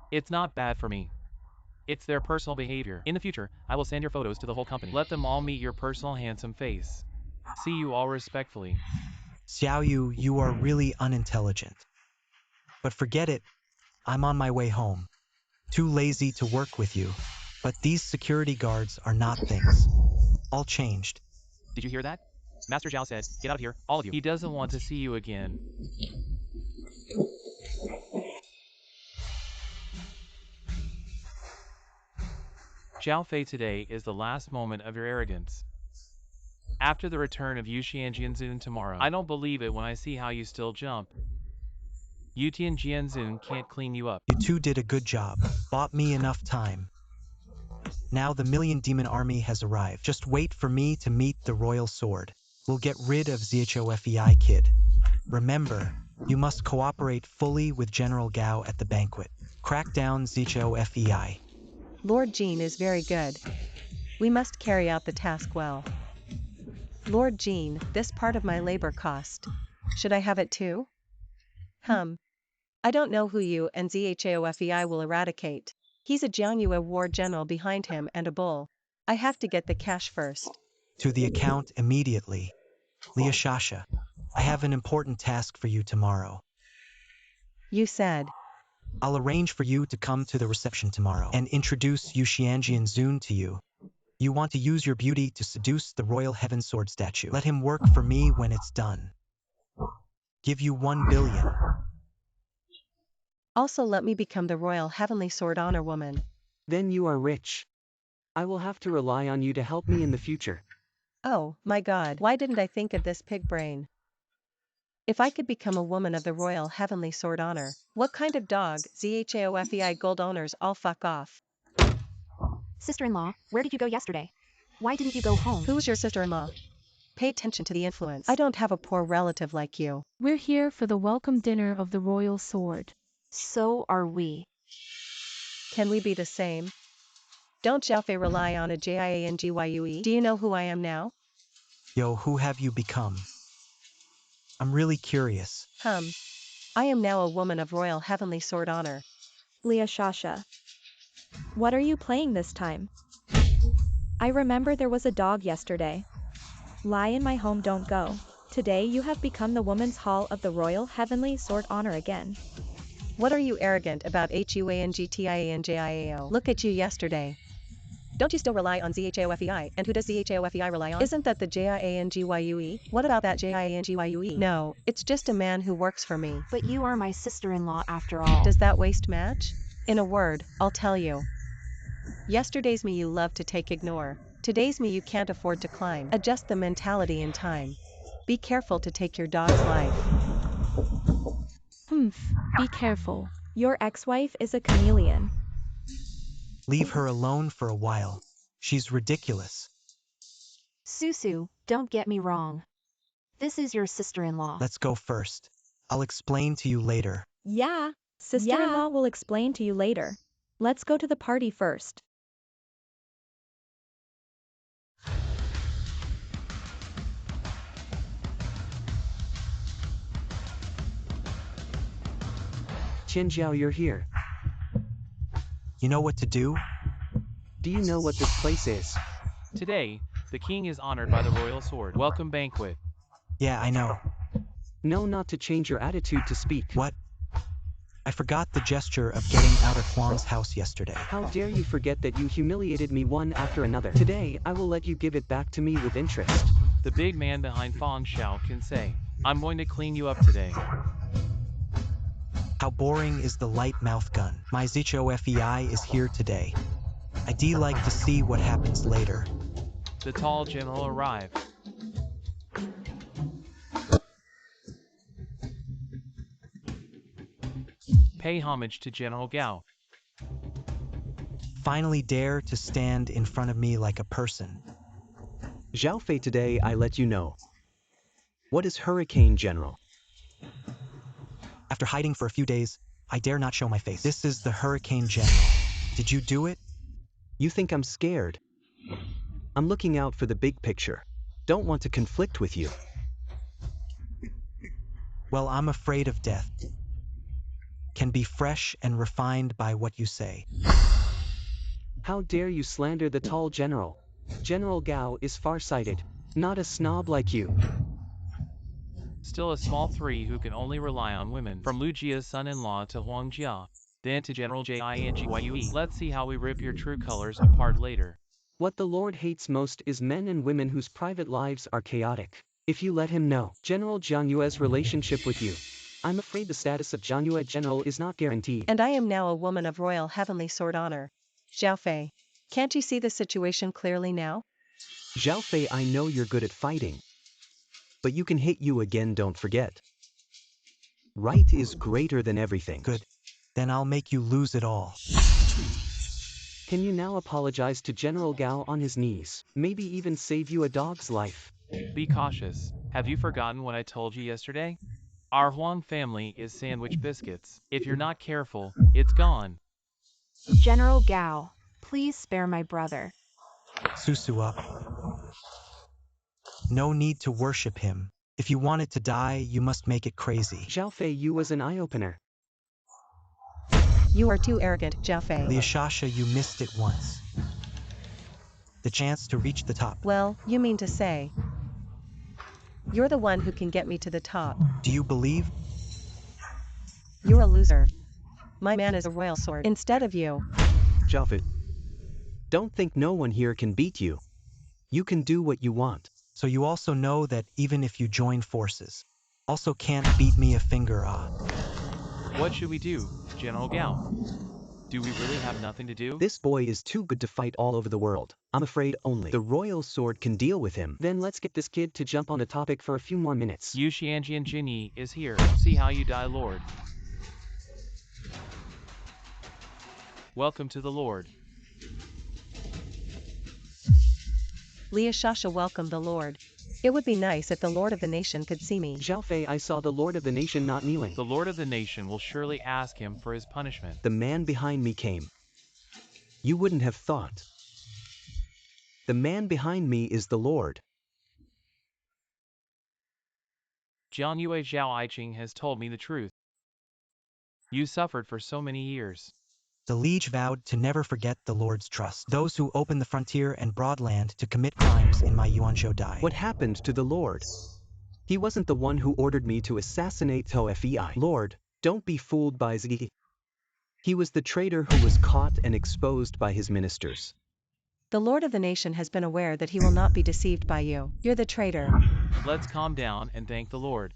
It's not bad for me. It's their personal behavior. In the future, I will send your photos to the whole company. Let them all meet your personal handsome face. See you all respectfully. Xiao Yu, you are really unintelligent. But forget it, I'm on my way home. Too lazy to work with you. But these security guards are not things. All changed. Did you hear that? Master Zhao said, get out of here, all of you. He doesn't want to see you again. Zhao Fei, today is the last moment of your arrogance. After the return of Yuxian Jianzun tomorrow, I don't believe it when I see how you still jump. Yutian Jianzun can't clean you up. You two did a good job. Bought me enough time. Now the Million Demon Army has arrived. Just wait for me to meet the Royal Sword. We'll get rid of ZHOFEI Kid. Remember, you must cooperate fully with General Gao at the banquet. Crack down ZHOFEI. Lord Jean is very good. We must carry out the task well. Lord Jean, this part of my labor cost. Should I have it too? I don't know who you and ZHAOFEI will eradicate. He's a Jiangyue war general behind him and a bull. I have to get the cash first. To the account immediately. Leah Shasha, I have an important task for you tomorrow. You said. I'll arrange for you to come to the reception tomorrow and introduce Yuxianjian Zun to you. You want to use your beauty to seduce the Royal Heaven Sword statue. Let him work for me when it's done. Give you 1 billion. Also let me become the Royal Heavenly Sword Honor Woman. Then you are rich. I will have to rely on you to help me in the future. Oh, my God, why didn't I think of this pig brain? If I could become a woman of the Royal Heavenly Sword Honor, what kind of dog? ZHAOFEI gold owners all fuck off. Sister-in-law, where did you go yesterday? Why didn't you go home? Who's your sister-in-law? Pay attention to the influence. I don't have a poor relative like you. We're here for the welcome dinner of the Royal Sword. So are we. Can we be the same? Don't Xiaofei rely on a JIANGYUE? Do you know who I am now? Yo, who have you become? I'm really curious. I am now a woman of Royal Heavenly Sword Honor. Leah Shasha. What are you playing this time? I remember there was a dog yesterday. Lie in my home, don't go. Today you have become the Woman's Hall of the Royal Heavenly Sword Honor again. What are you arrogant about HUANGTIANJIAO? Look at you yesterday. Don't you still rely on ZHAOFEI? And who does ZHAOFEI rely on? Isn't that the JIANGYUE? What about that JIANGYUE? No, it's just a man who works for me. But you are my sister-in-law after all. Does that waist match? In a word, I'll tell you. Yesterday's me you love to take ignore. Today's me you can't afford to climb. Adjust the mentality in time. Be careful to take your dog's life. Be careful. Your ex-wife is a chameleon. Leave her alone for a while. She's ridiculous. Susu, don't get me wrong. This is your sister-in-law. Let's go first. I'll explain to you later. Yeah, sister-in-law will explain to you later. Let's go to the party first. Qianjiao, you're here. You know what to do? Do you know what this place is? Today, the king is honored by the Royal Sword. Welcome banquet. Yeah, I know. No, not to change your attitude to speak. What? I forgot the gesture of getting out of Huang's house yesterday. How dare you forget that you humiliated me one after another. Today, I will let you give it back to me with interest. The big man behind Fong Xiao can say, I'm going to clean you up today. How boring is the light mouth gun. My ZHOFEI is here today. I'd like to see what happens later. The tall general arrived. Pay homage to General Gao. Finally dare to stand in front of me like a person. Zhao Fei, today I let you know. What is Hurricane General? After hiding for a few days, I dare not show my face. This is the Hurricane General. Did you do it? You think I'm scared? I'm looking out for the big picture. Don't want to conflict with you. Well, I'm afraid of death. Can be fresh and refined by what you say. How dare you slander the tall general? General Gao is farsighted, not a snob like you. Still a small three who can only rely on women. From Lu Jia's son-in-law to Huang Jia, then to General Jinggyue. Let's see how we rip your true colors apart later. What the Lord hates most is men and women whose private lives are chaotic. If you let him know General Jiang Yue's relationship with you, I'm afraid the status of Jiang Yue General is not guaranteed. And I am now a woman of royal heavenly sword honor. Zhao Fei, can't you see the situation clearly now? Zhao Fei, I know you're good at fighting. But you can hit you again, don't forget. Right is greater than everything. Good. Then I'll make you lose it all. Can you now apologize to General Gao on his knees? Maybe even save you a dog's life. Be cautious. Have you forgotten what I told you yesterday? Our Huang family is sandwich biscuits. If you're not careful, it's gone. General Gao, please spare my brother. Susu up. No need to worship him. If you want it to die, you must make it crazy. Zhao Fei, you was an eye-opener. You are too arrogant, Zhao Fei. Liashasha, you missed it once. The chance to reach the top. Well, you mean to say, you're the one who can get me to the top. Do you believe? You're a loser. My man is a royal sword instead of you. Zhao Fei, don't think no one here can beat you. You can do what you want. So you also know that even if you join forces, also can't beat me a finger, What should we do, General Gao? Do we really have nothing to do? This boy is too good to fight all over the world. I'm afraid only the royal sword can deal with him. Then let's get this kid to jump on the topic for a few more minutes. Yu Xianjian Jinyi is here. See how you die, Lord. Welcome to the Lord. Liashasha welcomed the Lord. It would be nice if the Lord of the nation could see me. Zhao Fei, I saw the Lord of the nation not kneeling. The Lord of the nation will surely ask him for his punishment. The man behind me came. You wouldn't have thought. The man behind me is the Lord. Jiang Yue Zhao Aiqing has told me the truth. You suffered for so many years. The liege vowed to never forget the Lord's trust. Those who open the frontier and broad land to commit crimes in my Yuanzhou die. What happened to the Lord? He wasn't the one who ordered me to assassinate Tao Fei. Lord, don't be fooled by Zi. He was the traitor who was caught and exposed by his ministers. The Lord of the nation has been aware that he will not be deceived by you. You're the traitor. Let's calm down and thank the Lord.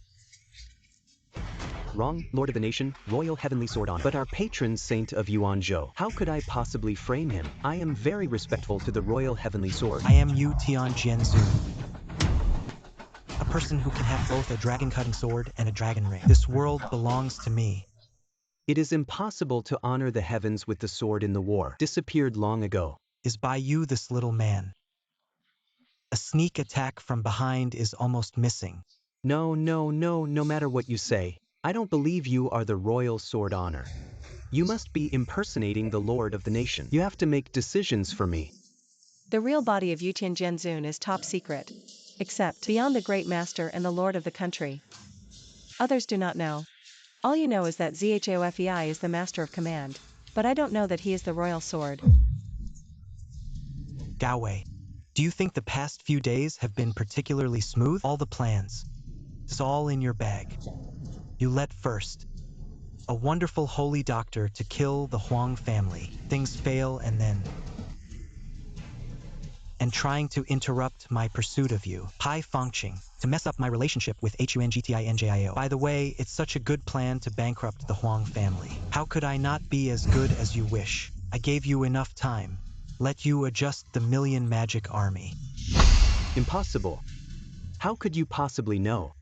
Wrong, Lord of the nation, royal heavenly sword on. But our patron saint of Yuanzhou. How could I possibly frame him? I am very respectful to the royal heavenly sword. I am Yu Tian Jianzu. A person who can have both a dragon-cutting sword and a dragon ring. This world belongs to me. It is impossible to honor the heavens with the sword in the war. Disappeared long ago. Is by you, this little man. A sneak attack from behind is almost missing. No matter what you say. I don't believe you are the royal sword honor. You must be impersonating the Lord of the nation. You have to make decisions for me. The real body of Yutian Zhenzun is top secret. Except beyond the great master and the lord of the country. Others do not know. All you know is that ZHOFEI is the master of command. But I don't know that he is the royal sword. Gaowei, do you think the past few days have been particularly smooth? All the plans. It's all in your bag. You let first. a wonderful holy doctor to kill the Huang family. Things fail and trying to interrupt my pursuit of you. Pai Fengqing, to mess up my relationship with Huangtinjiao. By the way, it's such a good plan to bankrupt the Huang family. How could I not be as good as you wish? I gave you enough time. Let you adjust the million magic army. Impossible. How could you possibly know?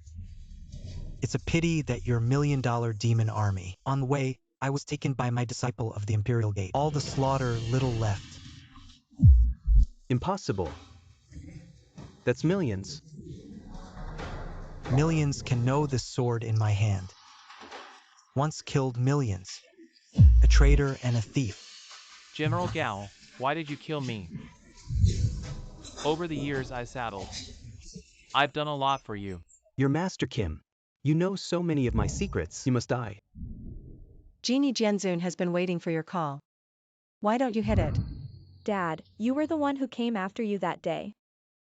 It's a pity that your $1 million demon army. On the way, I was taken by my disciple of the Imperial Gate. All the slaughter, little left. Impossible. That's millions. Millions can know this sword in my hand. Once killed millions. A traitor and a thief. General Gao, why did you kill me? Over the years I saddled. I've done a lot for you. Your Master Kim. You know so many of my secrets. You must die. Genie Jianzun has been waiting for your call. Why don't you hit it? Dad, you were the one who came after you that day.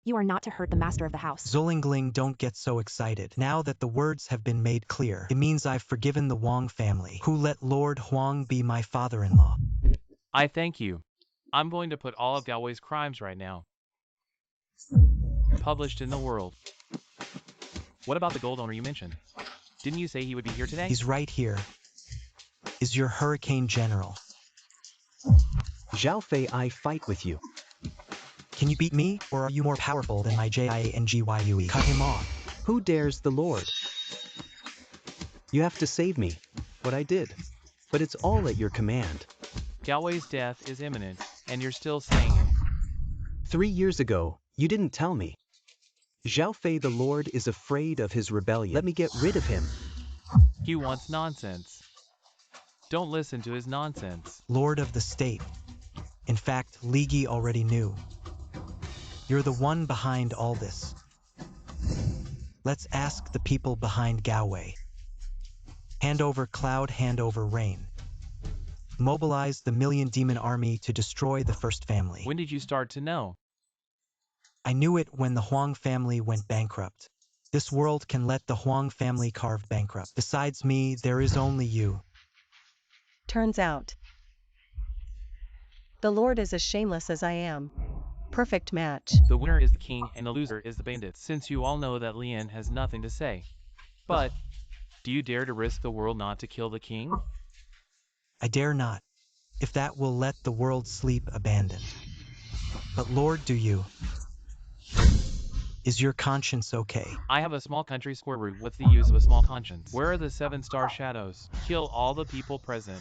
You are not to hurt the master of the house. Zolingling, don't get so excited. Now that the words have been made clear, it means I've forgiven the Wang family, who let Lord Huang be my father-in-law. I thank you. I'm going to put all of Galway's crimes right now. Published in the world. What about the gold owner you mentioned? Didn't you say he would be here today? He's right here. Is your hurricane general. Zhao Fei, I fight with you. Can you beat me, or are you more powerful than my Jiangyu? Cut him off. Who dares the Lord? You have to save me. What I did. But it's all at your command. Galway's death is imminent, and you're still saying it. 3 years ago, you didn't tell me. Zhao Fei the Lord is afraid of his rebellion. Let me get rid of him. He wants nonsense. Don't listen to his nonsense. Lord of the state. In fact, Li Yi already knew. You're the one behind all this. Let's ask the people behind Galway. Hand over cloud, hand over rain. Mobilize the million demon army to destroy the first family. When did you start to know? I knew it when the Huang family went bankrupt. This world can let the Huang family carve bankrupt. Besides me, there is only you. Turns out. The Lord is as shameless as I am. Perfect match. The winner is the king and the loser is the bandit. Since you all know that Lian has nothing to say. But, do you dare to risk the world not to kill the king? I dare not, if that will let the world sleep abandoned. But Lord, do you? Is your conscience okay? I have a small country square root. What's the use of a small conscience? Where are the 7-star shadows? Kill all the people present.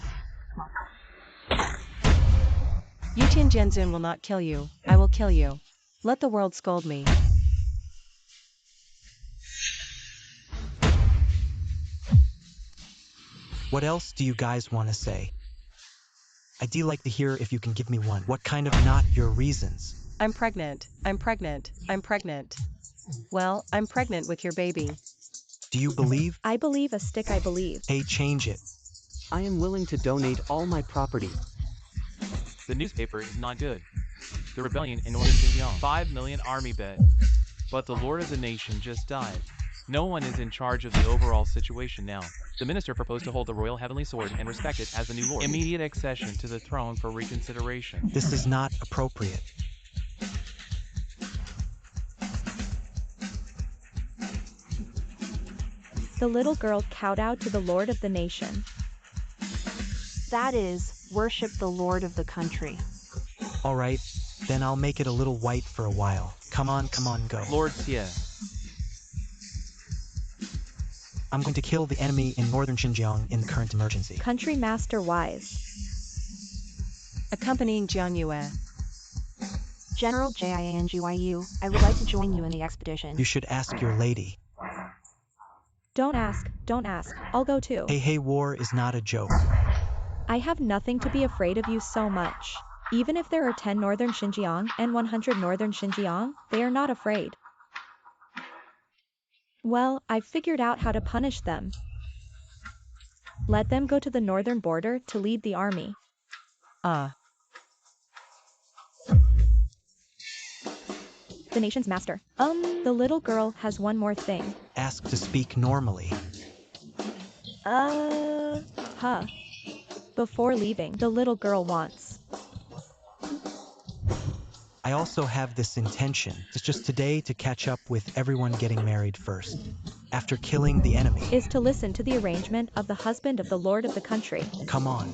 Yutin Jianzun will not kill you. I will kill you. Let the world scold me. What else do you guys want to say? I'd like to hear if you can give me one. What kind of not your reasons? I'm pregnant. I'm pregnant. I'm pregnant. Well, I'm pregnant with your baby. Do you believe? I believe a stick, I believe. Hey, change it. I am willing to donate all my property. The newspaper is not good. The rebellion in Northern Xinjiang. 5 million army bet. But the lord of the nation just died. No one is in charge of the overall situation now. The minister proposed to hold the royal heavenly sword and respect it as the new lord. Immediate accession to the throne for reconsideration. This is not appropriate. The little girl kowtowed to the lord of the nation. That is, worship the lord of the country. All right, then I'll make it a little white for a while. Come on, go. Lord Xie. I'm going to kill the enemy in northern Xinjiang in the current emergency. Country master wise. Accompanying Jiang Yue. General Jiangyu, I would like to join you in the expedition. You should ask your lady. Don't ask, don't ask. I'll go too. Hey, war is not a joke. I have nothing to be afraid of you so much. Even if there are 10 northern Xinjiang and 100 northern Xinjiang, they are not afraid. Well, I've figured out how to punish them. Let them go to the northern border to lead the army. The nation's master. The little girl has one more thing. Ask to speak normally. Huh. Before leaving, the little girl wants. I also have this intention. It's just today to catch up with everyone getting married first. After killing the enemy. Is to listen to the arrangement of the husband of the lord of the country. Come on.